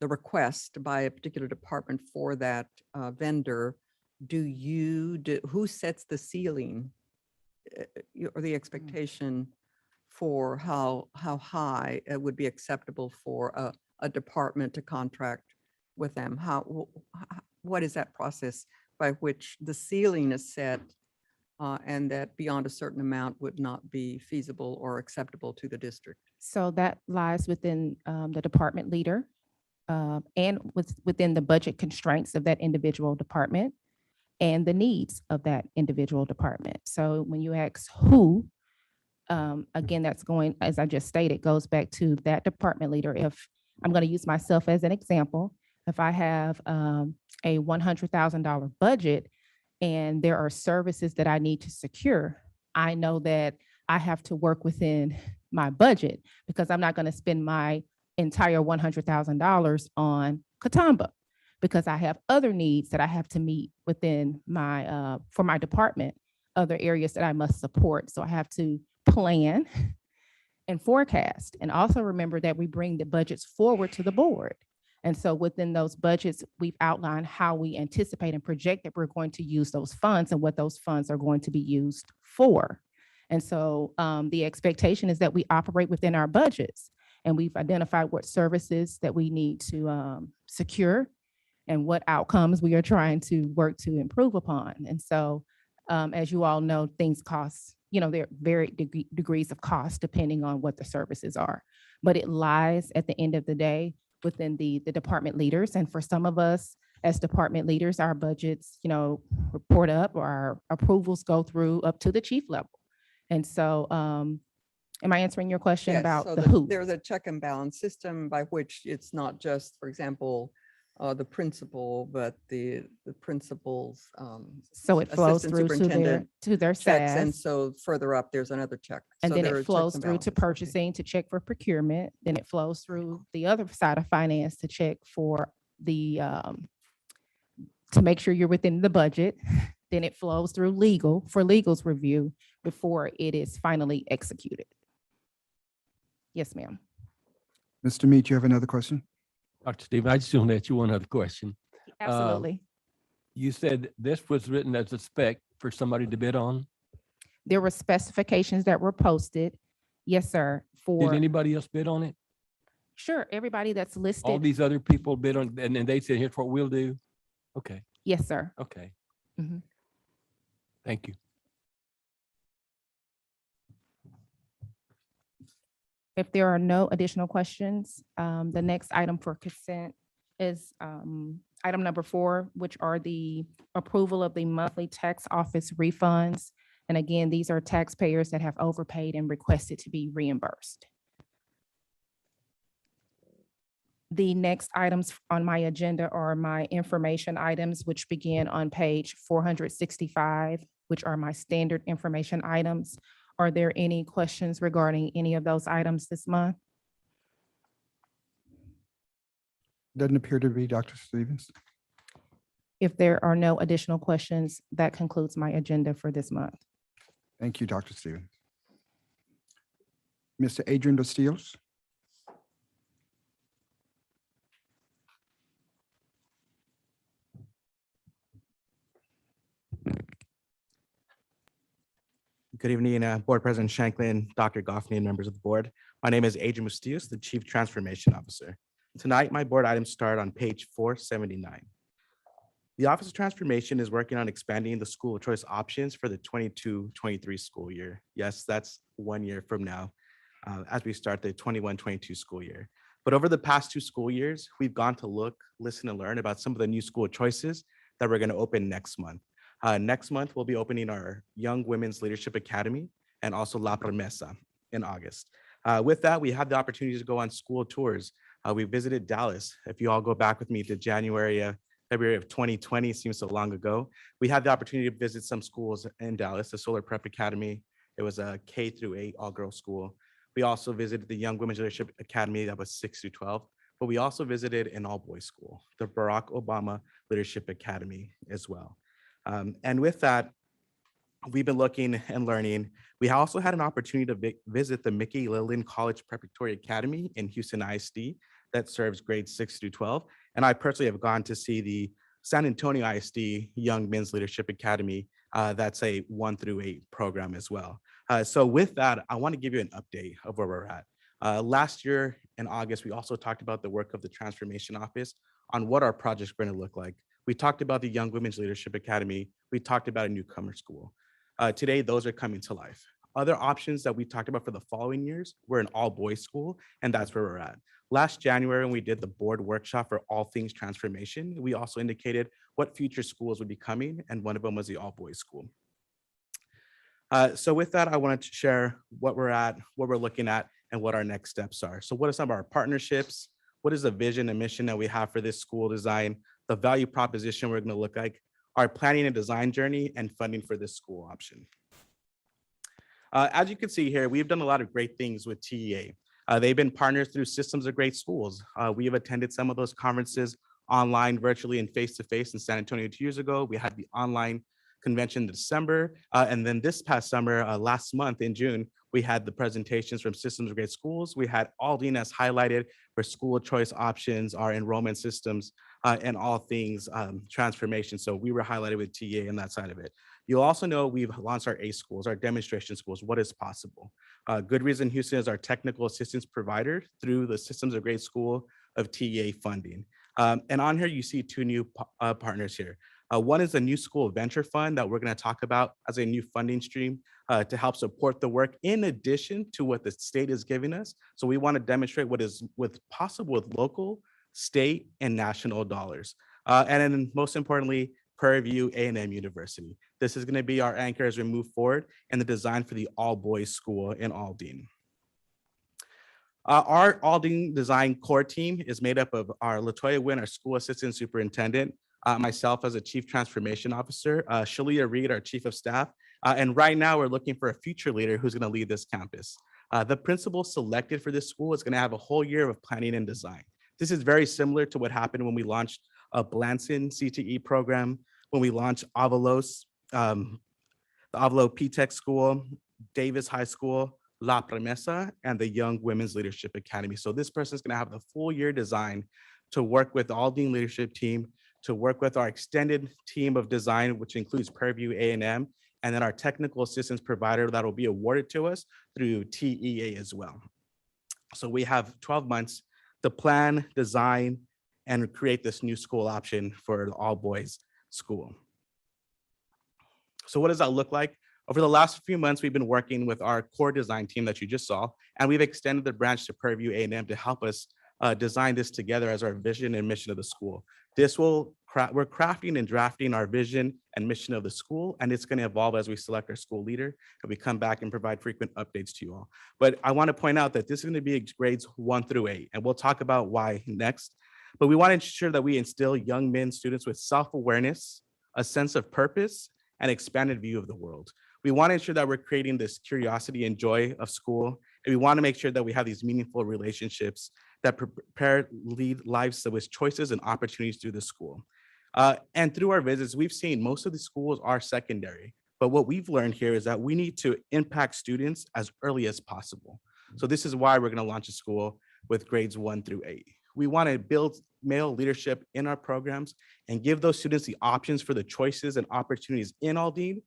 request by a particular department for that vendor, who sets the ceiling or the expectation for how high it would be acceptable for a department to contract with them? What is that process by which the ceiling is set and that beyond a certain amount would not be feasible or acceptable to the district? So that lies within the department leader and within the budget constraints of that individual department and the needs of that individual department. So when you ask who, again, that's going, as I just stated, goes back to that department leader. If I'm going to use myself as an example, if I have a $100,000 budget and there are services that I need to secure, I know that I have to work within my budget, because I'm not going to spend my entire $100,000 on Catawba because I have other needs that I have to meet within my, for my department, other areas that I must support. So I have to plan and forecast. And also remember that we bring the budgets forward to the board. And so within those budgets, we've outlined how we anticipate and project that we're going to use those funds and what those funds are going to be used for. And so the expectation is that we operate within our budgets, and we've identified what services that we need to secure and what outcomes we are trying to work to improve upon. And so as you all know, things cost, there are varied degrees of cost depending on what the services are. But it lies at the end of the day within the department leaders. And for some of us as department leaders, our budgets, report up, or our approvals go through up to the chief level. And so am I answering your question Yes, about so the who? there's a check and balance system by which it's not just, for example, the principal, but the principal's So it flows assistant through superintendent to their checks, and SAS. so further up, there's another check. And So then there are it checks flows and through to balances. Okay. purchasing to check for procurement. Then it flows through the other side of finance to check for the, to make sure you're within the budget. Then it flows through legal for legal's review before it is finally executed. Yes, ma'am. Mr. Meach, you have another question? Dr. Stephen, I just want to ask you one other question. Absolutely. You said this was written as a spec for somebody to bid on. There were specifications that were posted. Yes, sir. Did For, anybody else bid on it? sure, everybody that's All listed. these other people bid on, and then they said, here's what we'll do. Okay, Yes, sir. okay. Mhm. Thank you. If there are no additional questions, the next item for consent is item number 4, which are the approval of the monthly tax office refunds. And again, these are taxpayers that have overpaid and requested to be reimbursed. The next items on my agenda are my information items, which begin on page 465, which are my standard information items. Are there any questions regarding any of those items this month? Doesn't appear to be, Dr. Stevens. If there are no additional questions, that concludes my agenda for this month. Thank you, Dr. Stevens. Mr. Adrian Bastillos? Good evening, Board President Shanklin, Dr. Goffney, and members of the board. My name is Adrian Mustius, the Chief Transformation Officer. Tonight, my board items start on page 479. The Office of Transformation is working on expanding the school of choice options for the 22-23 school year. Yes, that's 1 year from now, as we start the 21-22 school year. But over the past 2 school years, we've gone to look, listen, and learn about some of the new school choices that we're going to open next month. Next month, we'll be opening our Young Women's Leadership Academy and also La Promesa in August. With that, we had the opportunity to go on school tours. We visited Dallas. If you all go back with me to February of 2020, seems so long ago. We had the opportunity to visit some schools in Dallas, the Solar Prep Academy. It was a K-8 all-girls school. We also visited the Young Women's Leadership Academy that was 6-12, but we also visited an all-boys school, the Barack Obama Leadership Academy as well. And with that, we've been looking and learning. We also had an opportunity to visit the Mickey Lillian College Preparatory Academy in Houston ISD that serves grades 6-12. And I personally have gone to see the San Antonio ISD Young Men's Leadership Academy. That's a 1-8 program as well. So with that, I want to give you an update of where we're at. Last year in August, we also talked about the work of the Transformation Office on what our projects are going to look like. We talked about the Young Women's Leadership Academy. We talked about a newcomer school. Today, those are coming to life. Other options that we talked about for the following years were an all-boys school, and that's where we're at. Last January, when we did the board workshop for all things transformation, we also indicated what future schools would be coming, and one of them was the all-boys school. So with that, I wanted to share what we're at, what we're looking at, and what our next steps are. So what are some of our partnerships? What is the vision and mission that we have for this school design? The value proposition we're going to look like, our planning and design journey, and funding for this school option. As you can see here, we've done a lot of great things with TEA. They've been partners through Systems of Great Schools. We have attended some of those conferences online, virtually, and face-to-face in San Antonio 2 years ago. We had the online convention in December. And then this past summer, last month in June, we had the presentations from Systems of Great Schools. We had Aldine as highlighted for school choice options, our enrollment systems, and all things transformation. So we were highlighted with TA and that side of it. You'll also know we've launched our ACE schools, our demonstration schools, what is possible. Good Reason Houston is our technical assistance provider through the Systems of Great School of TA funding. And on here, you see two new partners here. One is a new school venture fund that we're going to talk about as a new funding stream to help support the work in addition to what the state is giving us. So we want to demonstrate what is possible with local, state, and national dollars. And then most importantly, Prairie View A&M University. This is going to be our anchor as we move forward in the design for the all-boys school in Aldine. Our Aldine design core team is made up of our Latoya Wynn, our school assistant superintendent, myself as a chief transformation officer, Shalia Reed, our chief of staff, and right now we're looking for a future leader who's going to lead this campus. The principal selected for this school is going to have a whole year of planning and design. This is very similar to what happened when we launched a Blanson CTE program, when we launched Avalos, the Avalo P-Tech School, Davis High School, La Promesa, and the Young Women's Leadership Academy. So this person is going to have the full year design to work with the Aldine leadership team, to work with our extended team of design, which includes Prairie View A&M, and then our technical assistance provider that will be awarded to us through TEA as well. So we have 12 months to plan, design, and create this new school option for the all-boys school. So what does that look like? Over the last few months, we've been working with our core design team that you just saw, and we've extended the branch to Prairie View A&M to help us design this together as our vision and mission of the school. We're crafting and drafting our vision and mission of the school, and it's going to evolve as we select our school leader, and we come back and provide frequent updates to you all. But I want to point out that this is going to be grades 1 through 8, and we'll talk about why next. But we want to ensure that we instill young men, students with self-awareness, a sense of purpose, and expanded view of the world. We want to ensure that we're creating this curiosity and joy of school, and we want to make sure that we have these meaningful relationships that prepare lead lives with choices and opportunities through the school. And through our visits, we've seen most of the schools are secondary, but what we've learned here is that we need to impact students as early as possible. So this is why we're going to launch a school with grades 1 through 8. We want to build male leadership in our programs and give those students the options for the choices and opportunities in Aldine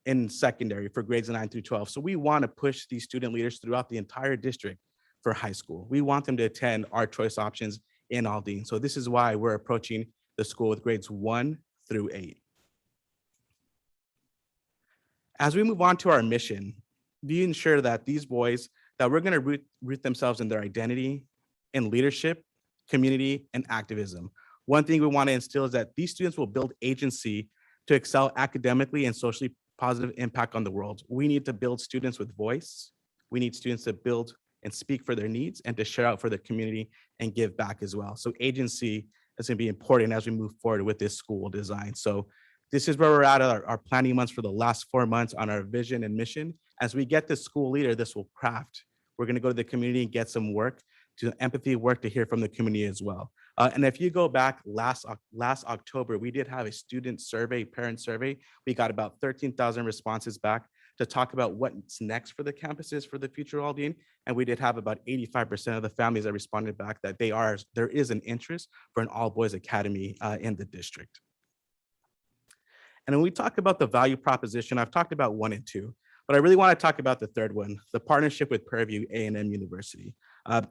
in secondary for grades 9 through 12. So we want to push these student leaders throughout the entire district for high school. We want them to attend our choice options in Aldine. So this is why we're approaching the school with grades 1 through 8. As we move on to our mission, we ensure that these boys, that we're going to root themselves in their identity, in leadership, community, and activism. One thing we want to instill is that these students will build agency to excel academically and socially positive impact on the world. We need to build students with voice. We need students to build and speak for their needs and to share out for the community and give back as well. So agency is going to be important as we move forward with this school design. So this is where we're at our planning months for the last 4 months on our vision and mission. As we get this school leader, this will craft. We're going to go to the community and get some work, to empathy work to hear from the community as well. And if you go back last October, we did have a student survey, parent survey. We got about 13,000 responses back to talk about what's next for the campuses for the future Aldine. And we did have about 85% of the families that responded back that there is an interest for an all boys academy in the district. And when we talk about the value proposition, I've talked about 1 and 2, but I really want to talk about the third one, the partnership with Prairie View A&M University.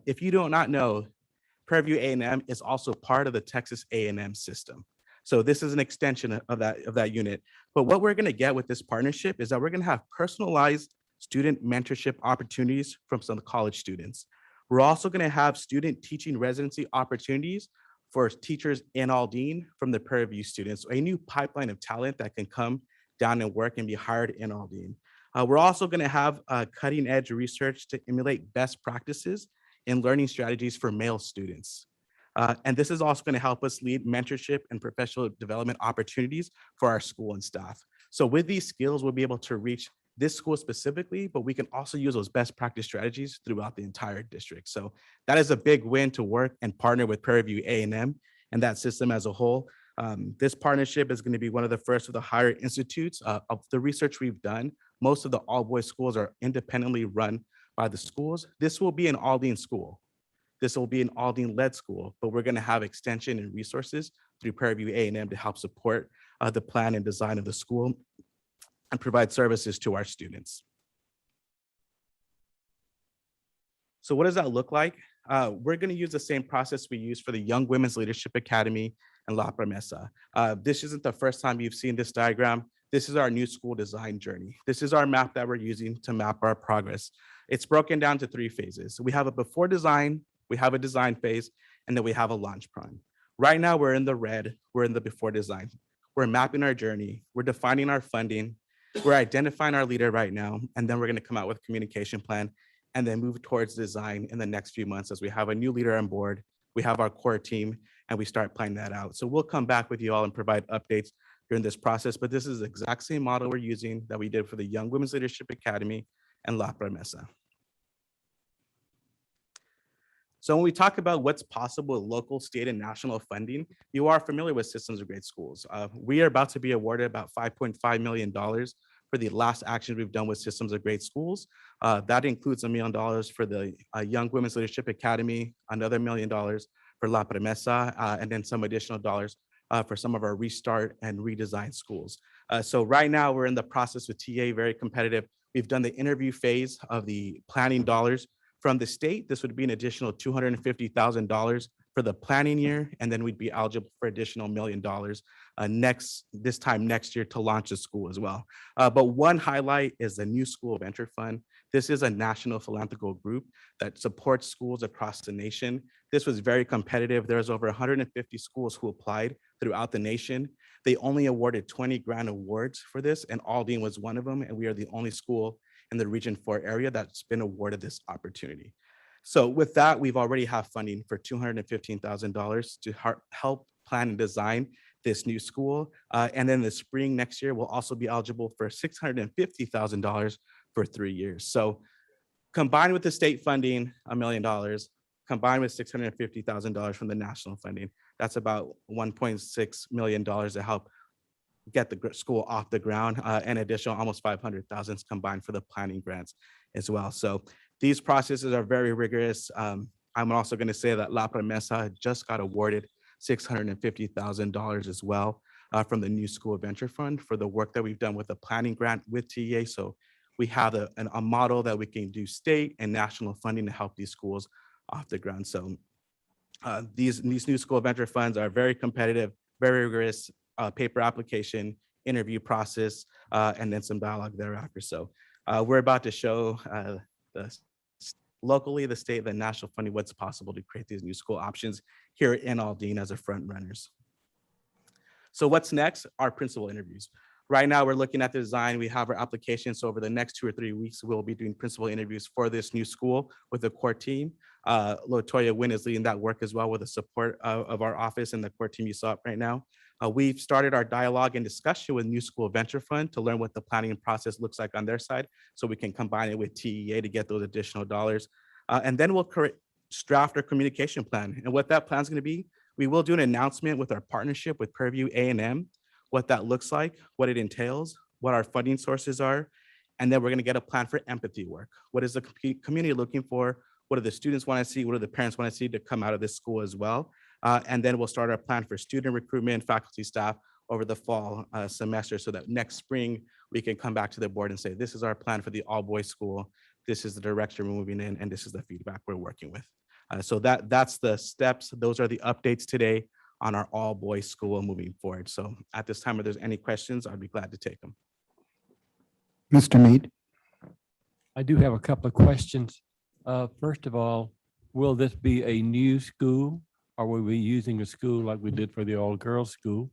If you do not know, Prairie View A&M is also part of the Texas A&M system. So this is an extension of that unit. But what we're going to get with this partnership is that we're going to have personalized student mentorship opportunities from some college students. We're also going to have student teaching residency opportunities for teachers in Aldine from the Prairie View students, a new pipeline of talent that can come down and work and be hired in Aldine. We're also going to have cutting edge research to emulate best practices in learning strategies for male students. And this is also going to help us lead mentorship and professional development opportunities for our school and staff. So with these skills, we'll be able to reach this school specifically, but we can also use those best practice strategies throughout the entire district. So that is a big win to work and partner with Prairie View A&M and that system as a whole. This partnership is going to be one of the first of the higher institutes. Of the research we've done, most of the all-boys schools are independently run by the schools. This will be an Aldine school. This will be an Aldine-led school, but we're going to have extension and resources through Prairie View A&M to help support the plan and design of the school and provide services to our students. So what does that look like? We're going to use the same process we use for the Young Women's Leadership Academy and La Promesa. This isn't the first time you've seen this diagram. This is our new school design journey. This is our map that we're using to map our progress. It's broken down to 3 phases. We have a before design, we have a design phase, and then we have a launch prime. Right now, we're in the red, we're in the before design. We're mapping our journey, we're defining our funding, we're identifying our leader right now, and then we're gonna come out with a communication plan and then move towards design in the next few months as we have a new leader on board, we have our core team, and we start planning that out. So we'll come back with you all and provide updates during this process, but this is the exact same model we're using that we did for the Young Women's Leadership Academy and La Promesa. So when we talk about what's possible with local, state, and national funding, you are familiar with Systems of Great Schools. We are about to be awarded about $5.5 million for the last actions we've done with Systems of Great Schools. That includes $1 million for the Young Women's Leadership Academy, another $1 million for La Promesa, and then some additional dollars for some of our restart and redesign schools. So right now we're in the process with TA, very competitive. We've done the interview phase of the planning dollars from the state. This would be an additional $250,000 for the planning year, and then we'd be eligible for additional $1 million this time next year to launch the school as well. But one highlight is the New School Venture Fund. This is a national philanthropical group that supports schools across the nation. This was very competitive. There's over 150 schools who applied throughout the nation. They only awarded 20 grant awards for this, and Aldine was one of them, and we are the only school in the Region 4 area that's been awarded this opportunity. So with that, we've already have funding for $215,000 to help plan and design this new school. And then the spring next year, we'll also be eligible for $650,000 for 3 years. So combined with the state funding, $1 million, combined with $650,000 from the national funding, that's about $1.6 million to help get the school off the ground, and additional almost $500,000 combined for the planning grants as well. So these processes are very rigorous. I'm also going to say that La Promesa just got awarded $650,000 as well from the New School Venture Fund for the work that we've done with the planning grant with TA. So we have a model that we can do state and national funding to help these schools off the ground. So these New School Venture Funds are very competitive, very rigorous, paper application, interview process, and then some dialogue thereafter. So we're about to show locally, the state, the national funding, what's possible to create these new school options here in Aldine as a front runners. So what's next? Our principal interviews. Right now, we're looking at the design. We have our application. So over the next 2 or 3 weeks, we'll be doing principal interviews for this new school with the core team. Latoya Wynn is leading that work as well with the support of our office and the core team you saw right now. We've started our dialogue and discussion with New School Venture Fund to learn what the planning process looks like on their side, so we can combine it with TEA to get those additional dollars. And then we'll draft our communication plan. And what that plan is going to be, we will do an announcement with our partnership with Prairie View A&M, what that looks like, what it entails, what our funding sources are, and then we're going to get a plan for empathy work. What is the community looking for? What do the students want to see? What do the parents want to see to come out of this school as well? And then we'll start our plan for student recruitment, faculty, staff over the fall semester, so that next spring we can come back to the board and say, this is our plan for the all-boys school. This is the direction we're moving in, and this is the feedback we're working with. So that's the steps. Those are the updates today on our all-boys school moving forward. So at this time, if there's any questions, I'd be glad to take them. Mr. Mead. I do have a couple of questions. First of all, will this be a new school, or will we be using a school like we did for the all-girls school?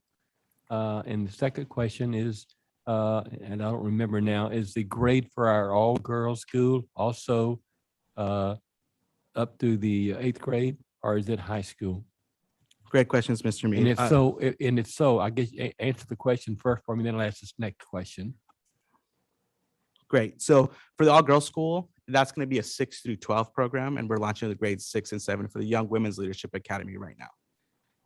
And the second question is, and I don't remember now, is the grade for our all-girls school also up through the 8th grade, or is it high school? Great questions, Mr. Mead. And if so, I guess answer the question first for me, then I'll ask this next question. Great. So for the all-girls school, that's going to be a 6 through 12 program, and we're launching the grades 6 and 7 for the Young Women's Leadership Academy right now.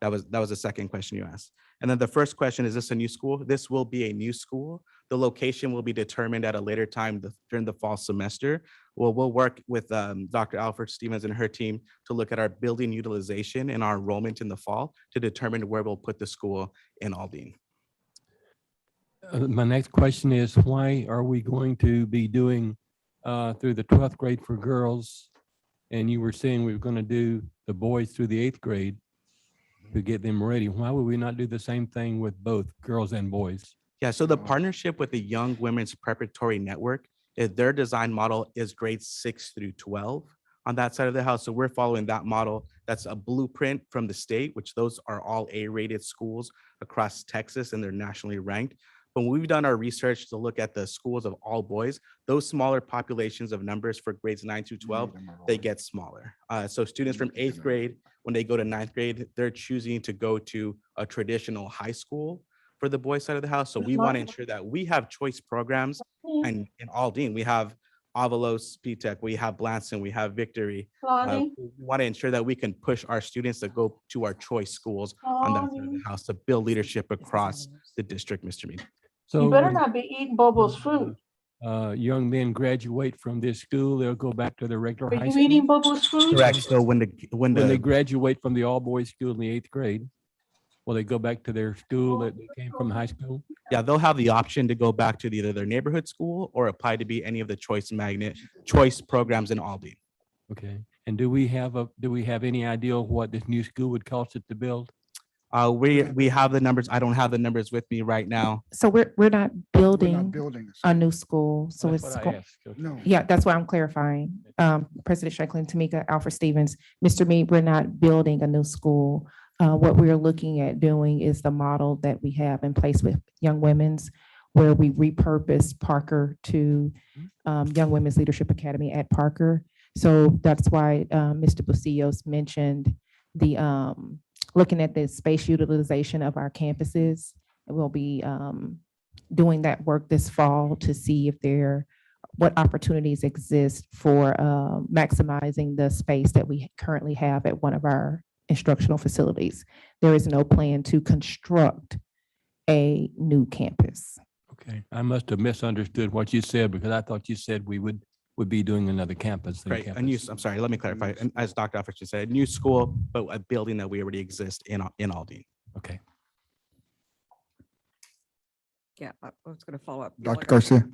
That was the second question you asked. And then the first question, is this a new school? This will be a new school. The location will be determined at a later time during the fall semester. Well, we'll work with Dr. Alfred Stevens and her team to look at our building utilization and our enrollment in the fall to determine where we'll put the school in Aldine. My next question is, why are we going to be doing through the 12th grade for girls? And you were saying we were going to do the boys through the 8th grade to get them ready. Why would we not do the same thing with both girls and boys? Yeah, so the partnership with the Young Women's Preparatory Network, their design model is grades 6 through 12 on that side of the house. So we're following that model. That's a blueprint from the state, which those are all A-rated schools across Texas, and they're nationally ranked. But when we've done our research to look at the schools of all boys, those smaller populations of numbers for grades 9 through 12, they get smaller. So students from 8th grade, when they go to 9th grade, they're choosing to go to a traditional high school for the boys side of the house. So we want to ensure that we have choice programs, and in Aldine, we have Avalos, P-Tech, we have Blanson, we have Victory. We want to ensure that we can push our students to go to our choice schools on that side of the house to build leadership across the district, Mr. Mead. So You better when, not be eating Bobo's fruit. young men graduate from this school, they'll go back to their regular Are high you school. eating Bobo's fruit? Correct. So when When they the graduate from the all-boys school in the 8th grade, will they go back to their school that they came from high school? yeah, they'll have the option to go back to either their neighborhood school or apply to be any of the choice programs in Aldine. Okay. And do we have any idea what this new school would cost it to build? We have the numbers. I don't have the numbers with me right now. So we're not We're not building building a new school, so That's it's. what go- I asked. Okay. No. Yeah, that's why I'm clarifying. President Shanklin, Tamika, Alfred Stevens, Mr. Mead, we're not building a new school. What we're looking at doing is the model that we have in place with Young Women's, where we repurposed Parker to Young Women's Leadership Academy at Parker. So that's why Mr. Busillos mentioned the looking at the space utilization of our campuses. And we'll be doing that work this fall to see if what opportunities exist for maximizing the space that we currently have at one of our instructional facilities. There is no plan to construct a new campus. Okay. I must have misunderstood what you said, because I thought you said we would be doing another campus. than Right. campus. I'm sorry, let me clarify. And as Dr. Alfred said, a new school, but a building that we already exist in Aldine. Okay. Yeah, I was going to follow up. Dr. Garcia?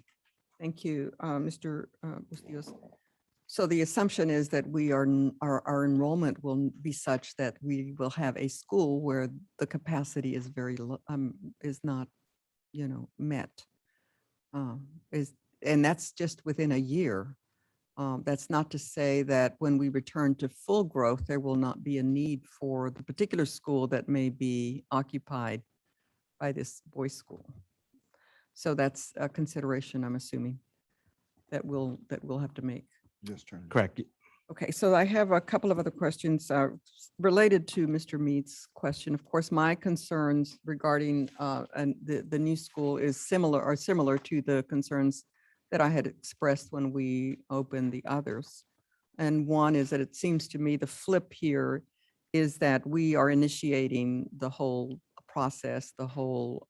Thank you, Mr. Bustillos. So the assumption is that our enrollment will be such that we will have a school where the capacity is is not, met. And that's just within a year. That's not to say that when we return to full growth, there will not be a need for the particular school that may be occupied by this boys' school. So that's a consideration, I'm assuming, that we'll have to make. Correct. Okay, so I have a couple of other questions related to Mr. Mead's question. Of course, my concerns regarding the new school is similar to the concerns that I had expressed when we opened the others. And one is that it seems to me the flip here is that we are initiating the whole process, the whole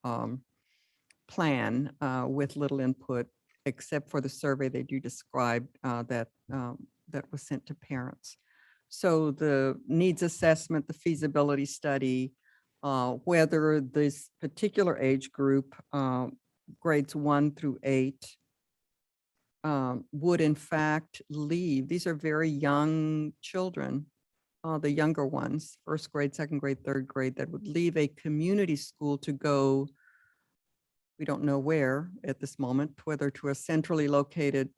plan with little input, except for the survey they do describe that was sent to parents. So the needs assessment, the feasibility study, whether this particular age group, grades 1 through 8, would in fact leave. These are very young children, the younger ones, first grade, second grade, third grade, that would leave a community school to go, we don't know where at this moment, whether to a centrally located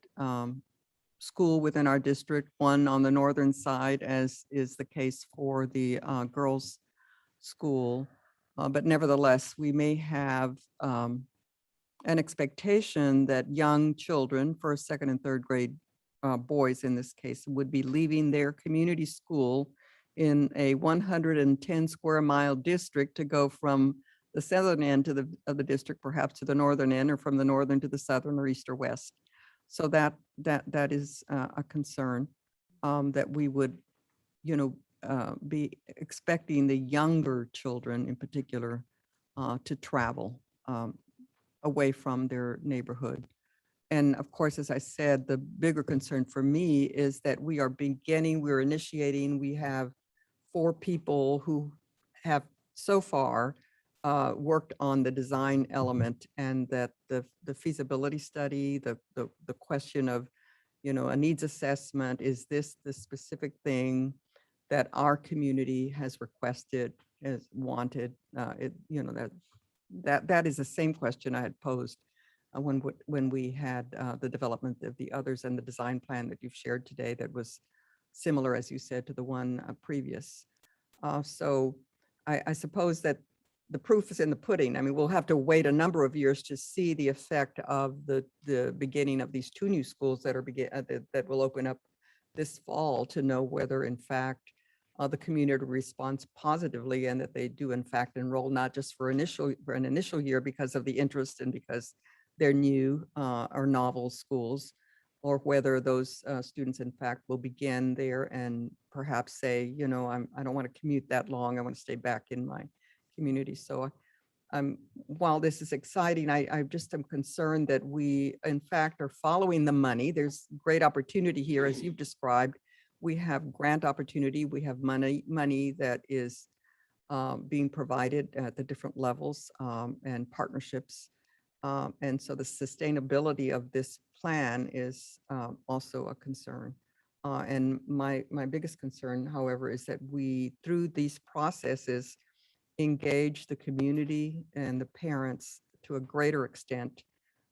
school within our district, one on the northern side, as is the case for the girls' school. But nevertheless, we may have an expectation that young children, first, second, and third grade boys in this case, would be leaving their community school in a 110 square mile district to go from the southern end of the district, perhaps to the northern end, or from the northern to the southern or east or west. So that is a concern, that we would, be expecting the younger children in particular to travel away from their neighborhood. And of course, as I said, the bigger concern for me is that we're initiating, we have 4 people who have so far worked on the design element, and that the feasibility study, the question of, a needs assessment, is this the specific thing that our community has requested, has wanted? That is the same question I had posed when we had the development of the others and the design plan that you've shared today that was similar, as you said, to the one previous. So I suppose that the proof is in the pudding. I mean, we'll have to wait a number of years to see the effect of the beginning of these 2 new schools that that will open up this fall, to know whether in fact the community responds positively, and that they do in fact enroll, not just for an initial year because of the interest and because they're new or novel schools, or whether those students in fact will begin there and perhaps say, I don't want to commute that long. I want to stay back in my community. So while this is exciting, I just am concerned that we in fact are following the money. There's great opportunity here, as you've described. We have grant opportunity. We have money that is being provided at the different levels and partnerships. And so the sustainability of this plan is also a concern. And my biggest concern, however, is that we, through these processes, engage the community and the parents to a greater extent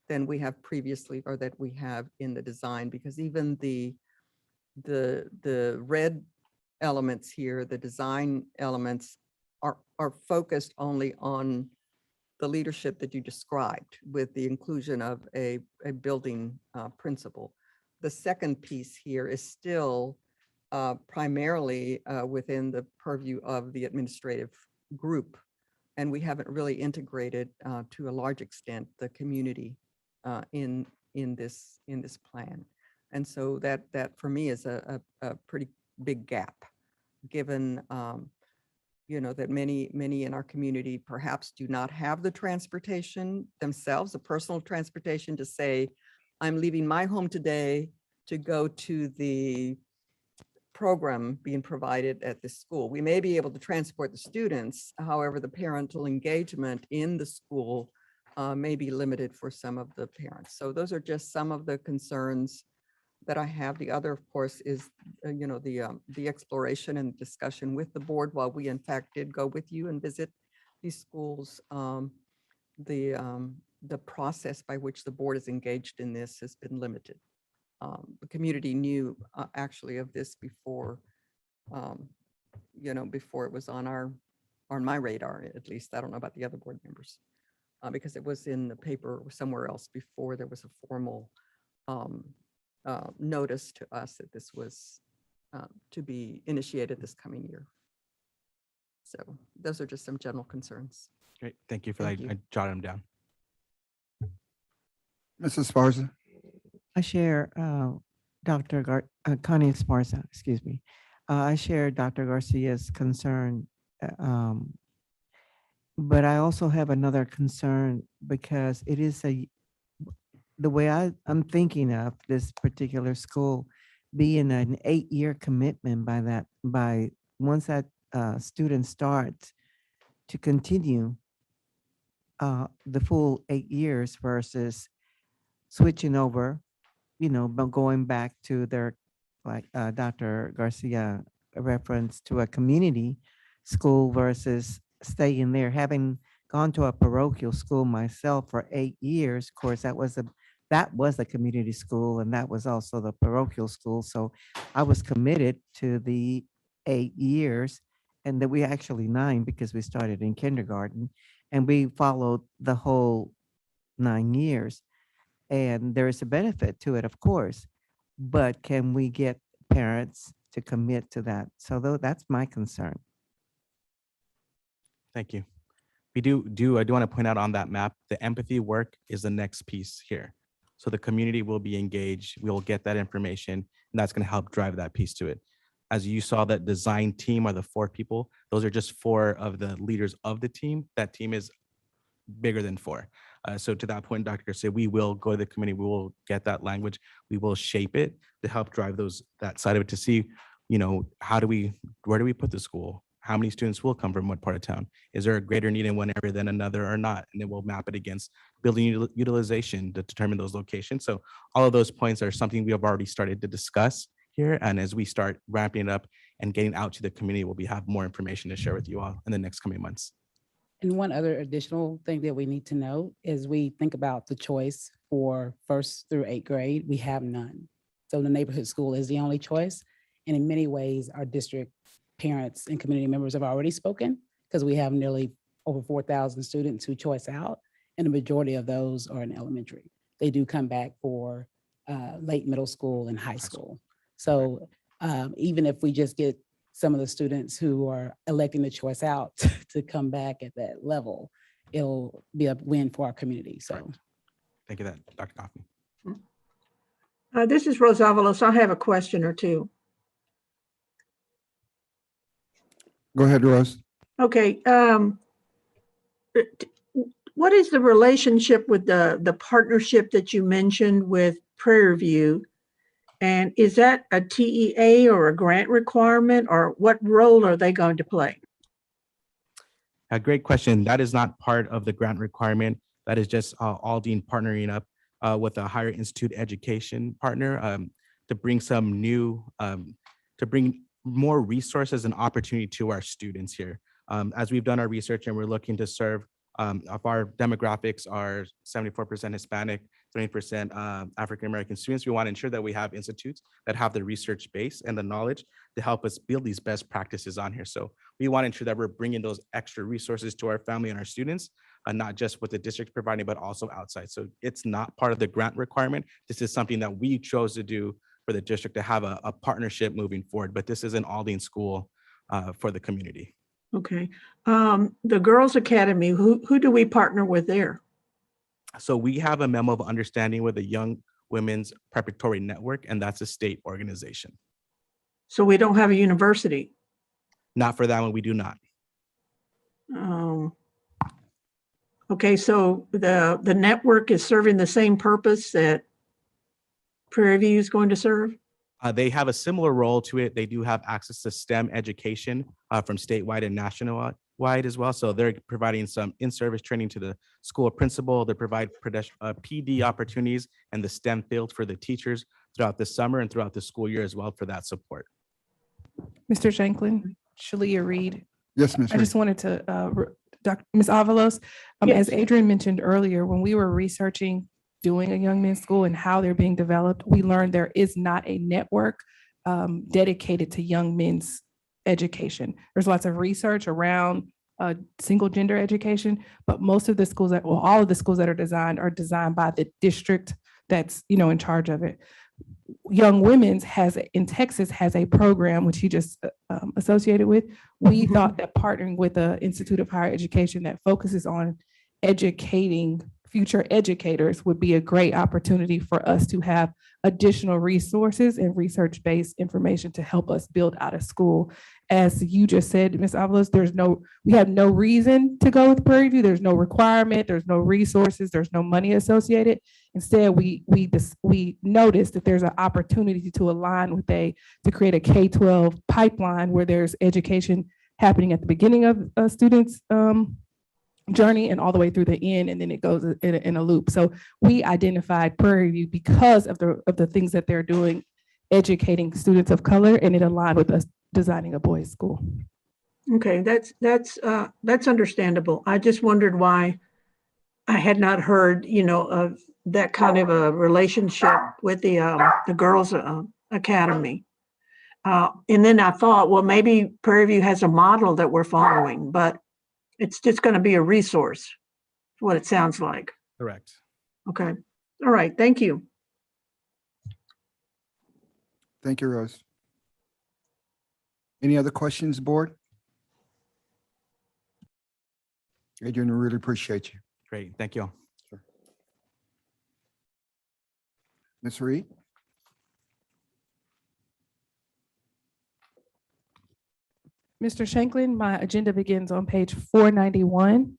than we have previously, or that we have in the design, because even the red elements here, the design elements are focused only on the leadership that you described, with the inclusion of a building principal. The second piece here is still primarily within the purview of the administrative group, and we haven't really integrated to a large extent the community in this plan. And so that for me is a pretty big gap, given that many in our community perhaps do not have the transportation themselves, the personal transportation, to say, I'm leaving my home today to go to the program being provided at this school. We may be able to transport the students. However, the parental engagement in the school may be limited for some of the parents. So those are just some of the concerns that I have. The other, of course, is the exploration and discussion with the board, while we in fact did go with you and visit these schools. The process by which the board is engaged in this has been limited. The community knew actually of this before, before it was on my radar, at least. I don't know about the other board members, because it was in the paper or somewhere else before there was a formal notice to us that this was to be initiated this coming year. So those are just some general concerns. Great, thank you for Thank that. you. I jotted them down. Mrs. Sparza. I share Connie Esparza, excuse me. I share Dr. Garcia's concern, but I also have another concern, because it is the way I'm thinking of this particular school being an 8-year commitment by once that student starts to continue the full 8 years versus switching over, but going back to their, like Dr. Garcia reference to a community school versus staying there. Having gone to a parochial school myself for 8 years, of course, that was a community school, and that was also the parochial school. So I was committed to the 8 years, and that we actually 9, because we started in kindergarten, and we followed the whole 9 years. And there is a benefit to it, of course, but can we get parents to commit to that? So that's my concern. Thank you. I do want to point out on that map, the empathy work is the next piece here. So the community will be engaged. We will get that information, and that's going to help drive that piece to it. As you saw, that design team are the 4 people. Those are just 4 of the leaders of the team. That team is bigger than 4. So to that point, Dr. Garcia, we will go to the committee. We will get that language. We will shape it to help drive that side of it to see, where do we put the school? How many students will come from what part of town? Is there a greater need in one area than another or not? And then we'll map it against building utilization to determine those locations. So all of those points are something we have already started to discuss here. And as we start ramping it up and getting out to the community, we'll have more information to share with you all in the next coming months. And one other additional thing that we need to know is we think about the choice for 1st through 8th grade, we have none. So the neighborhood school is the only choice. And in many ways, our district parents and community members have already spoken because we have nearly over 4,000 students who choice out, and the majority of those are in elementary. They do come back for late middle school and high school. So even if we just get some of the students who are electing the choice out to come back at that level, it'll be a win for our community. So Correct. Thank you, Dr. Goffney. This is Rose Avalos. I have a question or two. Go ahead, Rose. Okay. What is the relationship with the partnership that you mentioned with Prairie View? And is that a TEA or a grant requirement, or what role are they going to play? A great question. That is not part of the grant requirement. That is just Aldine partnering up with a higher institute education partner to bring some new, to bring more resources and opportunity to our students here. As we've done our research and we're looking to serve, if our demographics are 74% Hispanic, 20% African-American students, we want to ensure that we have institutes that have the research base and the knowledge to help us build these best practices on here. So we want to ensure that we're bringing those extra resources to our family and our students, not just what the district providing, but also outside. So it's not part of the grant requirement. This is something that we chose to do for the district to have a partnership moving forward, but this is an Aldine school for the community. Okay. The Girls Academy, who do we partner with there? So we have a memo of understanding with the Young Women's Preparatory Network, and that's a state organization. So we don't have a university? Not for that one, we do not. Okay, so the network is serving the same purpose that Prairie View is going to serve? They have a similar role to it. They do have access to STEM education from statewide and national-wide as well. So they're providing some in-service training to the school principal. They provide PD opportunities and the STEM field for the teachers throughout the summer and throughout the school year as well for that support. Mr. Shanklin, Shalia Reed. Yes, Ms. I just wanted to, Ms. Avalos, Yes. as Adrian mentioned earlier, when we were researching doing a young men's school and how they're being developed, we learned there is not a network dedicated to young men's education. There's lots of research around single gender education, but most of the schools all of the schools that are designed by the district that's, in charge of it. Young Women's in Texas has a program which he just associated with. We thought that partnering with the Institute of Higher Education that focuses on educating future educators would be a great opportunity for us to have additional resources and research-based information to help us build out a school. As you just said, Ms. Avalos, we have no reason to go with Prairie View. There's no requirement, there's no resources, there's no money associated. Instead, we noticed that there's an opportunity to align with to create a K-12 pipeline where there's education happening at the beginning of a student's journey and all the way through the end, and then it goes in a loop. So we identified Prairie View because of the things that they're doing, educating students of color, and it aligned with us designing a boys' school. Okay, that's understandable. I just wondered why I had not heard, of that kind of a relationship with the Girls Academy. And then I thought, well, maybe Prairie View has a model that we're following, but it's just going to be a resource, is what it sounds like. Correct. Okay. All right. Thank you. Thank you, Rose. Any other questions, board? Adrian, I really appreciate you. Great. Thank you all. Ms. Reed? Mr. Shanklin, my agenda begins on page 491.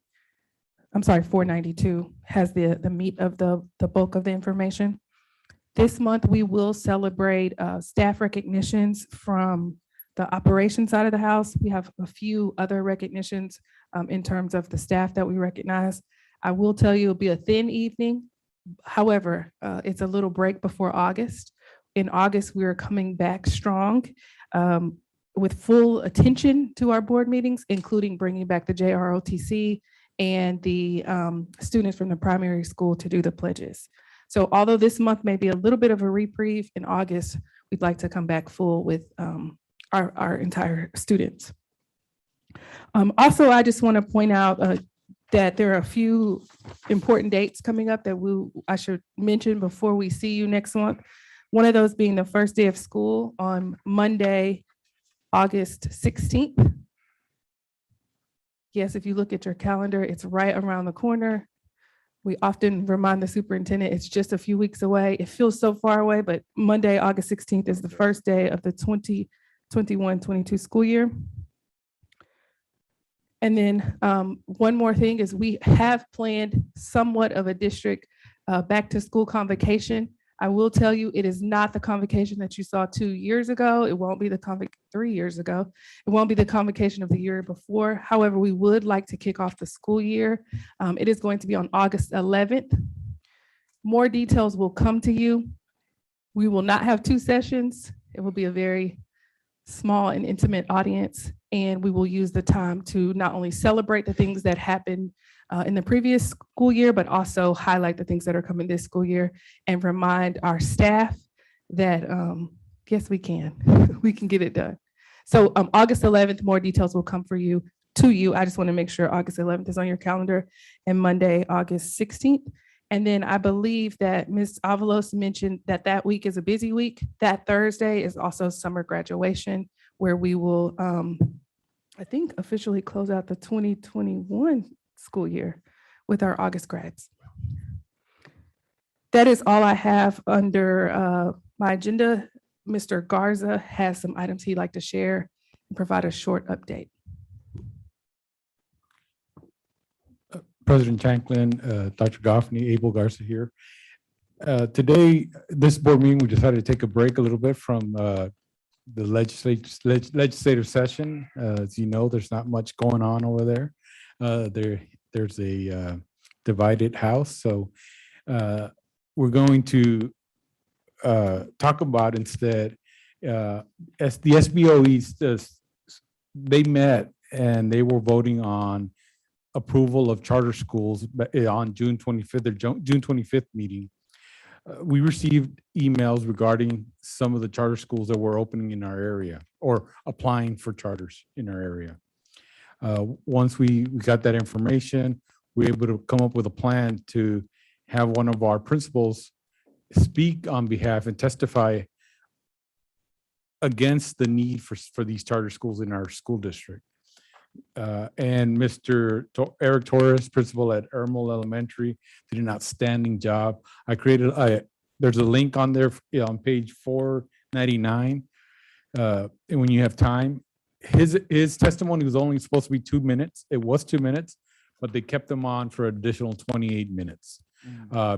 I'm sorry, 492 has the meat of the bulk of the information. This month, we will celebrate staff recognitions from the operations side of the house. We have a few other recognitions in terms of the staff that we recognize. I will tell you, it'll be a thin evening. However, it's a little break before August. In August, we are coming back strong with full attention to our board meetings, including bringing back the JROTC and the students from the primary school to do the pledges. So although this month may be a little bit of a reprieve, in August, we'd like to come back full with our entire students. Also, I just want to point out that there are a few important dates coming up that I should mention before we see you next month. One of those being the first day of school on Monday, August 16th. Yes, if you look at your calendar, it's right around the corner. We often remind the superintendent it's just a few weeks away. It feels so far away, but Monday, August 16th is the first day of the 2021-22 school year. And then one more thing is we have planned somewhat of a district back to school convocation. I will tell you, it is not the convocation that you saw 2 years ago. It won't be the 3 years ago. It won't be the convocation of the year before. However, we would like to kick off the school year. It is going to be on August 11th. More details will come to you. We will not have 2 sessions. It will be a very small and intimate audience, and we will use the time to not only celebrate the things that happened in the previous school year, but also highlight the things that are coming this school year and remind our staff that, yes, we can, we can get it done. So August 11th, more details will come to you. I just want to make sure August 11th is on your calendar, and Monday, August 16th. And then I believe that Ms. Avalos mentioned that that week is a busy week. That Thursday is also summer graduation, where we will, I think, officially close out the 2021 school year with our August grads. That is all I have under my agenda. Mr. Garza has some items he'd like to share and provide a short update. President Shanklin, Dr. Goffney, Abel Garza here. Today, this board meeting, we decided to take a break a little bit from the legislative session. As you know, there's not much going on over there. There's a divided house. So we're going to talk about instead, as the SBOEs, they met and they were voting on approval of charter schools on June 25th, their June 25th meeting. We received emails regarding some of the charter schools that were opening in our area or applying for charters in our area. Once we got that information, we were able to come up with a plan to have one of our principals speak on behalf and testify against the need for these charter schools in our school district. And Mr. Eric Torres, principal at Ermel Elementary, did an outstanding job. I created there's a link on there on page 499. And when you have time, his testimony was only supposed to be 2 minutes. It was 2 minutes, but they kept him on for an additional 28 minutes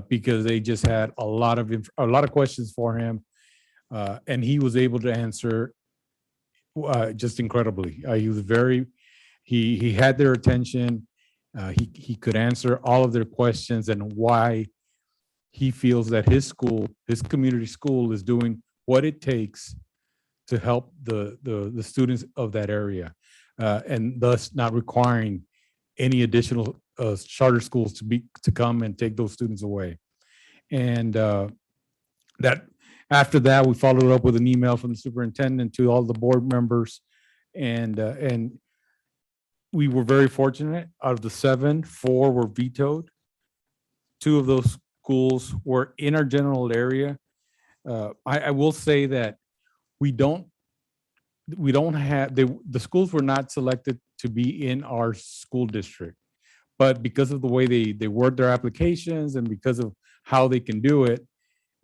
because they just had a lot of questions for him, and he was able to answer just incredibly. He had their attention. He could answer all of their questions and why he feels that his school, his community school, is doing what it takes to help the students of that area, and thus not requiring any additional charter schools to come and take those students away. And that after that, we followed up with an email from the superintendent to all the board members, and we were very fortunate. Out of the 7, 4 were vetoed. 2 of those schools were in our general area. I will say that we don't have, the schools were not selected to be in our school district, but because of the way they word their applications and because of how they can do it,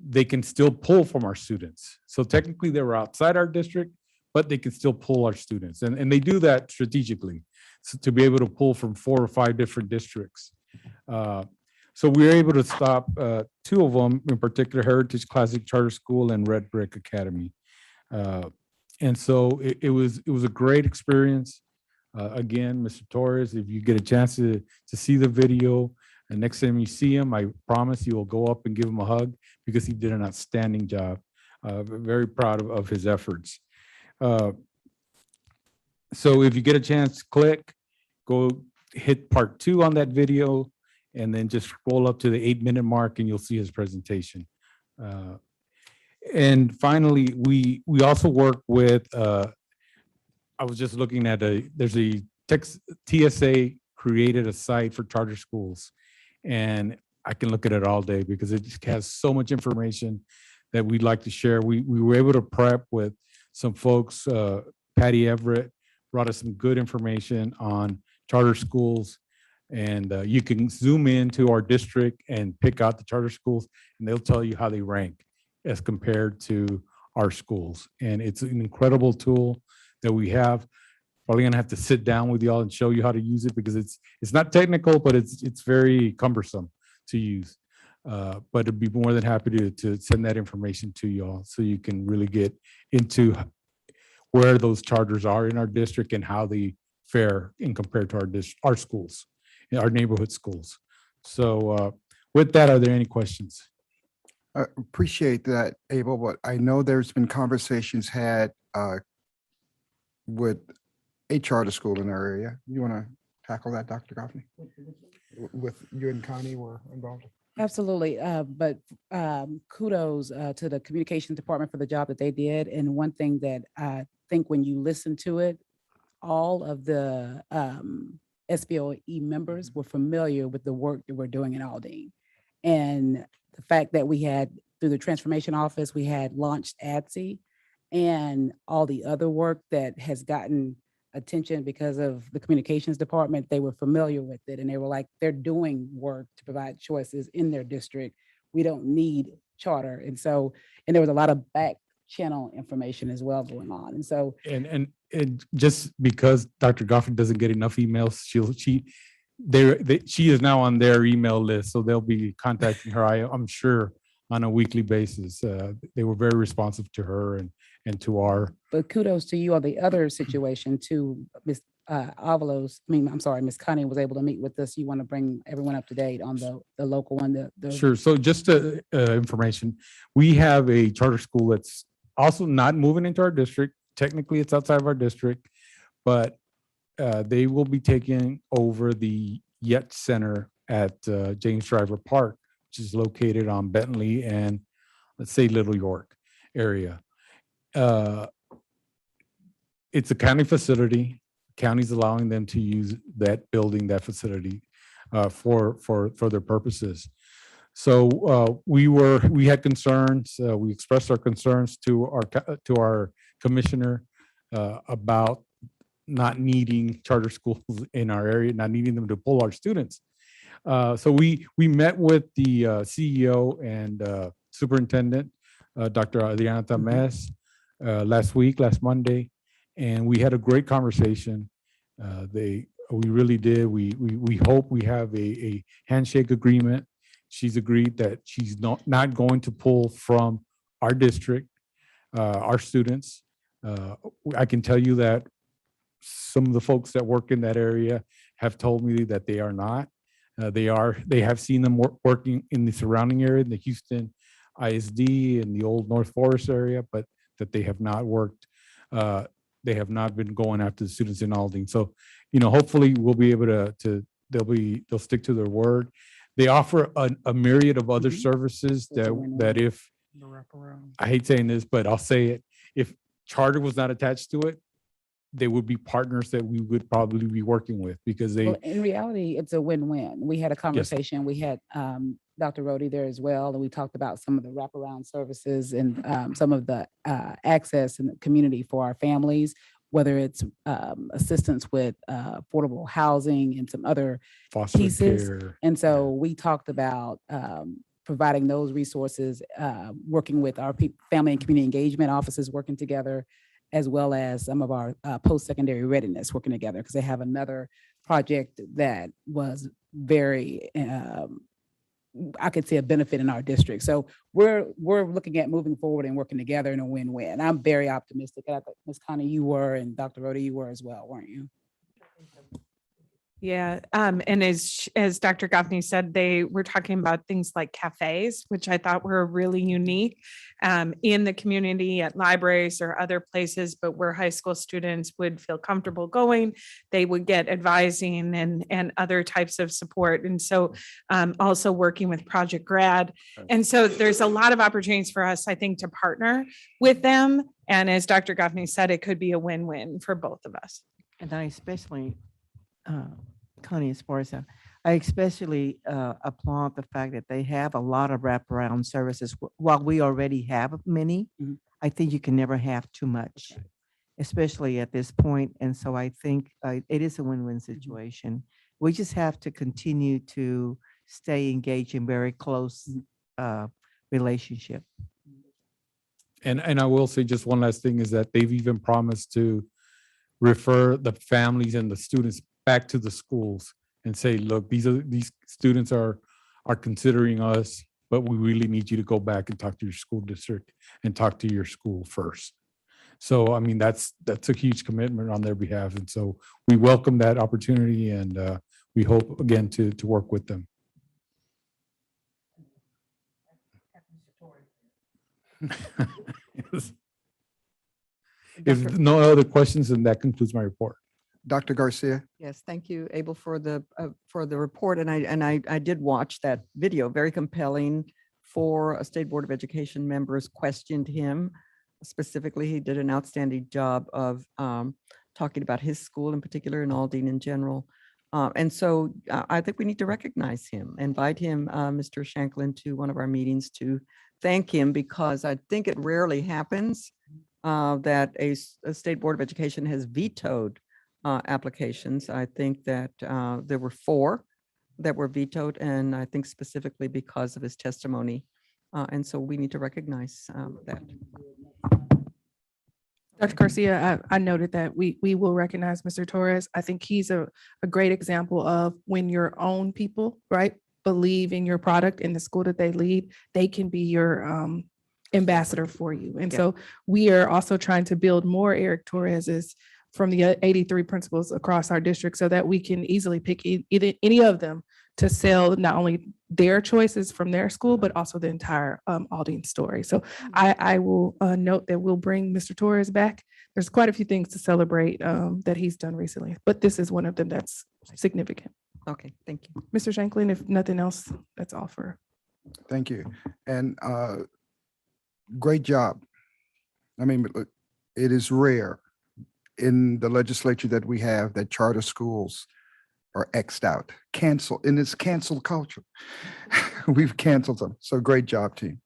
they can still pull from our students. So technically they were outside our district, but they can still pull our students. And they do that strategically, so to be able to pull from 4 or 5 different districts. So we were able to stop 2 of them, in particular, Heritage Classic Charter School and Red Brick Academy. And so it was a great experience. Again, Mr. Torres, if you get a chance to see the video, and next time you see him, I promise you will go up and give him a hug because he did an outstanding job. Very proud of his efforts. So if you get a chance, go hit part 2 on that video, and then just scroll up to the 8-minute mark and you'll see his presentation. And finally, we also work with, I was just looking at there's a TSA created a site for charter schools, and I can look at it all day because it just has so much information that we'd like to share. We were able to prep with some folks. Patty Everett brought us some good information on charter schools, and you can zoom into our district and pick out the charter schools, and they'll tell you how they rank as compared to our schools. And it's an incredible tool that we have. Probably gonna have to sit down with y'all and show you how to use it because it's not technical, but it's very cumbersome to use. But I'd be more than happy to send that information to y'all so you can really get into where those charters are in our district and how they fare in compared to our schools, our neighborhood schools. So with that, are there any questions? Appreciate that, Abel, but I know there's been conversations had with a charter school in our area. You want to tackle that, Dr. Goffney? With you and Connie were involved? Absolutely. But kudos to the communications department for the job that they did. And one thing that I think when you listen to it, all of the SBOE members were familiar with the work that we're doing in Aldine. And the fact that we had, through the transformation office, we had launched ADSI and all the other work that has gotten attention because of the communications department, they were familiar with it. And they were like, they're doing work to provide choices in their district. We don't need charter. And so, and there was a lot of back channel information as well going on. And so, And just because Dr. Goffin doesn't get enough emails, she is now on their email list, so they'll be contacting her, I'm sure, on a weekly basis. They were very responsive to her and to our. but kudos to you on the other situation too, Ms. Avalos. Ms. Connie was able to meet with us. You want to bring everyone up to date on the local one, Sure. So just information, we have a charter school that's also not moving into our district. Technically, it's outside of our district, but they will be taking over the Yet Center at James Driver Park, which is located on Bentley and, let's say, Little York area. It's a county facility. County's allowing them to use that building, that facility for their purposes. So we had concerns. We expressed our concerns to our commissioner about not needing charter schools in our area, not needing them to pull our students. So we met with the CEO and superintendent, Dr. Adriana Tamez, last Monday, and we had a great conversation. We really did. We hope we have a handshake agreement. She's agreed that she's not going to pull from our district, our students. I can tell you that some of the folks that work in that area have told me that they are not. They have seen them working in the surrounding area, in the Houston ISD and the old North Forest area, but that they have not worked. They have not been going after the students in Aldine. So, hopefully we'll be able they'll stick to their word. They offer a myriad of other services that if, I hate saying this, but I'll say it, if charter was not attached to it, they would be partners that we would probably be working with because well, in reality, it's a win-win. We had a conversation. We had Dr. Rhodey there as well, and we talked about some of the wraparound services and some of the access in the community for our families, whether it's assistance with affordable housing and some other foster pieces. care. And so we talked about providing those resources, working with our family and community engagement offices working together, as well as some of our post-secondary readiness working together, because they have another project that was very, I could say, a benefit in our district. So we're looking at moving forward and working together in a win-win. I'm very optimistic. I think Ms. Connie, you were, and Dr. Rhoda, you were as well, weren't you? Yeah, and as Dr. Goffney said, they were talking about things like cafes, which I thought were really unique in the community at libraries or other places, but where high school students would feel comfortable going, they would get advising and other types of support. And so also working with Project Grad. And so there's a lot of opportunities for us, I think, to partner with them. And as Dr. Goffney said, it could be a win-win for both of us. And I especially, Connie Esparza, I especially applaud the fact that they have a lot of wraparound services. While we already have many, I think you can never have too much, especially at this point. And so I think it is a win-win situation. We just have to continue to stay engaged in very close relationship. And I will say just one last thing is that they've even promised to refer the families and the students back to the schools and say, look, these students are considering us, but we really need you to go back and talk to your school district and talk to your school first. So, I mean, that's a huge commitment on their behalf. And so we welcome that opportunity, and we hope again to work with them. If no other questions, then that concludes my report. Dr. Garcia? Yes, thank you, Abel, for the report. And I did watch that video, very compelling. For a State Board of Education members questioned him specifically. He did an outstanding job of talking about his school in particular and Aldine in general. And so I think we need to recognize him, invite him, Mr. Shanklin, to one of our meetings to thank him, because I think it rarely happens that a State Board of Education has vetoed applications. I think that there were 4 that were vetoed, and I think specifically because of his testimony. And so we need to recognize that. Dr. Garcia, I noted that we will recognize Mr. Torres. I think he's a great example of when your own people, right, believe in your product in the school that they lead, they can be your ambassador for you. And so we are also trying to build more Eric Torres's from the 83 principals across our district so that we can easily pick either any of them to sell not only their choices from their school, but also the entire Aldine story. So I will note that we'll bring Mr. Torres back. There's quite a few things to celebrate that he's done recently, but this is one of them that's significant. Okay, thank you. Mr. Shanklin, if nothing else, that's all for. Thank you. And great job. I mean, look, it is rare in the legislature that we have that charter schools are X'd out, canceled, in this cancel culture. We've canceled them. So great job, team.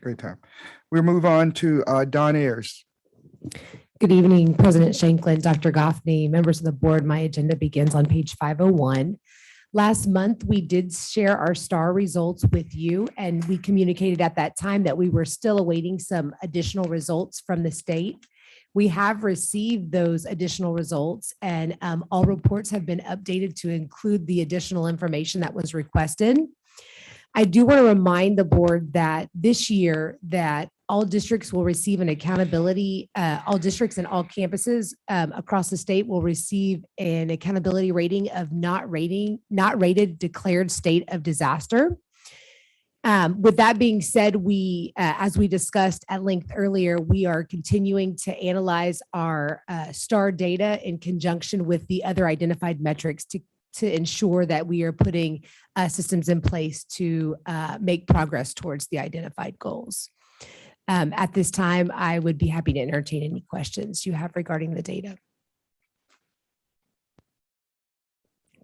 Great time. We'll move on to Don Ayers. Good evening, President Shanklin, Dr. Goffney, members of the board. My agenda begins on page 501. Last month, we did share our STAR results with you, and we communicated at that time that we were still awaiting some additional results from the state. We have received those additional results, and all reports have been updated to include the additional information that was requested. I do want to remind the board that this year that all districts will receive an accountability, all districts and all campuses across the state will receive an accountability rating of not rated, declared state of disaster. With that being said, we, as we discussed at length earlier, we are continuing to analyze our STAR data in conjunction with the other identified metrics to ensure that we are putting systems in place to make progress towards the identified goals. At this time, I would be happy to entertain any questions you have regarding the data.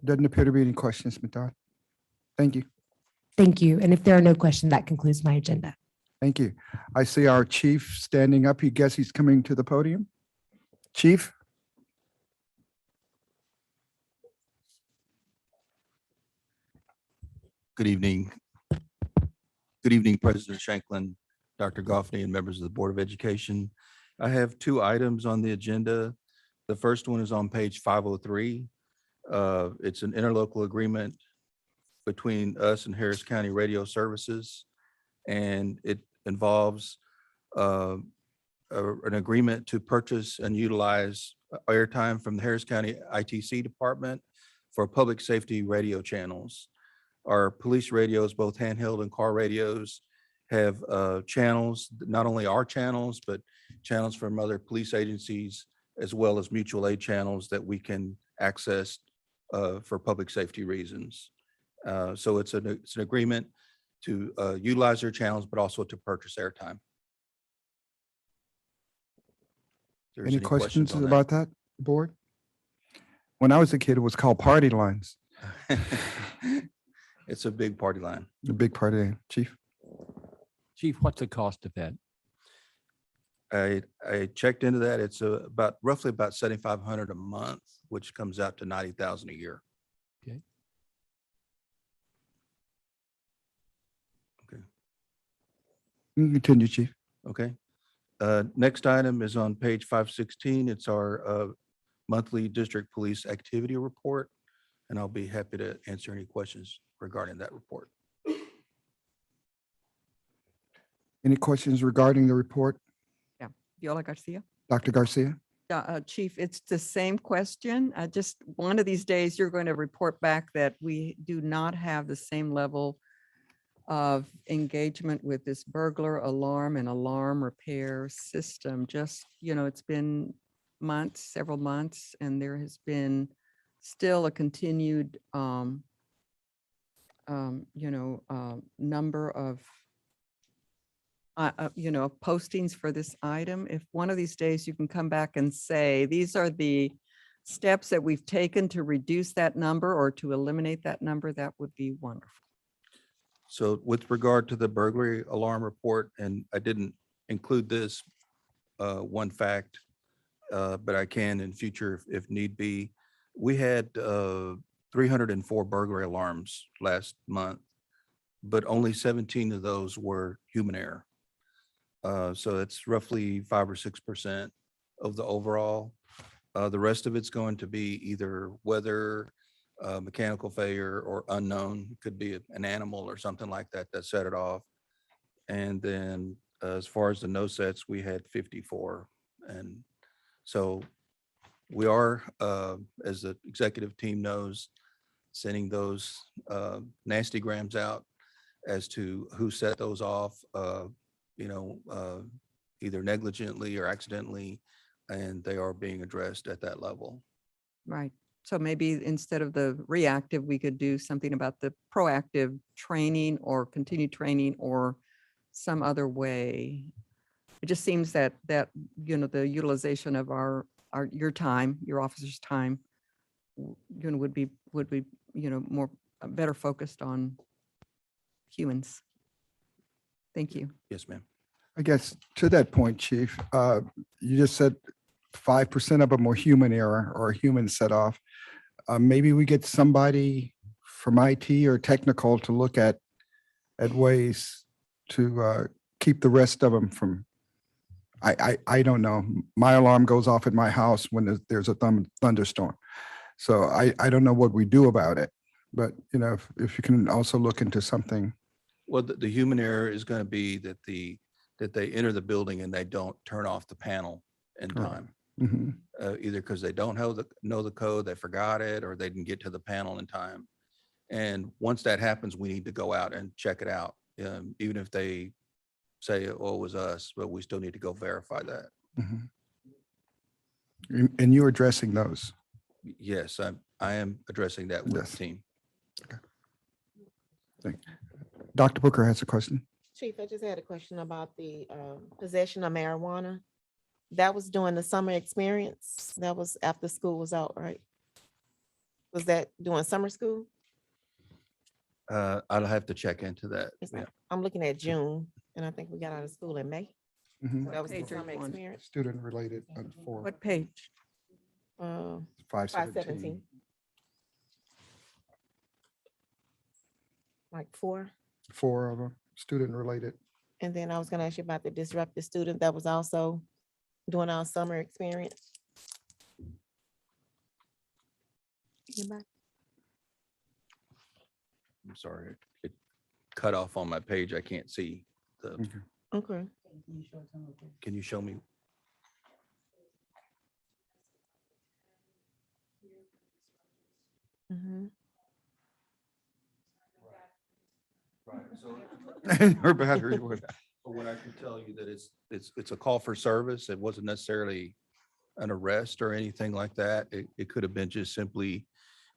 Doesn't appear to be any questions, Ms. Dodd. Thank you. Thank you. And if there are no questions, that concludes my agenda. Thank you. I see our chief standing up. You guess he's coming to the podium? Chief? Good evening. Good evening, President Shanklin, Dr. Goffney, and members of the Board of Education. I have two items on the agenda. The first one is on page 503. It's an interlocal agreement between us and Harris County Radio Services, and it involves an agreement to purchase and utilize airtime from the Harris County ITC Department for public safety radio channels. Our police radios, both handheld and car radios, have channels, not only our channels, but channels from other police agencies, as well as mutual aid channels that we can access for public safety reasons. So it's an agreement to utilize their channels, but also to purchase airtime. If there's Any questions on that. about that, board? When I was a kid, it was called party lines. It's a big party line. The big party, chief. Chief, what's the cost of that? I checked into that. It's roughly about 7,500 a month, which comes out to 90,000 a year. Okay. Okay. You can continue, chief. Okay. Next item is on page 516. It's our monthly district police activity report, and I'll be happy to answer any questions regarding that report. Any questions regarding the report? Yeah, Viola Garcia. Dr. Garcia? Yeah, Chief, it's the same question. Just one of these days, you're going to report back that we do not have the same level of engagement with this burglar alarm and alarm repair system. Just, it's been months, several months, and there has been still a continued, number of postings for this item. If one of these days you can come back and say, these are the steps that we've taken to reduce that number or to eliminate that number, that would be wonderful. So with regard to the burglary alarm report, and I didn't include this one fact, but I can in future if need be. We had 304 burglary alarms last month, but only 17 of those were human error. So it's roughly 5 or 6% of the overall. The rest of it's going to be either weather, mechanical failure, or unknown. It could be an animal or something like that that set it off. And then as far as the no sets, we had 54. And so we are, as the executive team knows, sending those nasty grams out as to who set those off, either negligently or accidentally, and they are being addressed at that level. Right. So maybe instead of the reactive, we could do something about the proactive training or continued training or some other way. It just seems that the utilization of your time, your officer's time, would be more better focused on humans. Thank you. Yes, ma'am. I guess to that point, chief, you just said 5% of them were human error or human set off. Maybe we get somebody from IT or technical to look at ways to keep the rest of them from. I don't know. My alarm goes off at my house when there's a thunderstorm. So I don't know what we do about it. But, if you can also look into something. Well, the human error is going to be that they enter the building and they don't turn off the panel in time. Mhm. Either because they don't know the code, they forgot it, or they didn't get to the panel in time. And once that happens, we need to go out and check it out. Even if they say, oh, it was us, but we still need to go verify that. Mhm. And you're addressing those? Yes, I am addressing that with Yes. the team. Thank you. Dr. Booker has a question. Chief, I just had a question about the possession of marijuana. That was during the summer experience. That was after school was out, right? Was that during summer school? I'll have to check into that. Yeah. I'm looking at June, and I think we got out of school in May. Mhm. So that was the Page are summer you on? experience. Student related for What page? 517. 517. Like 4. 4 of them. student related. And then I was gonna ask you about the disruptive student that was also doing our summer experience. Anybody? I'm sorry, it cut off on my page. I can't see the, Okay. can you show me? Mhm. Right, so. Her battery went out. But what I can tell you that it's a call for service. It wasn't necessarily an arrest or anything like that. It could have been just simply,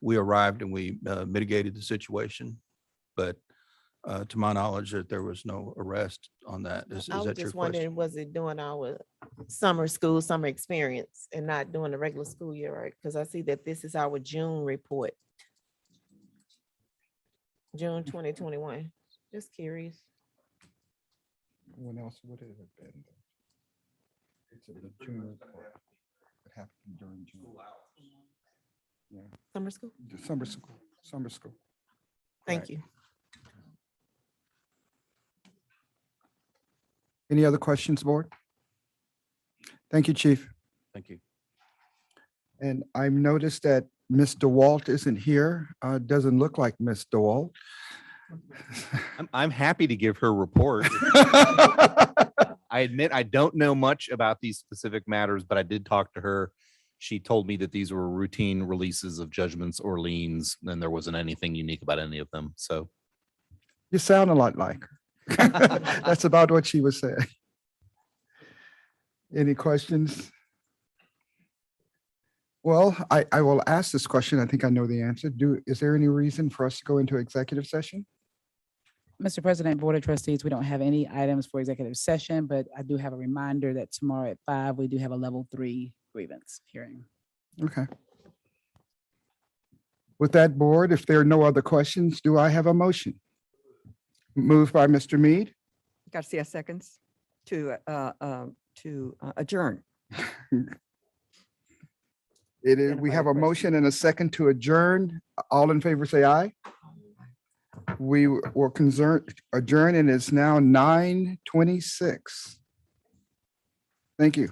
we arrived and we mitigated the situation. But to my knowledge, that there was no arrest on that. Is I was that your just question? wondering, was it doing our summer school, summer experience and not doing the regular school year, right? Because I see that this is our June report. June 2021. Just curious. When else would it have been? It's in the June report. What happened during June? Yeah, Summer school? the summer school. Thank you. Any other questions, board? Thank you, Chief. Thank you. And I've noticed that Ms. DeWalt isn't here. Doesn't look like Ms. DeWalt. I'm happy to give her report. I admit I don't know much about these specific matters, but I did talk to her. She told me that these were routine releases of judgments or liens, and there wasn't anything unique about any of them. So You sound a lot like her. That's about what she was saying. Any questions? Well, I will ask this question. I think I know the answer. Is there any reason for us to go into executive session? Mr. President, Board of Trustees, we don't have any items for executive session, but I do have a reminder that tomorrow at 5, we do have a level 3 grievance hearing. Okay. With that, board, if there are no other questions, do I have a motion? Moved by Mr. Mead, Garcia seconds to adjourn. it is, we Identify have the a question. motion and a second to adjourn. All in favor, say aye. We will adjourn and it's now 9:26. Thank you.